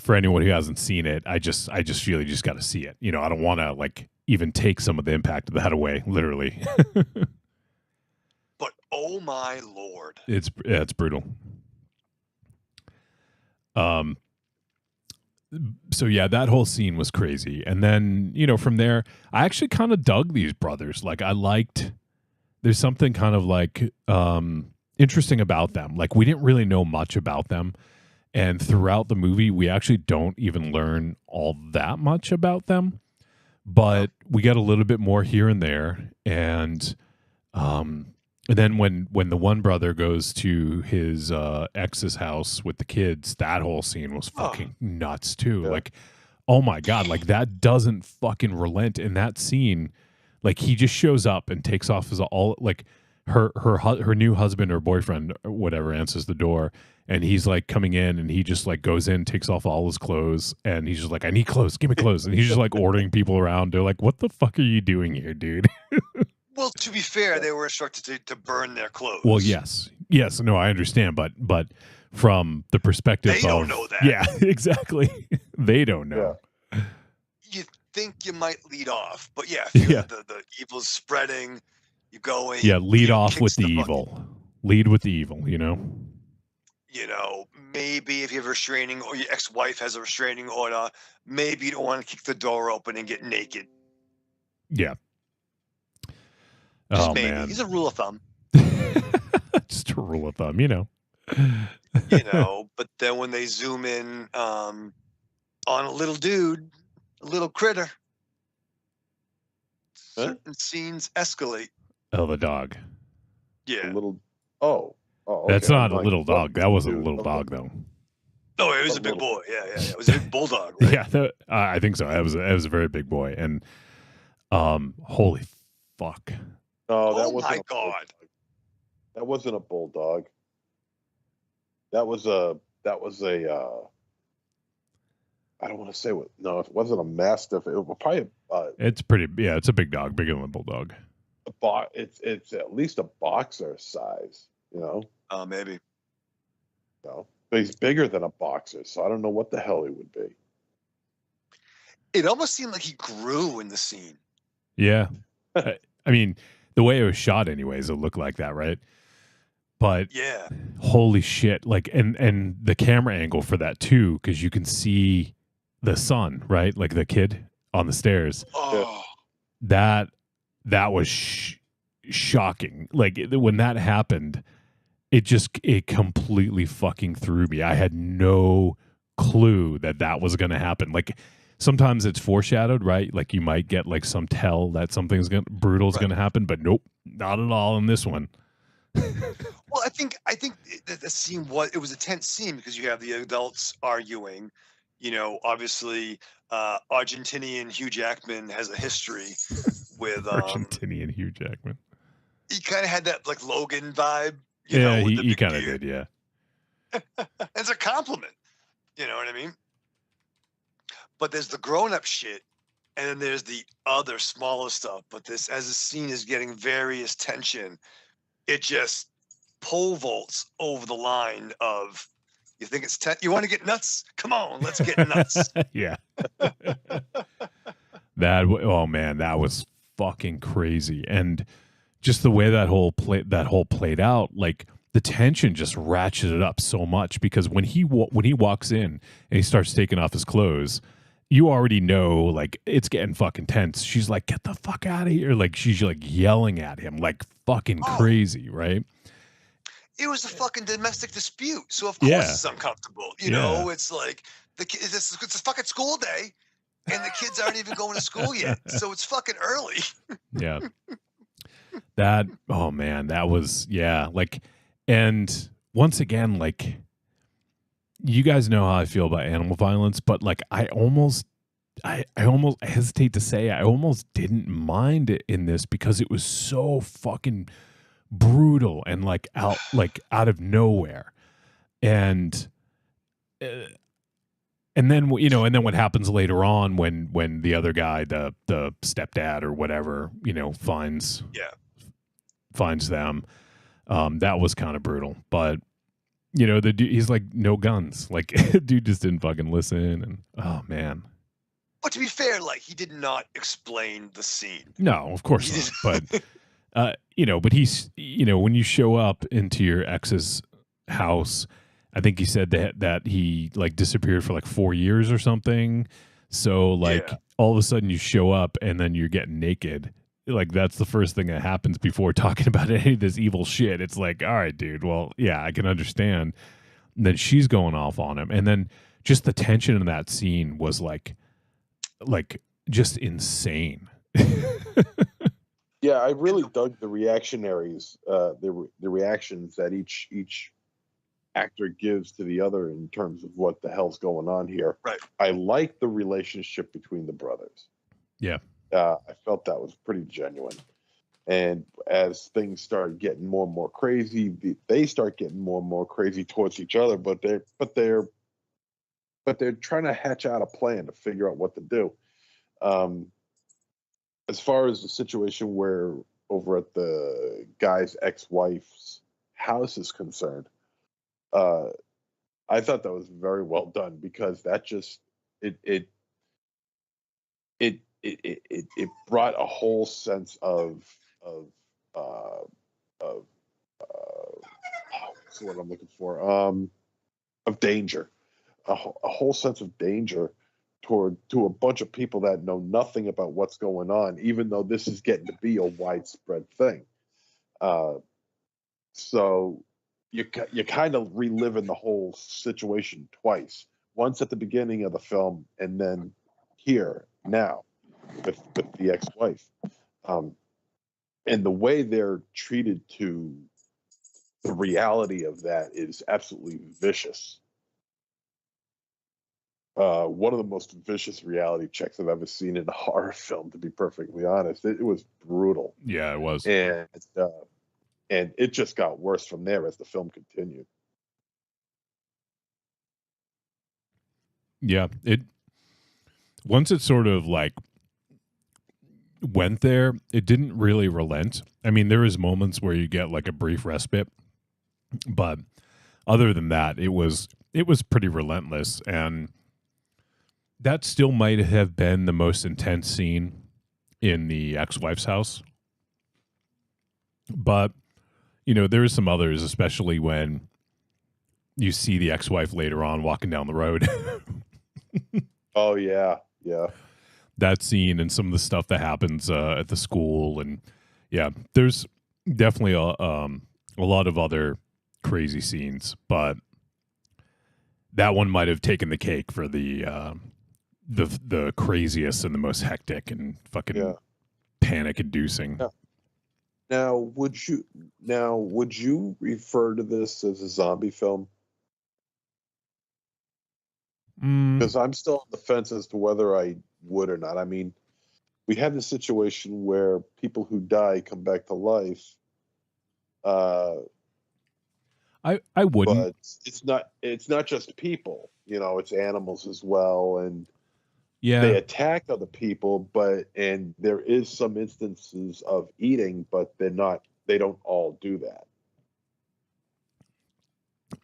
for anyone who hasn't seen it, I just feel you just got to see it. I don't want to like even take some of the impact of that away, literally. But oh my Lord. It's brutal. So yeah, that whole scene was crazy. And then, from there, I actually kind of dug these brothers. Like there's something kind of like interesting about them. Like we didn't really know much about them. And throughout the movie, we actually don't even learn all that much about them, but we get a little bit more here and there. And then when the one brother goes to his ex's house with the kids, that whole scene was fucking nuts too. Yeah. Like, oh my God, like that doesn't fucking relent in that scene. Like he just shows up and takes off his all, like her new husband or boyfriend or whatever answers the door, and he's like coming in, and he just like goes in, takes off all his clothes, and he's just like, I need clothes, give me clothes. And he's just like ordering people around. They're like, what the fuck are you doing here, dude? Well, to be fair, they were instructed to burn their clothes. Well, yes, no, I understand, but from the perspective They don't know that. Yeah, exactly. They don't know. Yeah. You think you might lead off, but yeah, if the evil's spreading, you go in. Yeah, lead you off with the kick evil. Lead with the evil, you know? You know, maybe if you have a restraining or your ex-wife has a restraining order, maybe you don't want to kick the door open and get naked. Yeah. Just oh, maybe. man. He's a rule of thumb. Just a rule of thumb, you know. You know, but then when they zoom in on a little dude, a little critter, certain scenes escalate. Oh, the dog. Yeah. A little. Oh. Okay. That's not a Like, little dog. That wasn't a little dog, though. No, it was a big boy. Yeah. It was a big bulldog. Right? Yeah, I think so. It was a very big boy, and holy fuck. No, that Oh wasn't. my God. That wasn't a bulldog. That was a. I don't want to say what. No, it wasn't a mastiff. It was probably. It's pretty. Yeah, it's a big dog, bigger than a bulldog. It's at least a boxer size. You know. Maybe. No, but he's bigger than a boxer, so I don't know what the hell he would be. It almost seemed like he grew in the scene. Yeah, I mean, the way it was shot, anyways, it looked like that, right? But yeah, holy shit! Like, and the camera angle for that too, because you can see the son, right? Like the kid on the stairs. Oh, that was shocking. Like when that happened, it completely fucking threw me. I had no clue that was going to happen. Like sometimes it's foreshadowed, right? Like you might get like some tell that something's brutal is going to happen, but nope, not at all in this one. Well, I think the scene was a tense scene because you have the adults arguing. You know, obviously, Argentinian Hugh Jackman has a history with Argentinian Hugh Jackman. He kind of had that like Logan vibe. Yeah, he kind of did. Yeah, it's a compliment. You know what I mean? But there's the grown-up shit, and then there's the other smaller stuff. But this, as the scene is getting various tension, it just pole vaults over the line of, you think it's you want to get nuts? Come on, let's get nuts. Yeah. Oh man, that was fucking crazy. And just the way that whole played out, like the tension just ratcheted up so much because when he walks in and he starts taking off his clothes, you already know like it's getting fucking tense. She's like, "Get the fuck out of here!" Like she's like yelling at him like fucking crazy, right? It was a fucking domestic dispute, so of course it's uncomfortable. You know, it's like it's a fucking school day, and the kids aren't even going to school yet, so it's fucking early. Yeah. Oh man, that was like, and once again, like, you guys know how I feel about animal violence, but like I almost hesitate to say I almost didn't mind it in this because it was so fucking brutal and like out of nowhere. And then what happens later on when the other guy, the stepdad or whatever, finds them, that was kind of brutal. But the dude, he's like, no guns. Like, dude just didn't fucking listen. And oh man. But to be fair, like, he did not explain the scene. No, of course not. But but he's, when you show up into your ex's house, I think he said that he like disappeared for like 4 years or something. So like all of a sudden you show up and then you're getting naked. Like that's the first thing that happens before talking about any of this evil shit. It's like, all right, dude. Well, yeah, I can understand. then she's going off on him, and then just the tension in that scene was like just insane. Yeah, I really dug the reactionaries, the reactions that each actor gives to the other in terms of what the hell's going on here. Right. I like the relationship between the brothers. Yeah. I felt that was pretty genuine. And as things start getting more and more crazy, they start getting more and more crazy towards each other. But they're trying to hatch out a plan to figure out what to do. As far as the situation where over at the guy's ex-wife's house is concerned, I thought that was very well done, because that just it brought a whole sense of what's the word I'm looking for, of danger, a whole sense of danger to a bunch of people that know nothing about what's going on, even though this is getting to be a widespread thing. So you kind of reliving the whole situation twice, once at the beginning of the film and then here now with the ex-wife, and the way they're treated to the reality of that is absolutely vicious. One of the most vicious reality checks I've ever seen in a horror film, to be perfectly honest. It was brutal. Yeah, it was. And it just got worse from there as the film continued. Yeah, once it sort of like went there, it didn't really relent. I mean, there was moments where you get like a brief respite, but other than that, it was pretty relentless. And that still might have been the most intense scene in the ex-wife's house. But, you know, there are some others, especially when you see the ex-wife later on walking down the road. Oh, yeah. Yeah. That scene and some of the stuff that happens at the school. And, yeah, there's definitely a lot of other crazy scenes. But that one might have taken the cake for the craziest and the most hectic and fucking panic-inducing. Yeah. Now, would you refer to this as a zombie film? Because I'm still on the fence as to whether I would or not. I mean, we have the situation where people who die come back to life. I wouldn't. But it's not just people. You know, it's animals as well, and they attack other people. And there is some instances of eating, but they don't all do that.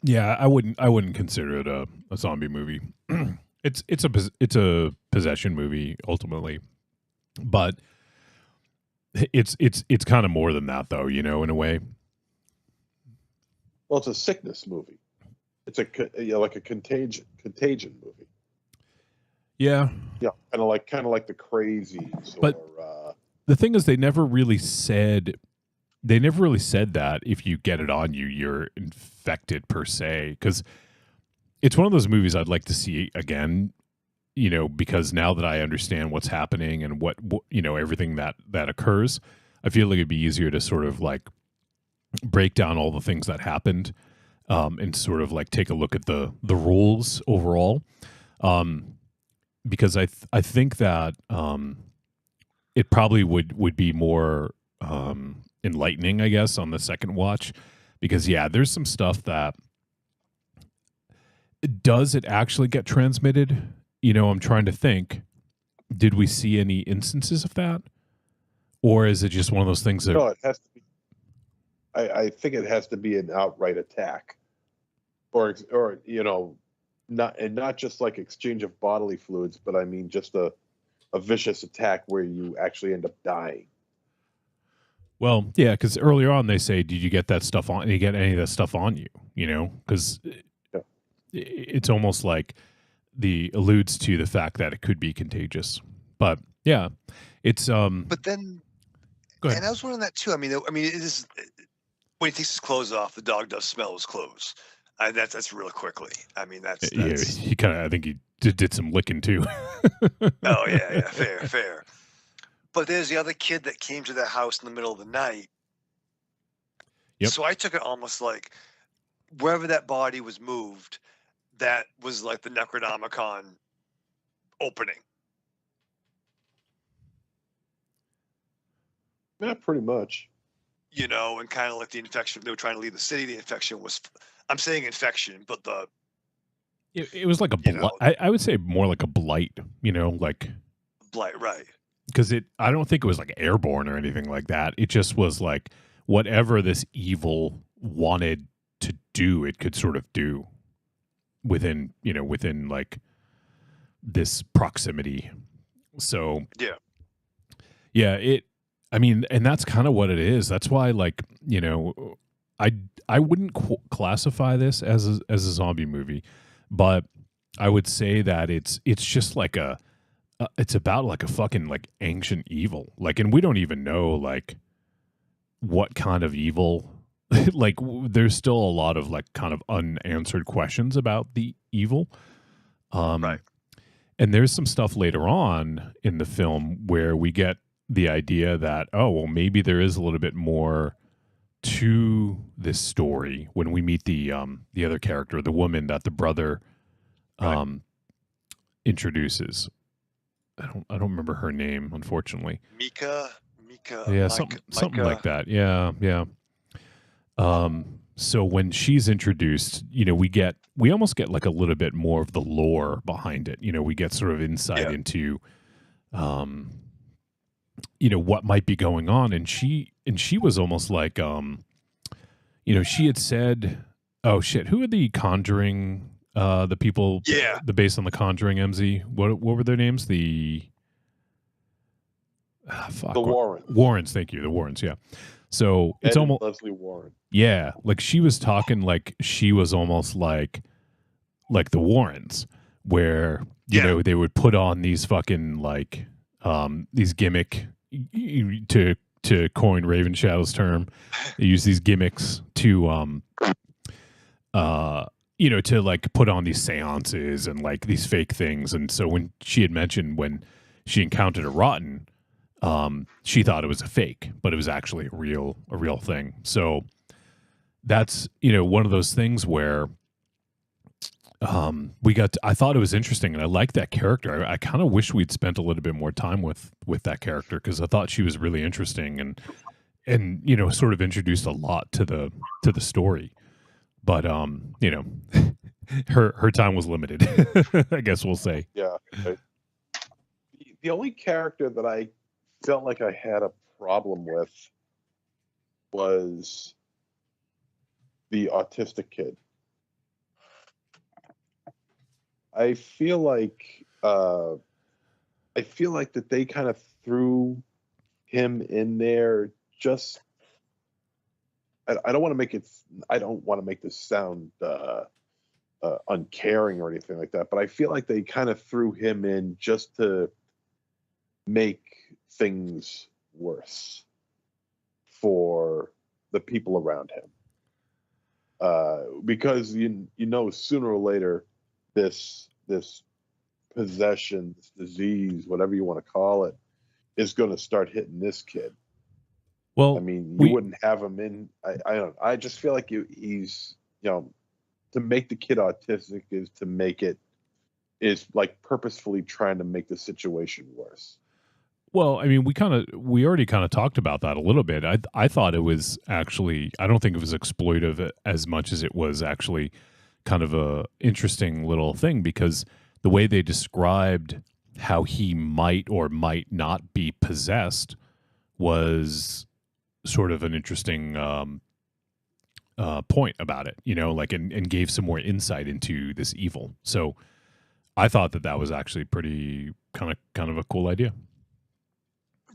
Yeah, I wouldn't consider it a zombie movie. It's a possession movie ultimately, but it's kind of more than that, though. You know, in a way. Well, it's a sickness movie. It's like a contagion movie. Yeah. Yeah, kind of like the Crazies. But the thing is, they never really said that if you get it on you, you're infected per se. Because it's one of those movies I'd like to see again. You know, because now that I understand what's happening and what you know, everything that occurs, I feel like it'd be easier to sort of like break down all the things that happened, and sort of like take a look at the rules overall. Because I think that it probably would be more enlightening, I guess, on the second watch. Because there's some stuff that does it actually get transmitted? You know, I'm trying to think. Did we see any instances of that, or is it just one of those things that? No, it has to be. I think it has to be an outright attack, or you know, not just like exchange of bodily fluids, but I mean just a vicious attack where you actually end up dying. Well, yeah, because earlier on they say, "Did you get that stuff on? Did you get any of that stuff on you?" You know, because it's almost like alludes to the fact that it could be contagious. But yeah, it's But then, go ahead. and I was wondering that too. I mean, it is when he takes his clothes off, the dog does smell his clothes. That's really quickly. I mean, that's Yeah, he kind of. I think he did some licking too. Oh yeah, fair. But there's the other kid that came to the house in the middle of the night. Yep. So I took it almost like wherever that body was moved, that was like the Necronomicon opening. Yeah, pretty much. You know, and kind of like the infection. They were trying to leave the city. The infection was, I'm saying infection, but it was like a blight. I would say more like a blight. You know, like blight, right? Because I don't think it was like airborne or anything like that. It just was like whatever this evil wanted to do, it could sort of do within like this proximity. So yeah, I mean, and that's kind of what it is. That's why, like, you know, I wouldn't classify this as a zombie movie, but I would say that it's just like it's about like a fucking like ancient evil, like, and we don't even know like what kind of evil. Like, there's still a lot of like kind of unanswered questions about the evil. Right. And there's some stuff later on in the film where we get the idea that, oh, well, maybe there is a little bit more to this story when we meet the other character, the woman that the brother introduces. I don't remember her name, unfortunately. Mika. Yeah, something like that. Yeah. So when she's introduced, you know, we almost get like a little bit more of the lore behind it. You know, we get sort of insight into, you know, what might be going on. And she was almost like, you know, she had said, oh shit, who are the Conjuring, the people, the based on the Conjuring, MZ? What were their names? The Warrens. Thank you. The Warrens. Yeah. So it's almost Leslie Warren. Yeah, like she was talking like she was almost like the Warrens, where you know they would put on these fucking like these gimmick, to coin Raven Shadow's term, they use these gimmicks to you know, to like put on these seances and like these fake things. And so when she had mentioned when she encountered a rotten, she thought it was a fake, but it was actually a real thing. So that's, you know, one of those things where I thought it was interesting, and I liked that character. I kind of wish we'd spent a little bit more time with that character, because I thought she was really interesting and you know, sort of introduced a lot to the story. But you know, her time was limited. I guess we'll say. Yeah. The only character that I felt like I had a problem with was the autistic kid. I feel like that they kind of threw him in there just. I don't want to make it. I don't want to make this sound uncaring or anything like that, but I feel like they kind of threw him in just to make things worse for the people around him. Because you know, sooner or later, this possession, this disease, whatever you want to call it, is going to start hitting this kid. Well, I mean, you wouldn't have him in. I don't. I just feel like he's, you know, to make the kid autistic is like purposefully trying to make the situation worse. Well, I mean, we already kind of talked about that a little bit. I thought it was actually, I don't think it was exploitive as much as it was actually kind of a interesting little thing, because the way they described how he might or might not be possessed was sort of an interesting point about it, you know, like, and gave some more insight into this evil. So I thought that was actually pretty kind of a cool idea.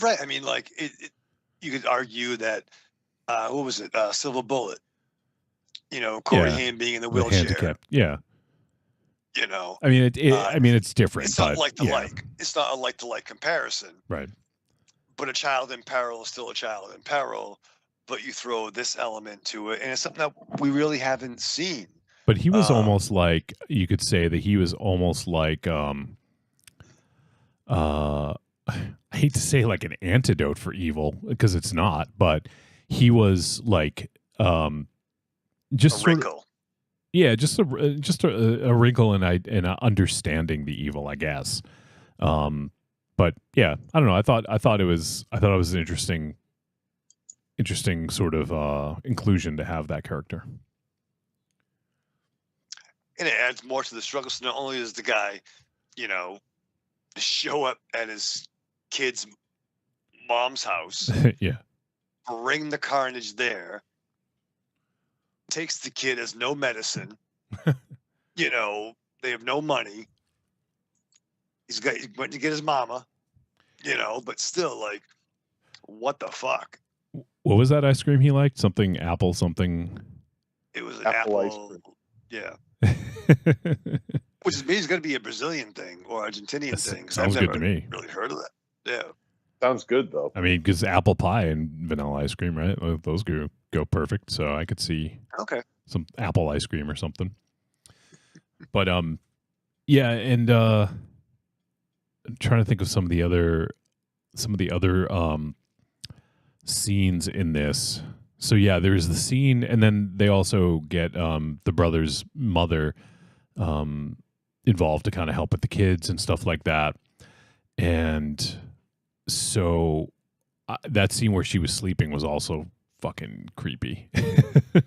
Right. I mean, like you could argue that what was it? Silver Bullet. You know, Corey Haim being in the wheelchair. Handicapped. Yeah. You know, I mean, I mean, it's different. It's not but, like to like. It's not a like to like comparison. Right. But a child in peril is still a child in peril. But you throw this element to it, and it's something that we really haven't seen. But he was almost like, you could say that he was almost like, I hate to say like an antidote for evil, because it's not, but he was like, just a wrinkle. Just a wrinkle in understanding the evil, I guess. But yeah, I don't know. I thought it was an interesting sort of inclusion to have that character. And it adds more to the struggle. So not only does the guy, show up at his kid's mom's house, yeah, bring the carnage there, takes the kid as no medicine, they have no money. He went to get his mama, but still, like, what the fuck? What was that ice cream he liked? Something apple something. It was an apple ice cream. Yeah. Which is maybe it's going to be a Brazilian thing or Argentinian thing. Sounds good to me. Really heard of that? Yeah. Sounds good though. I mean, because apple pie and vanilla ice cream, right? Those go perfect. So I could see some apple ice cream or something. But yeah, and I'm trying to think of some of the other scenes in this. So yeah, there's the scene, and then they also get the brother's mother involved to kind of help with the kids and stuff like that. And so that scene where she was sleeping was also fucking creepy.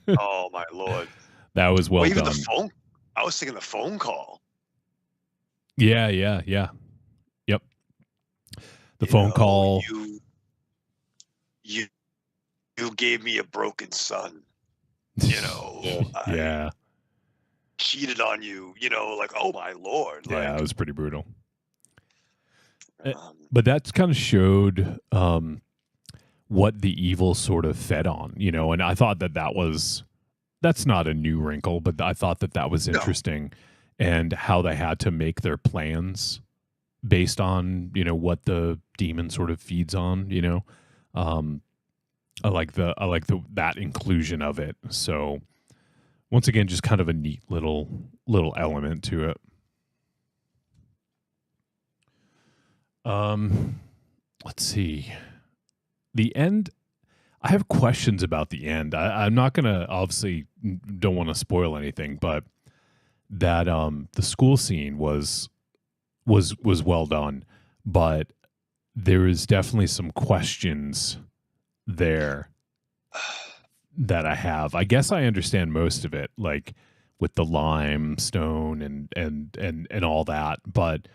Oh my Lord. That was well even done. The phone. I was thinking the phone call. Yeah. Yep. The phone call. You gave me a broken son. Yeah. Cheated on you, like, oh my Lord. Like, yeah, it was pretty brutal. But that's kind of showed what the evil sort of fed on, and I thought that's not a new wrinkle, but I thought that was interesting, and how they had to make their plans based on, what the demon sort of feeds on, I like that inclusion of it. So once again, just kind of a neat little element to it. Let's see. The end. I have questions about the end. I'm not gonna, obviously don't want to spoil anything, but that the school scene was well done, but there is definitely some questions there that I have. I guess I understand most of it, like with the limestone and all that, but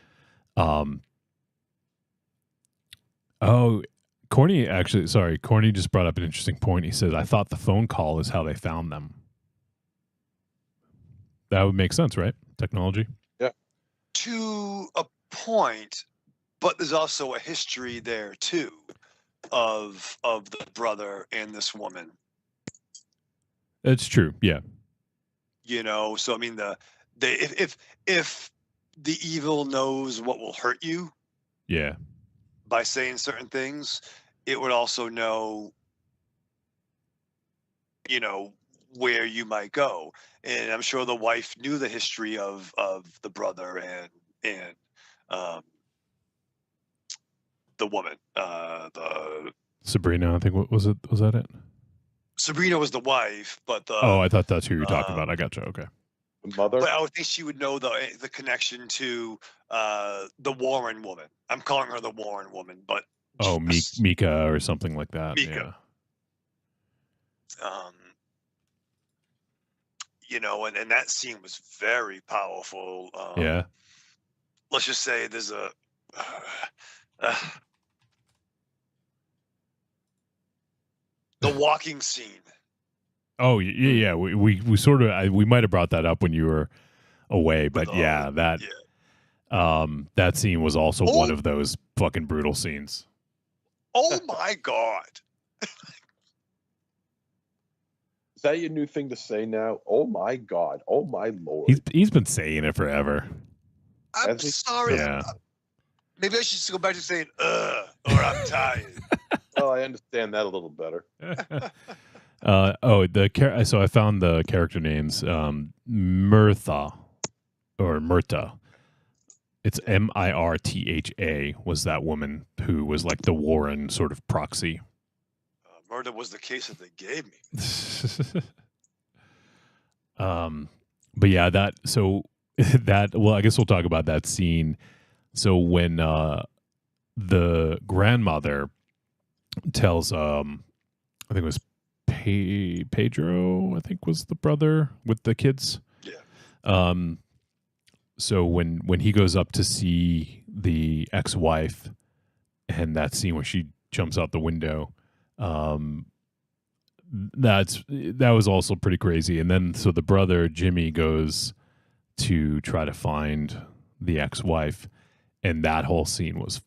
Corny just brought up an interesting point. He said, I thought the phone call is how they found them. That would make sense, right? Technology. Yeah. To a point, but there's also a history there too of the brother and this woman. It's true. Yeah. So I mean if the evil knows what will hurt you. Yeah. By saying certain things, it would also know, where you might go. And I'm sure the wife knew the history of the brother and the woman. The Sabrina, I think. What was it? Was that it? Sabrina was the wife, but I thought that's who you were talking about. I gotcha. Okay. Mother. But I would think she would know the connection to the Warren woman. I'm calling her the Warren woman, but Mika or something like that. Mika. Yeah. And that scene was very powerful. Yeah. Let's just say there's a the walking scene. Oh yeah. We sort of we might have brought that up when you were away, but that scene was also one of those fucking brutal scenes. Oh my God. Is that your new thing to say now? Oh my God. Oh my Lord. He's been saying it forever. I'm sorry. Yeah. Maybe I should just go back to saying or I'm tired. Well, I understand that a little better. So I found the character names. Mirtha or Myrta. It's Mirtha was that woman who was like the Warren sort of proxy. Murder was the case that they gave me. But yeah, I guess we'll talk about that scene. So when the grandmother tells I think it was Pedro, I think was the brother with the kids. Yeah. So when he goes up to see the ex-wife and that scene where she jumps out the window, that was also pretty crazy. And then so the brother Jimmy goes to try to find the ex-wife, and that whole scene was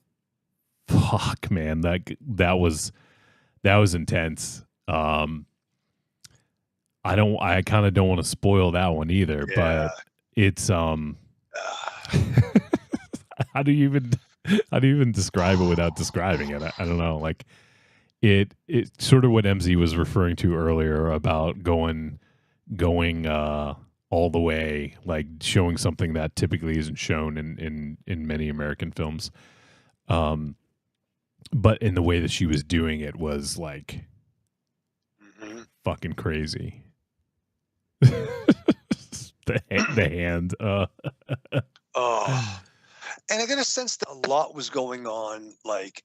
fuck, man. That was intense. I kind of don't want to spoil that one either, but it's how do you even describe it without describing it? I don't know. Like it's sort of what MZ was referring to earlier about going all the way, like showing something that typically isn't shown in many American films. But in the way that she was doing it was like fucking crazy. the hand. Oh, and I got a sense that a lot was going on. Like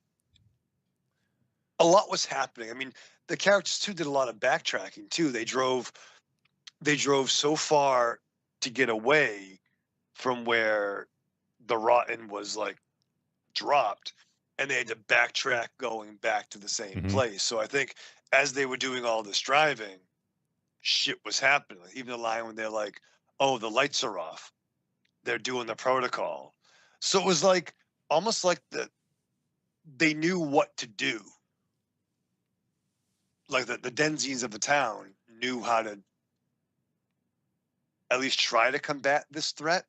a lot was happening. I mean, the characters too did a lot of backtracking too. They drove so far to get away from where the rotten was like dropped, and they had to backtrack going back to the same place. So I think as they were doing all this driving, shit was happening. Like, even the line when they're like, "Oh, the lights are off," they're doing the protocol. So it was like almost like they knew what to do. Like the Denzines of the town knew how to at least try to combat this threat.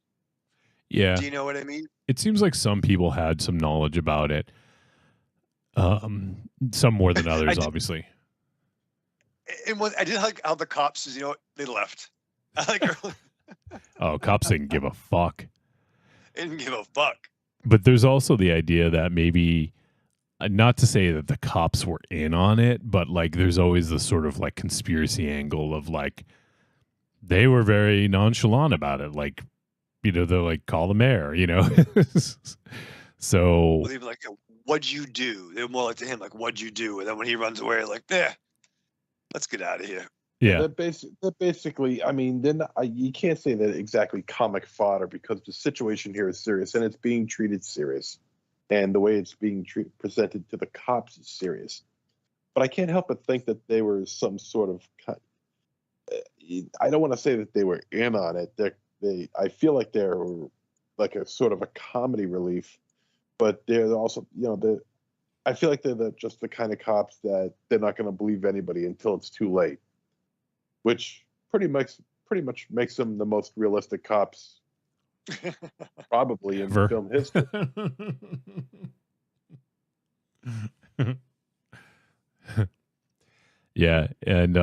Yeah. Do you know what I mean? It seems like some people had some knowledge about it. Some more than others, obviously. And I did like how the cops, you know, they left. I like Oh, cops didn't give a fuck. didn't give a fuck. But there's also the idea that maybe, not to say that the cops were in on it, but like there's always the sort of like conspiracy angle of like they were very nonchalant about it. Like, you know, they're like, call the mayor, you know? So Well, they were like, "What'd you do?" They were more like to him, like, "What'd you do?" And then when he runs away, like, let's get out of here. Yeah. That basically, I mean, then you can't say that exactly comic fodder because the situation here is serious and it's being treated serious, and the way it's being presented to the cops is serious. But I can't help but think that they were some sort of. I don't want to say that they were in on it. I feel like they're like a sort of a comedy relief, but they're also, you know, I feel like they're just the kind of cops that they're not going to believe anybody until it's too late, which pretty much makes them the most realistic cops probably in film history. Yeah, and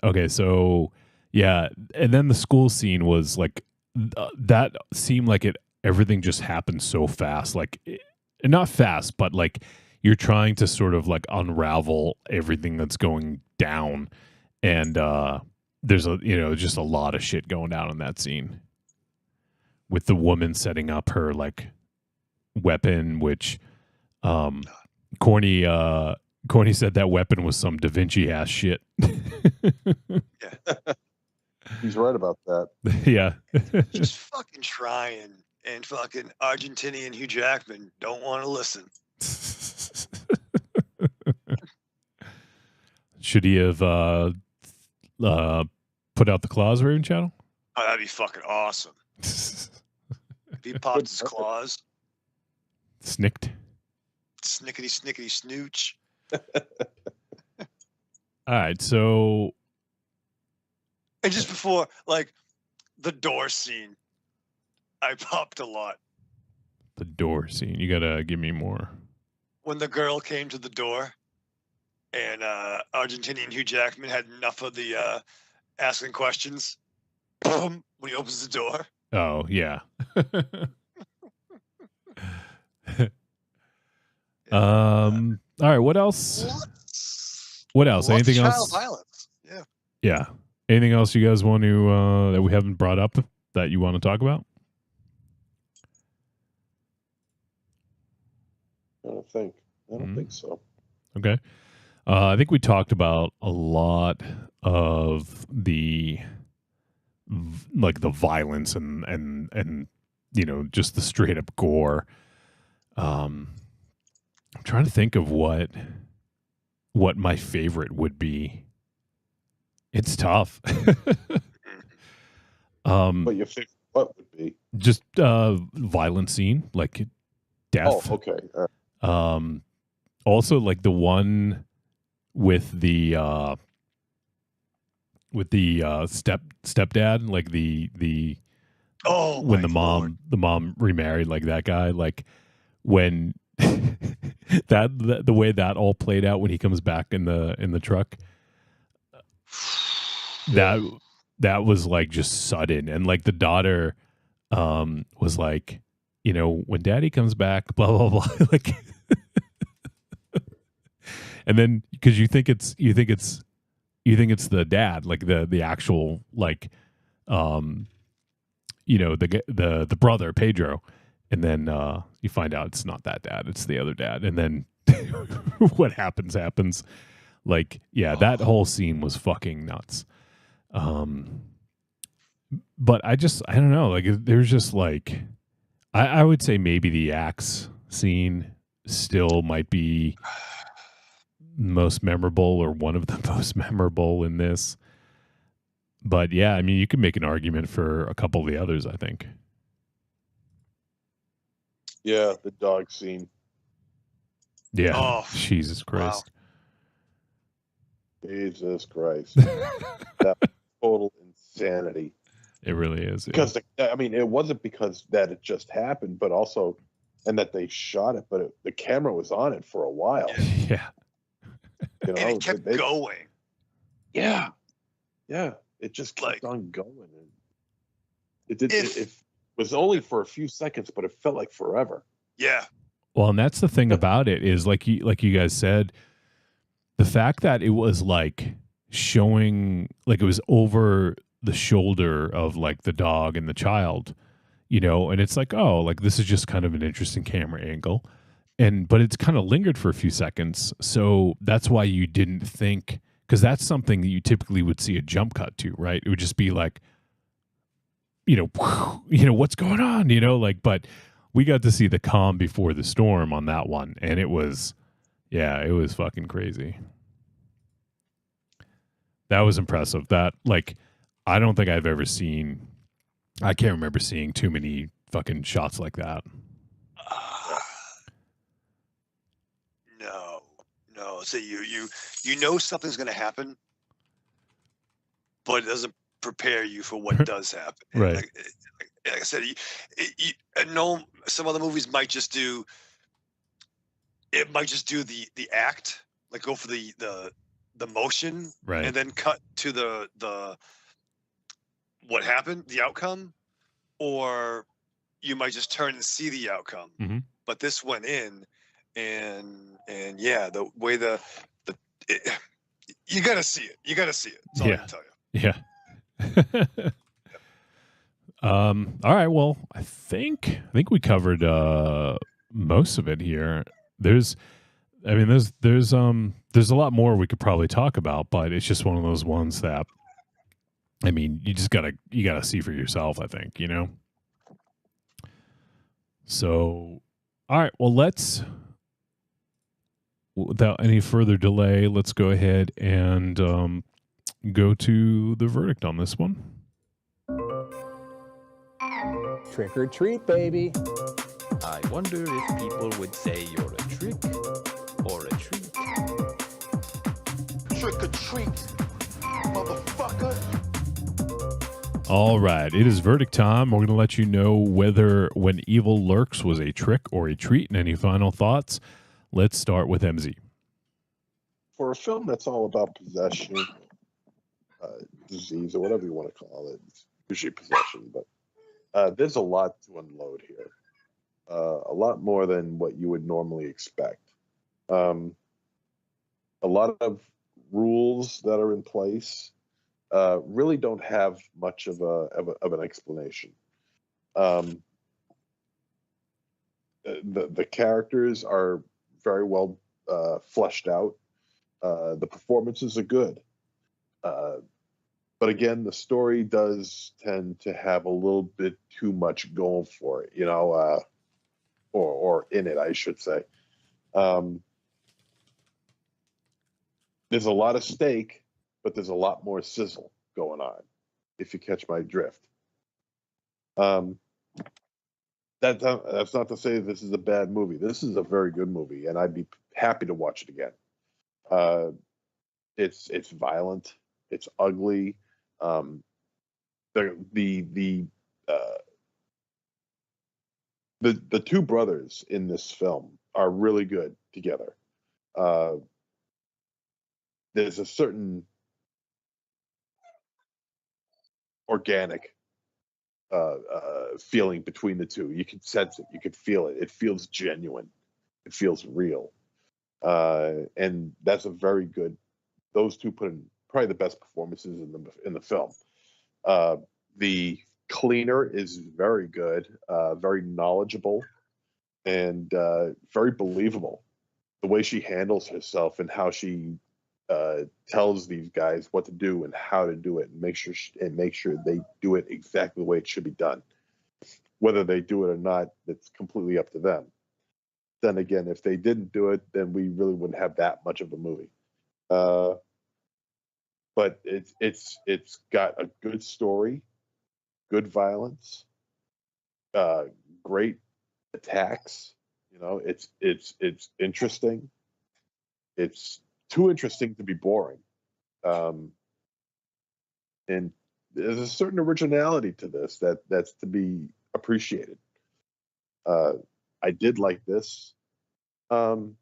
okay, so yeah, and then the school scene was like that seemed like everything just happened so fast, like not fast, but like you're trying to sort of like unravel everything that's going down, and there's just a lot of shit going down in that scene with the woman setting up her like weapon, which Corny said that weapon was some Da Vinci ass shit. He's right about that. Yeah. Just fucking trying, and fucking Argentinian Hugh Jackman don't want to listen. Should he have put out the claws, Raven Channel? Oh, that'd be fucking awesome. If he popped his claws. Snicked. Snickety snooch. All right, so. And just before, like, the door scene, I popped a lot. The door scene. You got to give me more. When the girl came to the door and Argentinian Hugh Jackman had enough of the asking questions. Boom, when he opens the door. Oh yeah. All right. What else? What else? Lots of Anything child else? violence. Yeah. Yeah. Anything else you guys want to that we haven't brought up that you want to talk about? I don't think so. Okay. I think we talked about a lot of the the violence and just the straight up gore. I'm trying to think of what my favorite would be. It's tough. But your favorite what would be? Just violent scene, like death. Oh, okay. All right. Also like the one with the stepdad, like the when the mom remarried, like that guy, like when the way that all played out when he comes back in the truck, that was like just sudden, and like the daughter was like, when daddy comes back, blah blah blah, like and then because you think it's the dad, like the actual, like the brother Pedro, and then you find out it's not that dad, it's the other dad, and then what happens like, yeah, that whole scene was fucking nuts. But I don't know, like there's just like I would say maybe the axe scene still might be most memorable, or one of the most memorable in this. But yeah, I mean, you can make an argument for a couple of the others, I think. Yeah, the dog scene. Yeah. Oh, Jesus Christ. Wow. Jesus Christ. That total insanity. It really is. Because it wasn't because that it just happened, but also, and that they shot it, but the camera was on it for a while. Yeah. And it kept going. Yeah. Yeah. It just kept on going. And it was only for a few seconds, but it felt like forever. Yeah. Well, and that's the thing about it is like you guys said, the fact that it was like showing, like it was over the shoulder of like the dog and the child, and it's like, oh, like this is just kind of an interesting camera angle. But it's kind of lingered for a few seconds. So that's why you didn't think, because that's something that you typically would see a jump cut to, right? It would just be like, what's going on, like, but we got to see the calm before the storm on that one. And it was fucking crazy. That was impressive. That, like, I don't think I've ever seen, I can't remember seeing too many fucking shots like that. No. So you know something's going to happen, but it doesn't prepare you for what does happen. Right. Like I said, I know some other movies might just do the act, like go for the motion, right, and then cut to the what happened, the outcome, or you might just turn and see the outcome. Mm-hmm. But this went in, and yeah, the way you gotta see it. You gotta see it. That's all I can tell you. Yeah. All right. Well, I think we covered most of it here. There's a lot more we could probably talk about, but it's just one of those ones that, I mean, you gotta see for yourself, I think, So, all right. Well, without any further delay, let's go ahead and go to the verdict on this one. Trick or treat, baby. I wonder if people would say you're a trick or a treat. Trick or treat, motherfucker. All right, it is verdict time. We're going to let you know whether When Evil Lurks was a trick or a treat. And any final thoughts? Let's start with MZ. for a film that's all about possession, disease, or whatever you want to call it, it's usually possession, but there's a lot to unload here. A lot more than what you would normally expect. A lot of rules that are in place really don't have much of an explanation. The characters are very well fleshed out. The performances are good. But again, the story does tend to have a little bit too much going for it, or in it, I should say. There's a lot of steak, but there's a lot more sizzle going on, if you catch my drift. That's not to say this is a bad movie. This is a very good movie, and I'd be happy to watch it again. It's violent, it's ugly. The two brothers in this film are really good together. There's a certain organic feeling between the two. You can sense it. You can feel it. It feels genuine. It feels real. And that's a very good. Those two put in probably the best performances in the film. The cleaner is very good, very knowledgeable, and very believable. The way she handles herself and how she tells these guys what to do and how to do it, and make sure they do it exactly the way it should be done. Whether they do it or not, it's completely up to them. Then again, if they didn't do it, then we really wouldn't have that much of a movie. But it's got a good story, good violence, great attacks. It's interesting. It's too interesting to be boring. And there's a certain originality to this that's to be appreciated. I did like this. I'm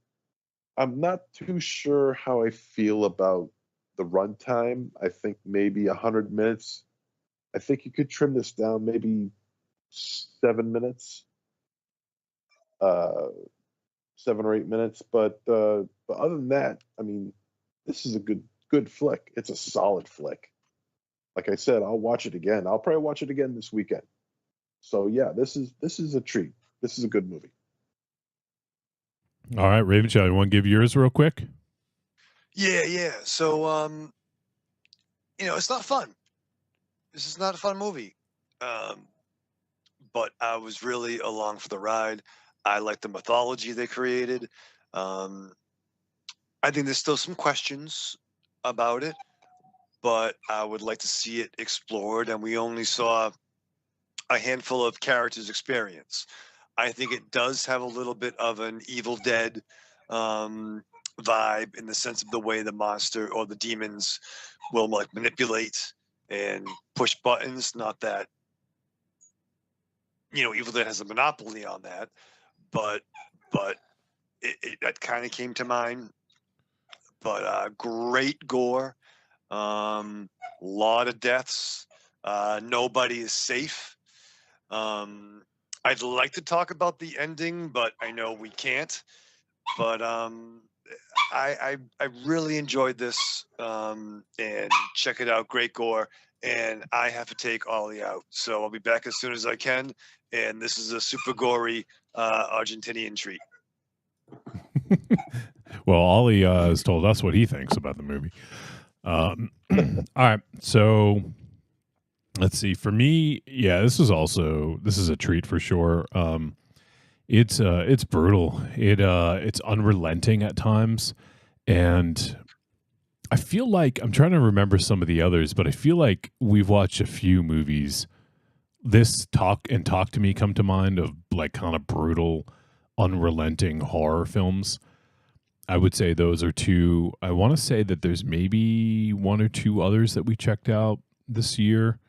not too sure how I feel about the runtime. I think maybe 100 minutes. I think you could trim this down maybe 7 minutes, 7 or 8 minutes. But other than that, I mean, this is a good flick. It's a solid flick. Like I said, I'll watch it again. I'll probably watch it again this weekend. So yeah, this is a treat. This is a good movie. All right, Raven Shell, you want to give yours real quick? Yeah. So, it's not fun. This is not a fun movie. But I was really along for the ride. I like the mythology they created. I think there's still some questions about it, but I would like to see it explored. And we only saw a handful of characters experience. I think it does have a little bit of an Evil Dead vibe, in the sense of the way the monster or the demons will like manipulate and push buttons. Not that Evil Dead has a monopoly on that, but that kind of came to mind. But great gore, lot of deaths. Nobody is safe. I'd like to talk about the ending, but I know we can't. But I really enjoyed this, and check it out. Great gore, and I have to take Ollie out, so I'll be back as soon as I can. And this is a super gory Argentinian treat. Well, Ollie has told us what he thinks about the movie. All right, so let's see. For me, yeah, this is a treat for sure. It's brutal. It's unrelenting at times, and I feel like I'm trying to remember some of the others, but I feel like we've watched a few movies. This Talk to Me come to mind, of like kind of brutal, unrelenting horror films. I would say those are two. I want to say that there's maybe one or two others that we checked out this year.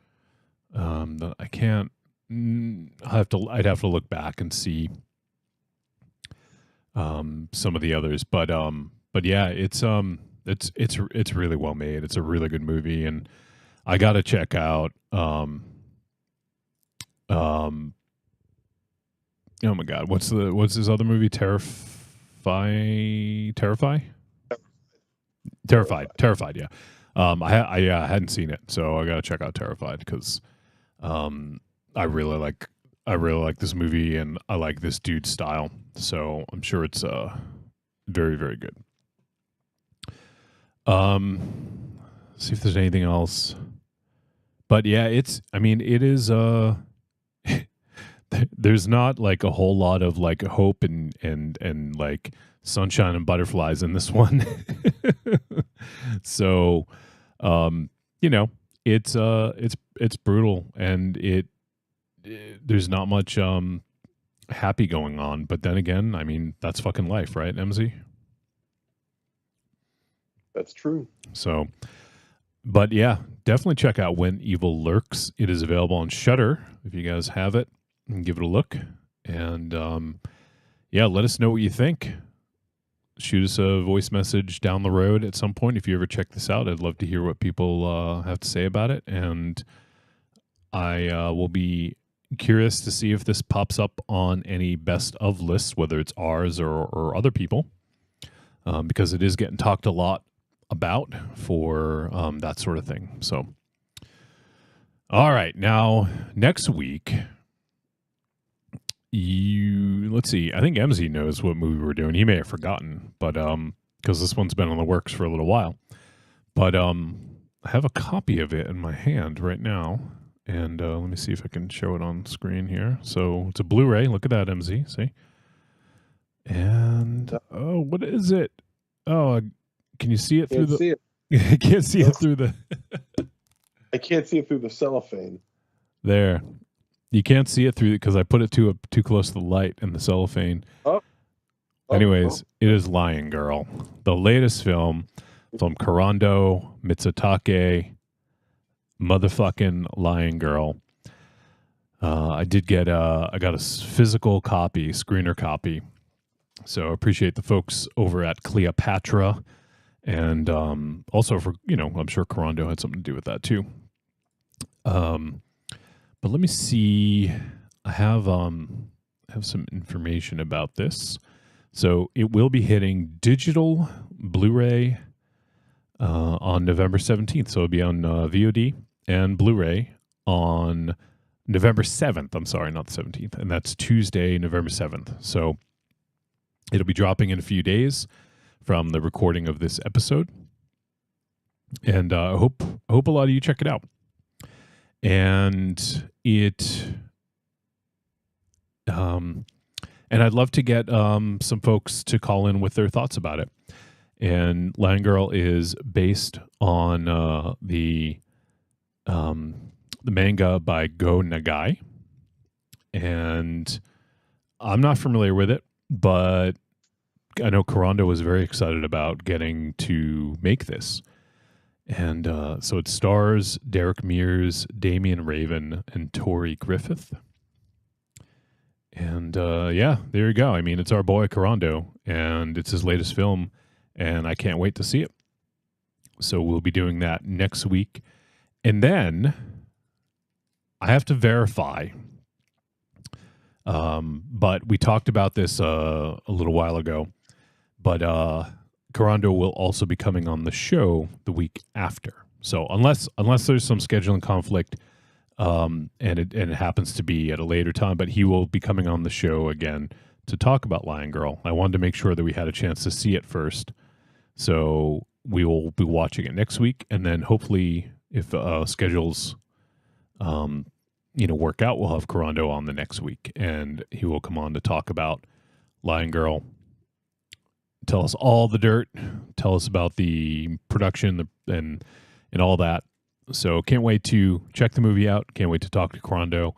I can't. I'd have to look back and see some of the others, but yeah, it's it's really well made. It's a really good movie, and I got to check out. Oh my God, what's his other movie? Terrified. Yeah. I hadn't seen it, so I got to check out Terrified because I really like this movie and I like this dude's style. So I'm sure it's very, very good. See if there's anything else. But yeah, it is there's not like a whole lot of like hope and like sunshine and butterflies in this one. So it's brutal, and there's not much happy going on, but then again, I mean, that's fucking life, right, MZ? That's true. So, but yeah, definitely check out When Evil Lurks. It is available on Shudder if you guys have it, and give it a look. And yeah, let us know what you think. Shoot us a voice message down the road at some point if you ever check this out. I'd love to hear what people have to say about it, and I will be curious to see if this pops up on any best of lists, whether it's ours or other people, because it is getting talked a lot about for that sort of thing. So, all right, now next week, let's see. I think MZ knows what movie we're doing. He may have forgotten, but because this one's been on the works for a little while. But I have a copy of it in my hand right now, and let me see if I can show it on screen here. So it's a Blu-ray. Look at that, MZ. See? And what is it? Oh, can you see it through the? See it. I can't see it through the. I can't see it through the cellophane. There. You can't see it through because I put it too close to the light and the cellophane. Anyways, it is Lion Girl, the latest film from Kurando Mitsutake, motherfucking Lion Girl. I got a physical copy, screener copy. So I appreciate the folks over at Cleopatra, and also for I'm sure Kurando had something to do with that too. But let me see. I have some information about this. So it will be hitting digital Blu-ray on November 17th. So it'll be on VOD and Blu-ray on November 7th. I'm sorry, not the 17th. And that's Tuesday, November 7th. So it'll be dropping in a few days from the recording of this episode. And I hope a lot of you check it out. And and I'd love to get some folks to call in with their thoughts about it. And Lion Girl is based on the manga by Go Nagai, and I'm not familiar with it, but I know Kurando was very excited about getting to make this. And so it stars Derek Mears, Damian Raven, and Tori Griffith. And yeah, there you go. I mean, it's our boy Kurando, and it's his latest film, and I can't wait to see it. So we'll be doing that next week. And then I have to verify, but we talked about this a little while ago, but Kurando will also be coming on the show the week after. So unless there's some scheduling conflict, and it happens to be at a later time, but he will be coming on the show again to talk about Lion Girl. I wanted to make sure that we had a chance to see it first. So we will be watching it next week, and then hopefully if schedules work out, we'll have Kurando on the next week, and he will come on to talk about Lion Girl. Tell us all the dirt. Tell us about the production and all that. So can't wait to check the movie out. Can't wait to talk to Kurando.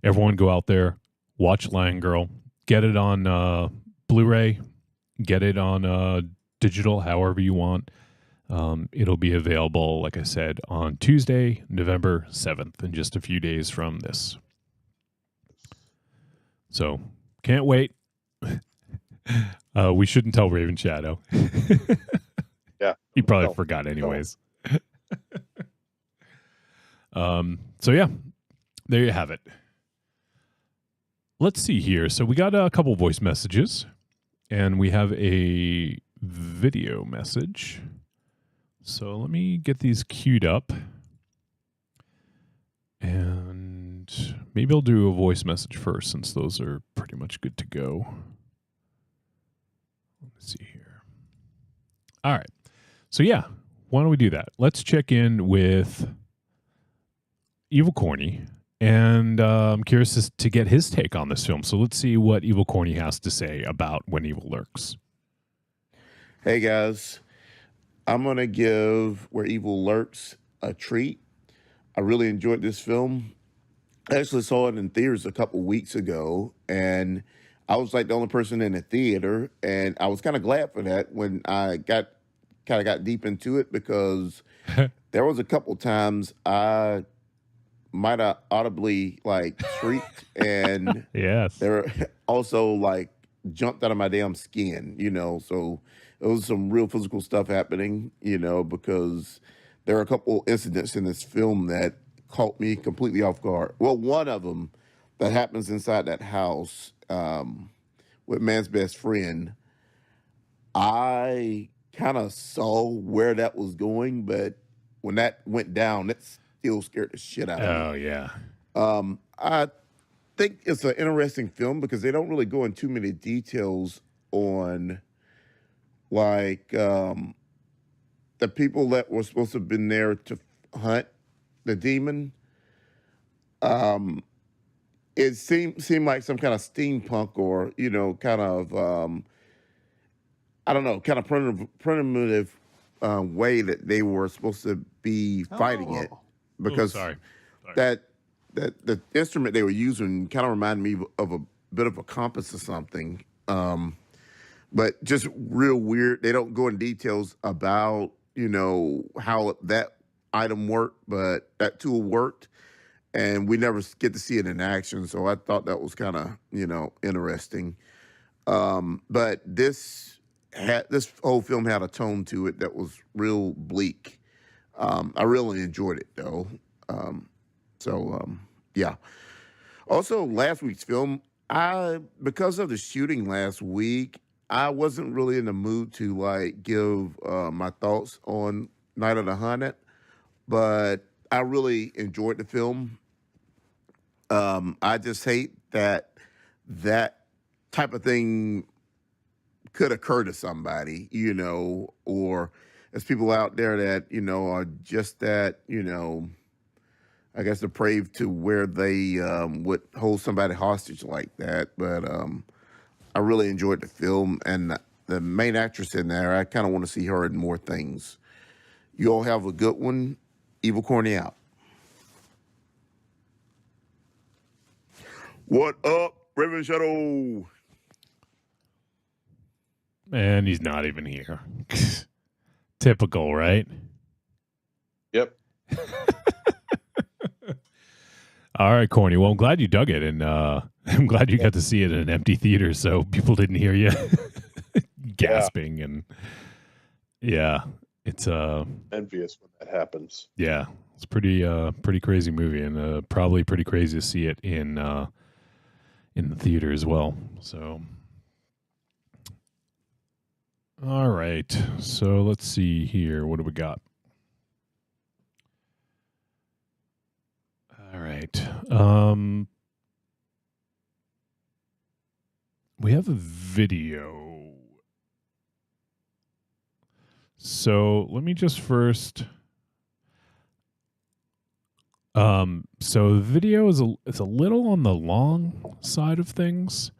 Everyone go out there, watch Lion Girl. Get it on Blu-ray. Get it on digital, however you want. It'll be available, like I said, on Tuesday, November 7th, in just a few days from this. So can't wait. Yeah, He probably forgot anyways. So yeah, there you have it. Let's see here. So we got a couple voice messages, and we have a video message. So let me get these queued up, and maybe I'll do a voice message first, since those are pretty much good to go. Let me see here. All right. So yeah, why don't we do that? Let's check in with Evil Corny, and I'm curious to get his take on this film. So let's see what Evil Corny has to say about When Evil Lurks. Hey guys, I'm going to give Where Evil Lurks a treat. I really enjoyed this film. I actually saw it in theaters a couple weeks ago, and I was like the only person in the theater, and I was kind of glad for that when I got deep into it, because there was a couple times I might have audibly like shrieked, and yes, there also like jumped out of my damn skin, so it was some real physical stuff happening, because there are a couple incidents in this film that caught me completely off guard. Well, one of them that happens inside that house with man's best friend, I kind of saw where that was going, but when that went down, it still scared the shit out of me. Oh, yeah. I think it's an interesting film because they don't really go into too many details on, like, the people that were supposed to have been there to hunt the demon. It seemed like some kind of steampunk or, kind of, I don't know, kind of primitive way that they were supposed to be fighting it, because that the instrument they were using kind of reminded me of a bit of a compass or something, but just real weird. They don't go in details about how that item worked, but that tool worked, and we never get to see it in action. So I thought that was kind of interesting. But this whole film had a tone to it that was real bleak. I really enjoyed it though. Yeah. Also, last week's film, because of the shooting last week, I wasn't really in the mood to like give my thoughts on Night of the Haunted, but I really enjoyed the film. I just hate that type of thing could occur to somebody, or there's people out there that, are just that, I guess depraved to where they would hold somebody hostage like that. But I really enjoyed the film, and the main actress in there, I kind of want to see her in more things. You all have a good one. Evil Corny out. What up, Raven Shadow? And he's not even here. Typical, right? Yep. All right, Corny. Well, I'm glad you dug it, and I'm glad you got to see it in an empty theater, so people didn't hear you gasping. And yeah, it's envious when that happens. Yeah, it's pretty crazy movie, and probably pretty crazy to see it in the theater as well. So. All right, so let's see here. What do we got? All right. We have a video. So let me just first. So the video is a little on the long side of things.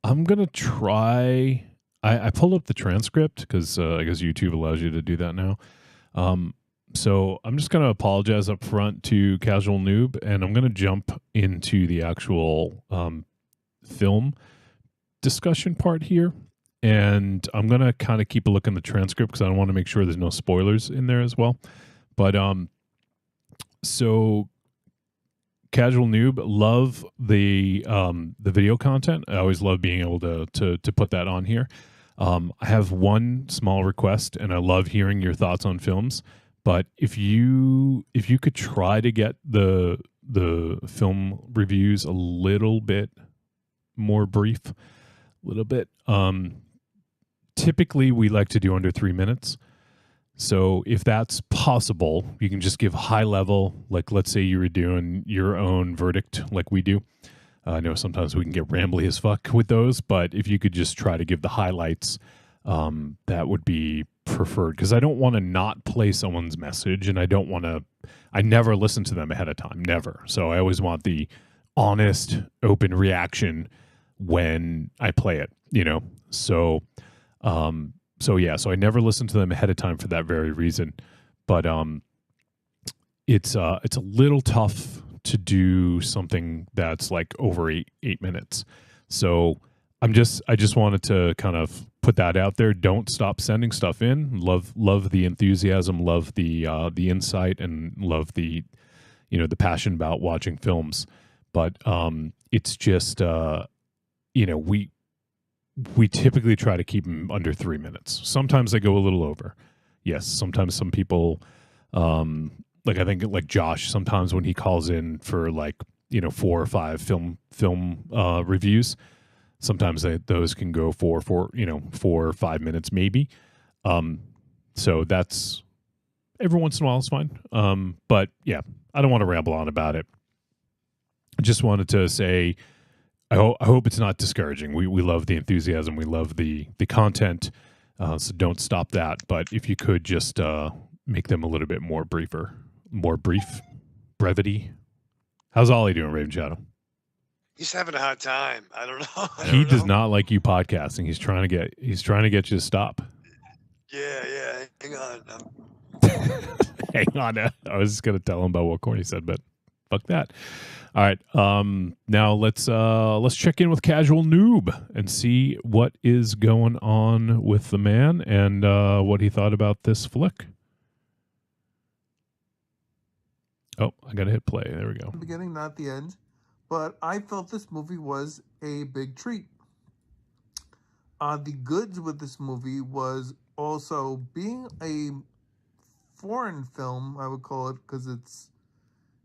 I'm going to try. I pulled up the transcript because I guess YouTube allows you to do that now. So I'm just going to apologize up front to Casual Noob, and I'm going to jump into the actual film discussion part here. And I'm going to kind of keep a look in the transcript because I want to make sure there's no spoilers in there as well. But so Casual Noob, love the video content. I always love being able to put that on here. I have one small request, and I love hearing your thoughts on films. But if you could try to get the film reviews a little bit more brief, a little bit. Typically, we like to do under 3 minutes. So if that's possible, you can just give high level. Like, let's say you were doing your own verdict, like we do. I know sometimes we can get rambly as fuck with those, but if you could just try to give the highlights, that would be preferred, because I don't want to not play someone's message, and I never listen to them ahead of time, never. So I always want the honest, open reaction when I play it, So I never listen to them ahead of time for that very reason. But it's a little tough to do something that's like over eight minutes. So I just wanted to kind of put that out there. Don't stop sending stuff in. Love the enthusiasm, love the insight, and love the the passion about watching films. But it's just we typically try to keep them under 3 minutes. Sometimes they go a little over. Yes, sometimes some people, like I think like Josh, sometimes when he calls in for 4 or 5 film reviews, sometimes those can go for 4 or 5 minutes maybe. So that's every once in a while is fine. But yeah, I don't want to ramble on about it. I just wanted to say, I hope it's not discouraging. We love the enthusiasm. We love the content. So don't stop that. But if you could just make them a little bit more brief, brevity. How's Ollie doing, Raven Shadow? He's having a hard time. I don't know. He does not like you podcasting. He's trying to get you to stop. Yeah. Hang on. Hang on. I was just gonna tell him about what Corny said, but fuck that. All right. Now let's check in with Casual Noob and see what is going on with the man and what he thought about this flick. Oh, I gotta hit play. There we go. The beginning, not the end. But I felt this movie was a big treat. The goods with this movie was also being a foreign film, I would call it, because it's,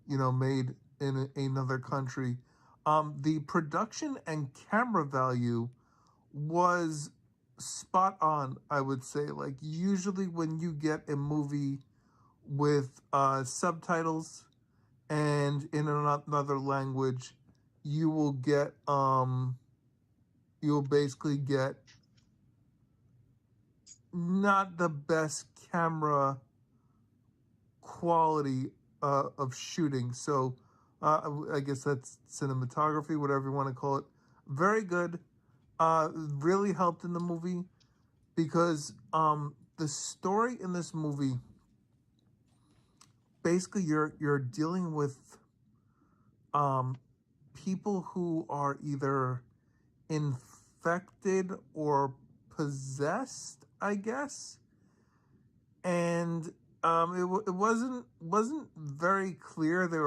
made in another country. The production and camera value was spot on, I would say. Like, usually when you get a movie with subtitles and in another language, you will get you'll basically get not the best camera quality of shooting. So I guess that's cinematography, whatever you want to call it. Very good. Really helped in the movie because the story in this movie, basically you're dealing with people who are either infected or possessed, I guess. And it wasn't very clear. They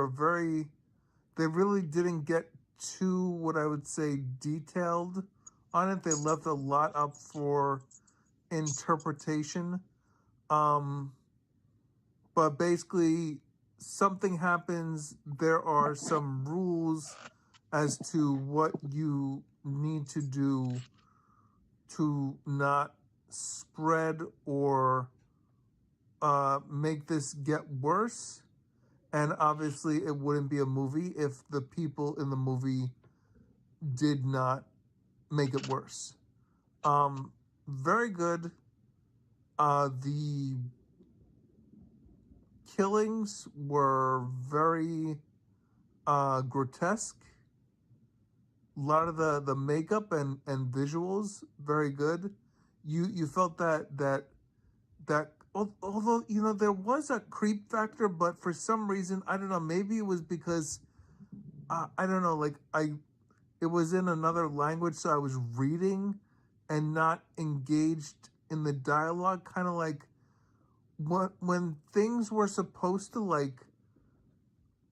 really didn't get too, what I would say, detailed on it. They left a lot up for interpretation. But basically, something happens. There are some rules as to what you need to do to not spread or make this get worse. And obviously, it wouldn't be a movie if the people in the movie did not make it worse. Very good. The killings were very grotesque. A lot of the makeup and visuals, very good. You felt that although there was a creep factor, but for some reason, I don't know, maybe it was because I don't know, it was in another language, so I was reading and not engaged in the dialogue, kind of like when things were supposed to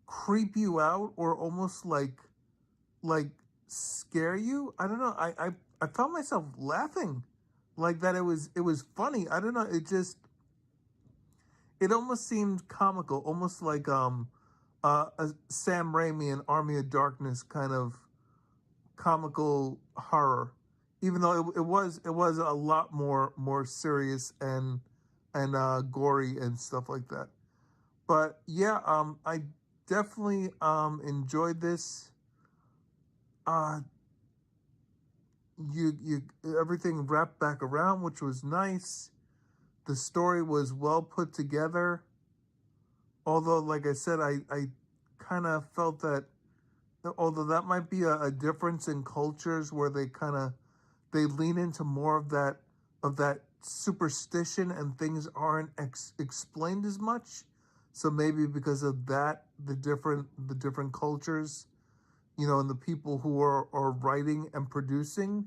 creep you out or almost like scare you. I don't know. I found myself laughing like that. It was funny. I don't know. It almost seemed comical, almost like a Sam Raimi and Army of Darkness kind of comical horror, even though it was a lot more serious and gory and stuff like that. But yeah, I definitely enjoyed this. You everything wrapped back around, which was nice. The story was well put together. Although, like I said, I kind of felt that, although that might be a difference in cultures where they lean into more of that superstition and things aren't explained as much. So maybe because of that, the different cultures, and the people who are writing and producing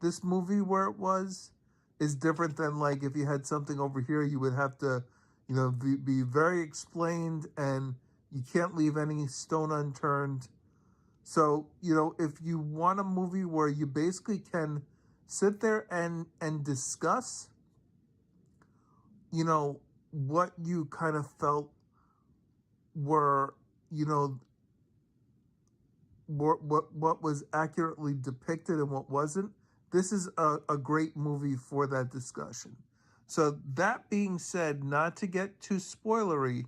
this movie where it was is different than, like, if you had something over here, you would have to, be very explained, and you can't leave any stone unturned. So, if you want a movie where you basically can sit there and discuss, what you kind of felt were, what was accurately depicted and what wasn't, this is a great movie for that discussion. So that being said, not to get too spoilery,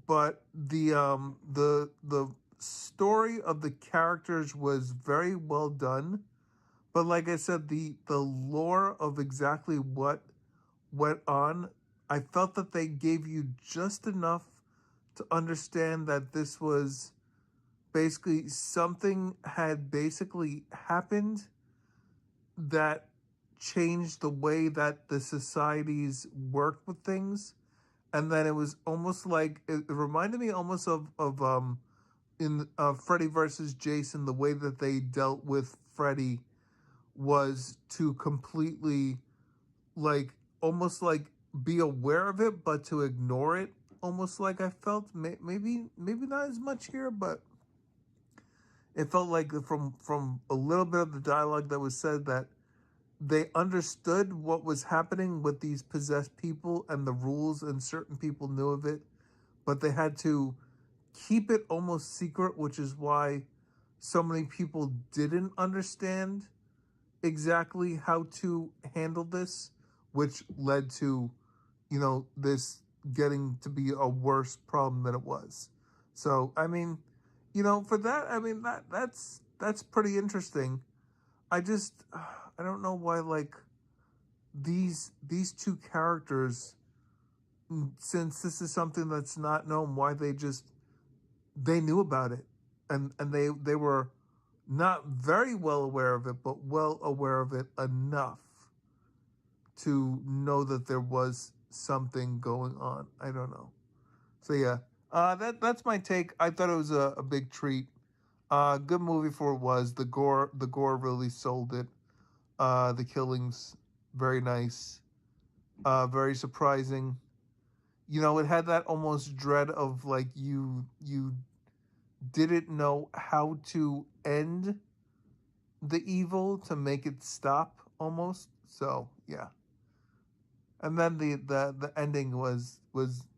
but the story of the characters was very well done. But like I said, the lore of exactly what went on, I felt that they gave you just enough to understand that this was basically something had basically happened that changed the way that the societies worked with things. And then it was almost like, it reminded me almost of in Freddy versus Jason, the way that they dealt with Freddy was to completely, like, almost like be aware of it, but to ignore it. Almost like I felt, maybe not as much here, but it felt like from a little bit of the dialogue that was said that they understood what was happening with these possessed people and the rules, and certain people knew of it, but they had to keep it almost secret, which is why so many people didn't understand exactly how to handle this, which led to, this getting to be a worse problem than it was. So, I mean, for that, I mean, that's pretty interesting. I don't know why, like, these two characters, since this is something that's not known, why they knew about it, and they were not very well aware of it, but well aware of it enough to know that there was something going on. I don't know. So yeah, that's my take. I thought it was a big treat. Good movie for it was. The gore really sold it. The killings, very nice. Very surprising. It had that almost dread of, like, you didn't know how to end the evil to make it stop almost. So yeah. And then the ending was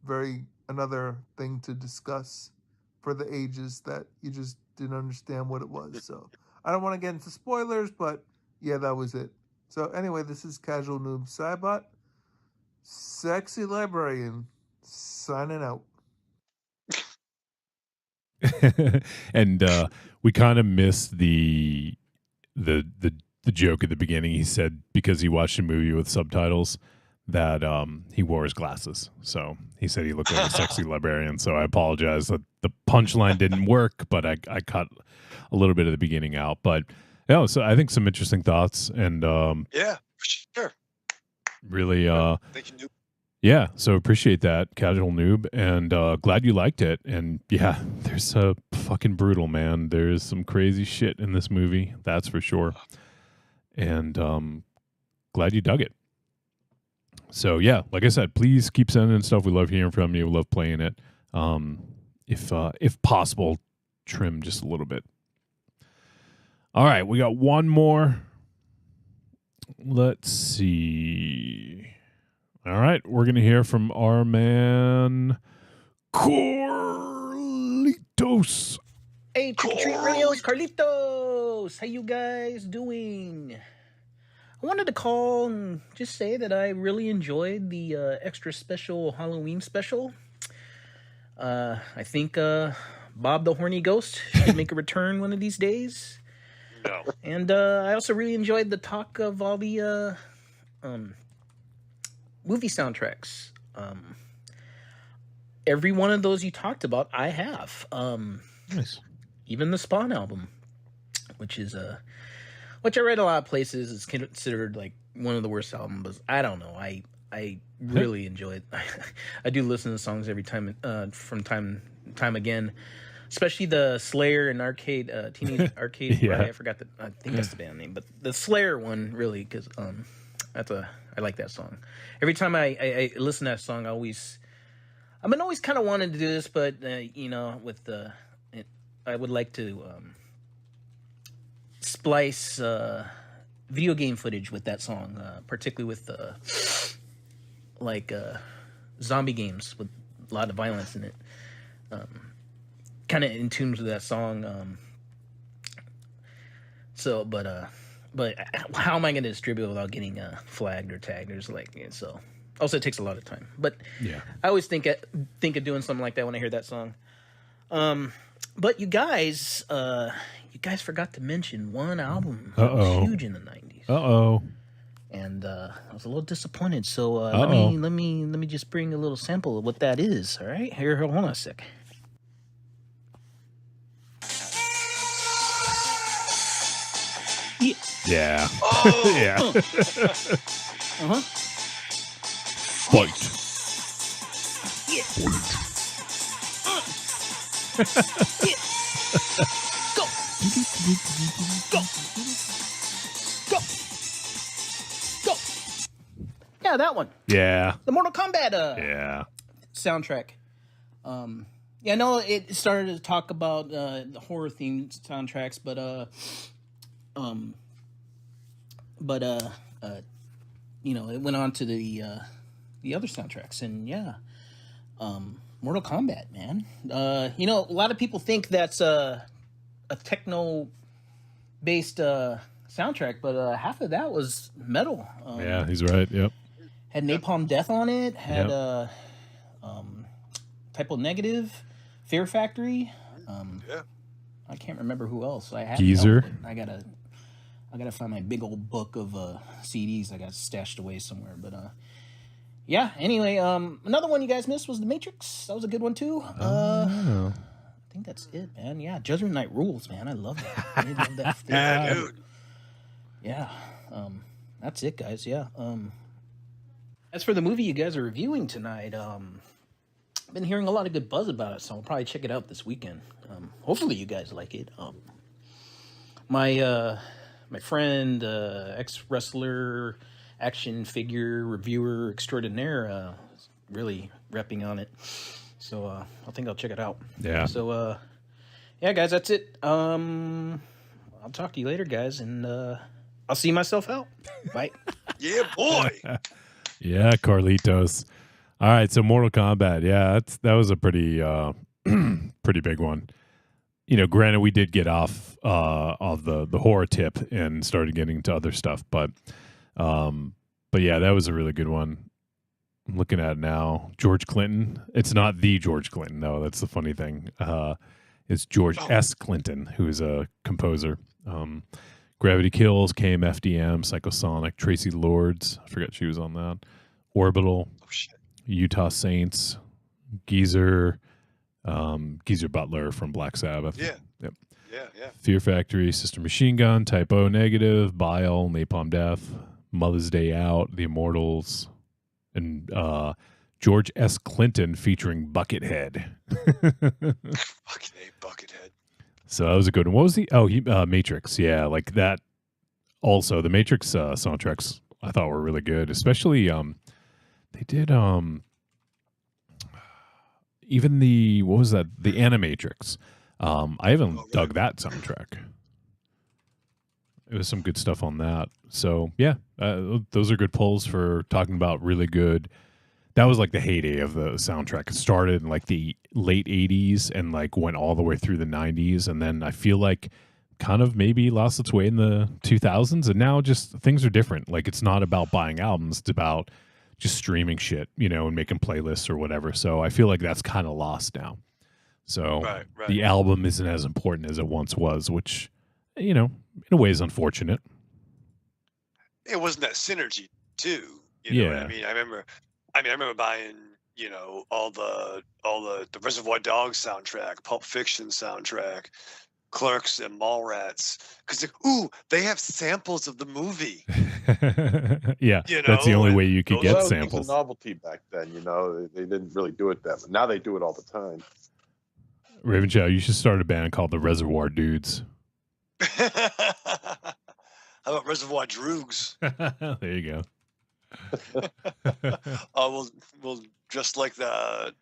very another thing to discuss for the ages that you just didn't understand what it was. So I don't want to get into spoilers, but yeah, that was it. So anyway, this is Casual Noob Cybot, Sexy Librarian, signing out. And we kind of missed the joke at the beginning. He said because he watched a movie with subtitles that he wore his glasses. So he said he looked like a sexy librarian. So I apologize that the punchline didn't work, but I cut a little bit of the beginning out. But yeah, so I think some interesting thoughts, and yeah, sure. Really Thank you, Noob. Yeah, so appreciate that, Casual Noob, and glad you liked it. And yeah, there's a fucking brutal, man. There's some crazy shit in this movie, that's for sure. And glad you dug it. So yeah, like I said, please keep sending stuff. We love hearing from you. We love playing it. If possible, trim just a little bit. All right, we got one more. Let's see. All right, we're going to hear from our man, Carlitos. Hey, Trick or Treat Radio's Carlitos. How you guys doing? I wanted to call and just say that I really enjoyed the extra special Halloween special. I think Bob the Horny Ghost should make a return one of these days. No. And I also really enjoyed the talk of all the movie soundtracks. Every one of those you talked about, I have. Nice. Even the Spawn album, which is which I read a lot of places is considered like one of the worst albums. But I don't know. I really enjoy it. I do listen to songs every time from time again, especially the Slayer and Arcade Teenage Arcade. Yeah. I forgot I think that's the band name, but the Slayer one really because I like that song. Every time I listen to that song, I've been always kind of wanting to do this, but with I would like to splice video game footage with that song, particularly with zombie games with a lot of violence in it. Kind of in tune with that song. But how am I going to distribute it without getting flagged or tagged? So. Also, it takes a lot of time. But yeah, I always think of doing something like that when I hear that song. But you guys forgot to mention one album that was huge in the 90s. And I was a little disappointed. So let me just bring a little sample of what that is. All right, here, hold on a sec. Yeah. Oh. Yeah. Uh-huh. Fight. Yeah. Yeah. Go. Go. Go. Go. Yeah, that one. Yeah. The Mortal Kombat soundtrack. Yeah, I know it started to talk about the horror themed soundtracks, but it went on to the other soundtracks, and Mortal Kombat, man. A lot of people think that's a techno-based soundtrack, but half of that was metal. Yeah, he's right. Yep. Had Napalm Death on it. Had Typo Negative, Fear Factory. I can't remember who else. I have Geezer. I gotta find my big old book of CDs I got stashed away somewhere. But yeah. Anyway, another one you guys missed was The Matrix. That was a good one too. I think that's it, man. Yeah, Judgment Night rules, man. I love that. I love that. Yeah, dude. Yeah. That's it, guys. Yeah. As for the movie you guys are reviewing tonight, I've been hearing a lot of good buzz about it, so I'll probably check it out this weekend. Hopefully you guys like it. My friend, ex-wrestler, action figure reviewer extraordinaire, really repping on it. So I think I'll check it out. Yeah. So, yeah, guys, that's it. I'll talk to you later, guys, and I'll see myself out. Bye. Yeah, boy. Yeah, Carlitos. All right, so Mortal Kombat. Yeah, that was a pretty pretty big one. Granted, we did get off of the horror tip and started getting to other stuff, but yeah, that was a really good one. I'm looking at it now. George Clinton. It's not the George Clinton, though. That's the funny thing. It's George S. Clinton, who is a composer. Gravity Kills, KMFDM, Psychosonic, Tracy Lords. I forgot she was on that. Orbital, Utah Saints, Geezer Butler from Black Sabbath. Yeah. Yep. Yeah. Fear Factory, Sister Machine Gun, Typo Negative, Bile, Napalm Death, Mother's Day Out, The Immortals, and George S. Clinton featuring Buckethead. Fucking A, Buckethead. So that was a good one. What was the Matrix? Yeah, like that. Also, the Matrix soundtracks I thought were really good, especially they did even the what was that? The Animatrix. I haven't dug that soundtrack. It was some good stuff on that. So yeah, those are good polls for talking about really good. That was like the heyday of the soundtrack. It started in like the late 80s and like went all the way through the 90s. And then I feel like kind of maybe lost its way in the 2000s. And now just things are different. Like it's not about buying albums. It's about just streaming shit, and making playlists or whatever. So I feel like that's kind of lost now. So Right. the album isn't as important as it once was, which, in a way is unfortunate. It wasn't that synergy too. Yeah. What I mean? I remember buying, all the Reservoir Dogs soundtrack, Pulp Fiction soundtrack, Clerks and Mallrats, because they have samples of the movie. Yeah, that's the only way you could get It samples. was a novelty back then. They didn't really do it that, but now they do it all the time. Raven Chow, you should start a band called the Reservoir Dudes. How about Reservoir Droogs? There you go. We'll just like the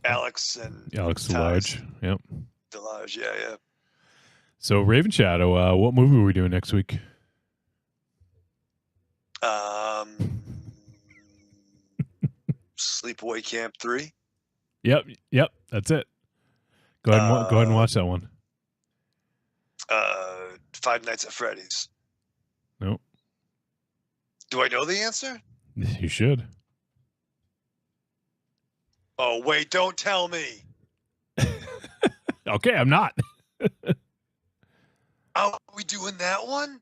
Alex and Delage. Yep. Delage, yeah. So Raven Shadow, what movie are we doing next week? Sleepaway Camp 3. Yep, that's it. Go ahead and watch that one. Five Nights at Freddy's. Nope. Do I know the answer? You should. Oh, wait, don't tell me. Okay, I'm not. Are we doing that one?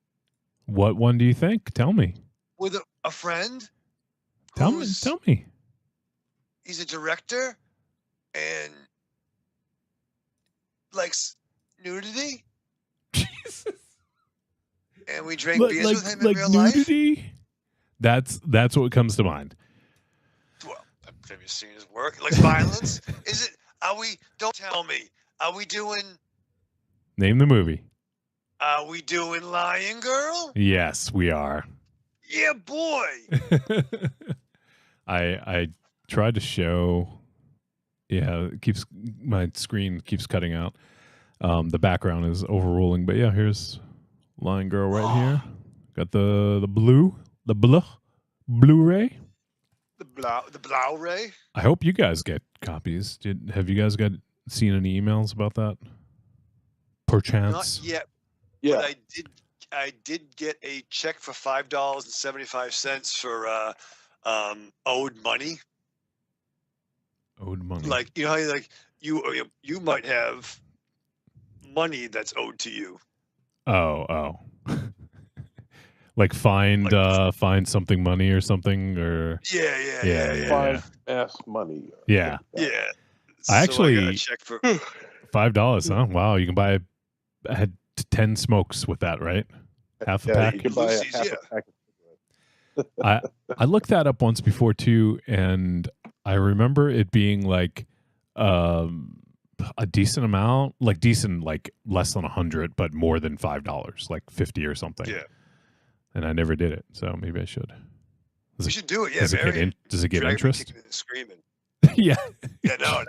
What one do you think? Tell me. With a friend? Tell me. He's a director and likes nudity. Jesus. And we drank beers with him in real nudity? life. That's what comes to mind. Well, have you seen his work? Like violence? Is it? Don't tell me. Are we doing? Name the movie. Are we doing Lion Girl? Yes, we are. Yeah, boy. I tried to show. Yeah, my screen keeps cutting out. The background is overruling, but yeah, here's Lion Girl right here. Got the Blu-ray. The Blu-ray. I hope you guys get copies. Have you guys seen any emails about that? Perchance. Not yet. Yeah. But I did get a check for $5.75 for owed money. Owed money. Like how you might have money that's owed to you. Oh. Like find something money or something or yeah. Ass money. Yeah. I actually got a check for $5, huh? Wow, you can buy 10 smokes with that, right? Half a pack. You can buy half a pack. I looked that up once before too, and I remember it being like a decent amount, like less than 100, but more than $5, like 50 or something. Yeah. And I never did it, so maybe I should. You should do it. Yeah. Does it get interest? Screaming. Yeah. Yeah. No.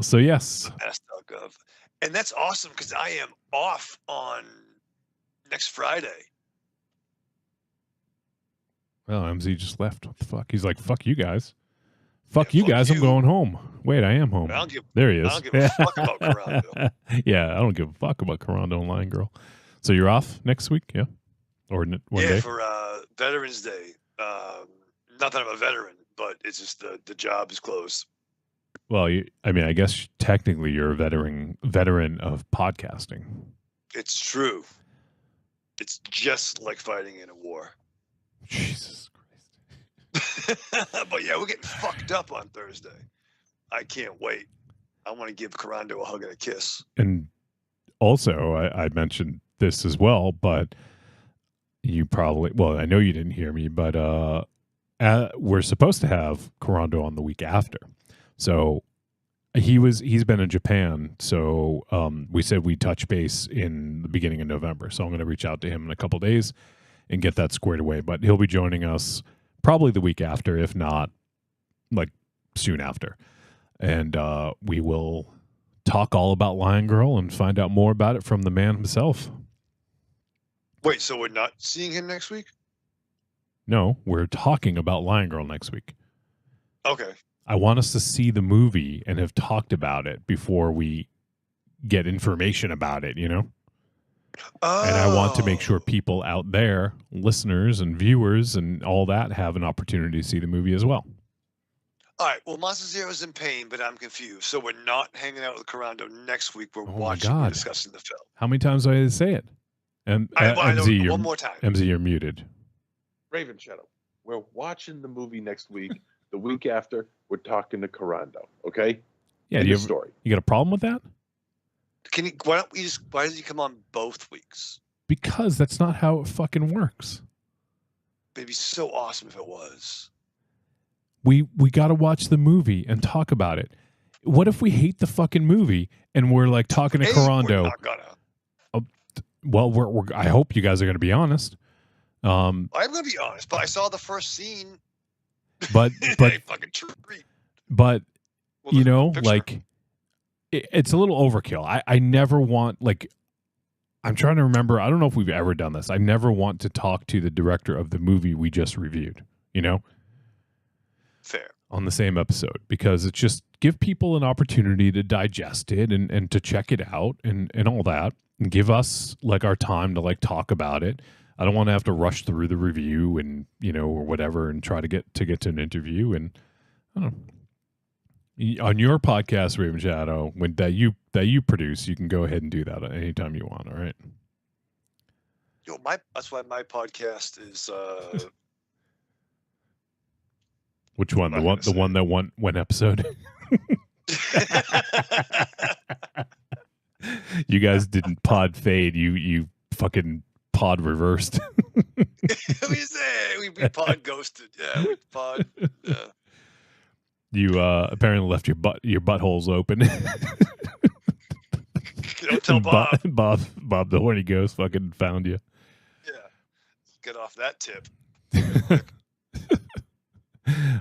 So yes. Ask.gov. And that's awesome because I am off on next Friday. Well, MZ just left. What the fuck? He's like, fuck you guys. Fuck you guys. I'm going home. Wait, I am home. There he is. I don't give a fuck about Corando. Yeah, I don't give a fuck about Corando and Lion Girl. So you're off next week, yeah? Or one day? Yeah, for Veterans Day. Not that I'm a veteran, but it's just the job is closed. Well, I guess technically you're a veteran of podcasting. It's true. It's just like fighting in a war. Jesus Christ. But yeah, we're getting fucked up on Thursday. I can't wait. I want to give Corando a hug and a kiss. And also, I mentioned this as well, but you probably, I know you didn't hear me, but we're supposed to have Corando on the week after. So he's been in Japan. So we said we'd touch base in the beginning of November. So I'm going to reach out to him in a couple days and get that squared away. But he'll be joining us probably the week after, if not like soon after. And we will talk all about Lion Girl and find out more about it from the man himself. Wait, so we're not seeing him next week? No, we're talking about Lion Girl next week. Okay. I want us to see the movie and have talked about it before we get information about it, you know? Oh. And I want to make sure people out there, listeners and viewers and all that, have an opportunity to see the movie as well. All right. Well, Monster Zero is in pain, but I'm confused. So we're not hanging out with Corando next week. We're watching, we're discussing the film. How many times do I say it? MZ, one more time. MZ, you're muted. Raven Shadow, we're watching the movie next week. The week after, we're talking to Corando. Okay? Yeah, End you of story. You got a problem with that? Can you? Why does he come on both weeks? Because that's not how it fucking works. It'd be so awesome if it was. We got to watch the movie and talk about it. What if we hate the fucking movie and we're like talking to Corando? We're not gonna. Well, I hope you guys are going to be honest. I'm gonna be honest, but I saw the first scene. But fucking treat. But Well, you know, picture. like it's a little overkill. I never want, like, I'm trying to remember. I don't know if we've ever done this. I never want to talk to the director of the movie we just reviewed. You know. Fair. On the same episode, because it's just give people an opportunity to digest it and to check it out and all that, and give us like our time to like talk about it. I don't want to have to rush through the review and, you know, or whatever and try to get to an interview. And I don't know. On your podcast, Raven Shadow, that you produce, you can go ahead and do that anytime you want. All right. Yo, that's why my podcast is. Which one? The one that won one episode. You guys didn't pod fade. You fucking pod reversed. We say we pod ghosted. Yeah, we pod. Yeah. You apparently left your buttholes open. Don't tell Bob. Bob the horny ghost fucking found you. Yeah. Get off that tip.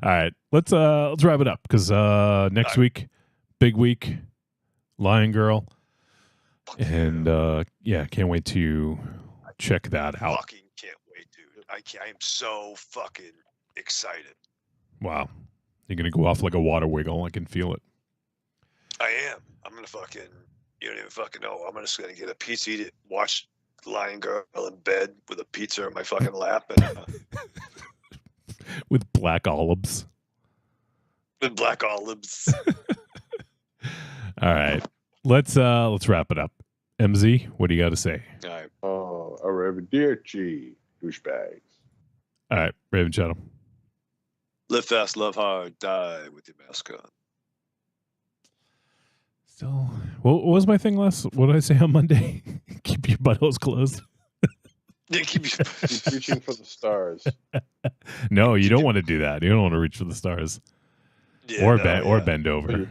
All right, let's wrap it up because next week, big week, Lion Girl, and yeah, can't wait to check that out. Fucking can't wait, dude. I am so fucking excited. Wow, you're gonna go off like a water wiggle. I can feel it. I am. I'm gonna fucking. You don't even fucking know. I'm just gonna get a pizza, eat it, watch Lion Girl in bed with a pizza in my fucking lap, and. With black olives. With black olives. All right. Let's wrap it up. MZ, what do you got to say? All right. Oh, arrivederci, douchebags. All right, Raven Shadow. Live fast, love hard, die with your mask on. Still, what was my thing last? What did I say on Monday? Keep your buttholes closed. Yeah, keep reaching for the stars. No, you don't want to do that. You don't want to reach for the stars. Yeah, or bend over.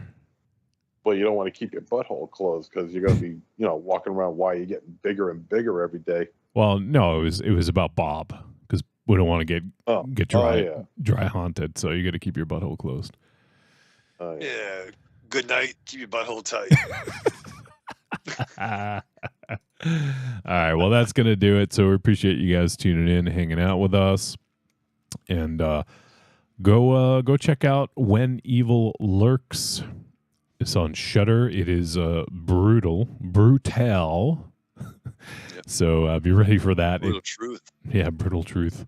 Well, you don't want to keep your butthole closed because you're going to be, walking around while you're getting bigger and bigger every day. Well, no, it was about Bob because we don't want to get dry haunted. So you got to keep your butthole closed. Yeah. Good night. Keep your butthole tight. All right, well, that's gonna do it. So we appreciate you guys tuning in, hanging out with us, and go check out When Evil Lurks. It's on Shudder. It is brutal. So be ready for that. Brutal truth. Yeah, brutal truth.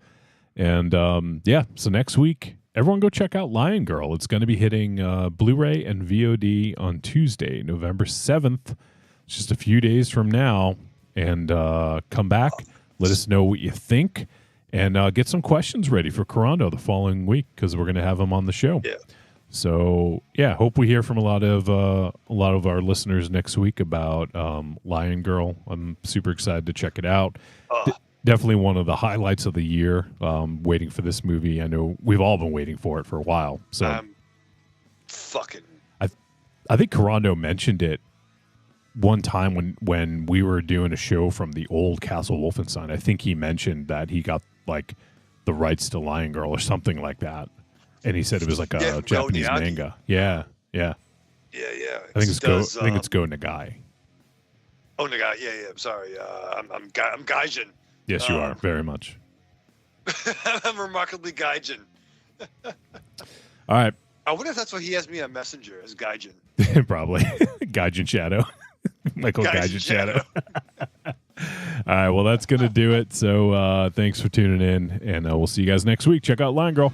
And so next week, everyone go check out Lion Girl. It's going to be hitting Blu-ray and VOD on Tuesday, November 7th. It's just a few days from now. And come back. Let us know what you think. And get some questions ready for Corando the following week because we're going to have him on the show. Yeah. So, yeah, hope we hear from a lot of our listeners next week about Lion Girl. I'm super excited to check it out. Definitely one of the highlights of the year. Waiting for this movie. I know we've all been waiting for it for a while. So, I think Corando mentioned it one time when we were doing a show from the old Castle Wolfenstein. I think he mentioned that he got like the rights to Lion Girl or something like that. And he said it was like a Japanese manga. Yeah. Yeah, yeah. I think it's Does, I think it's Go Nagai. Oh, Nagai. Yeah, yeah. I'm sorry. I'm Gaijin. Yes, you are very much. I'm remarkably Gaijin. All right. I wonder if that's why he has me on Messenger as Gaijin. Probably Gaijin Shadow. Michael Gaijin Shadow. All right. Well, that's gonna do it. So thanks for tuning in, and we'll see you guys next week. Check out Line Girl.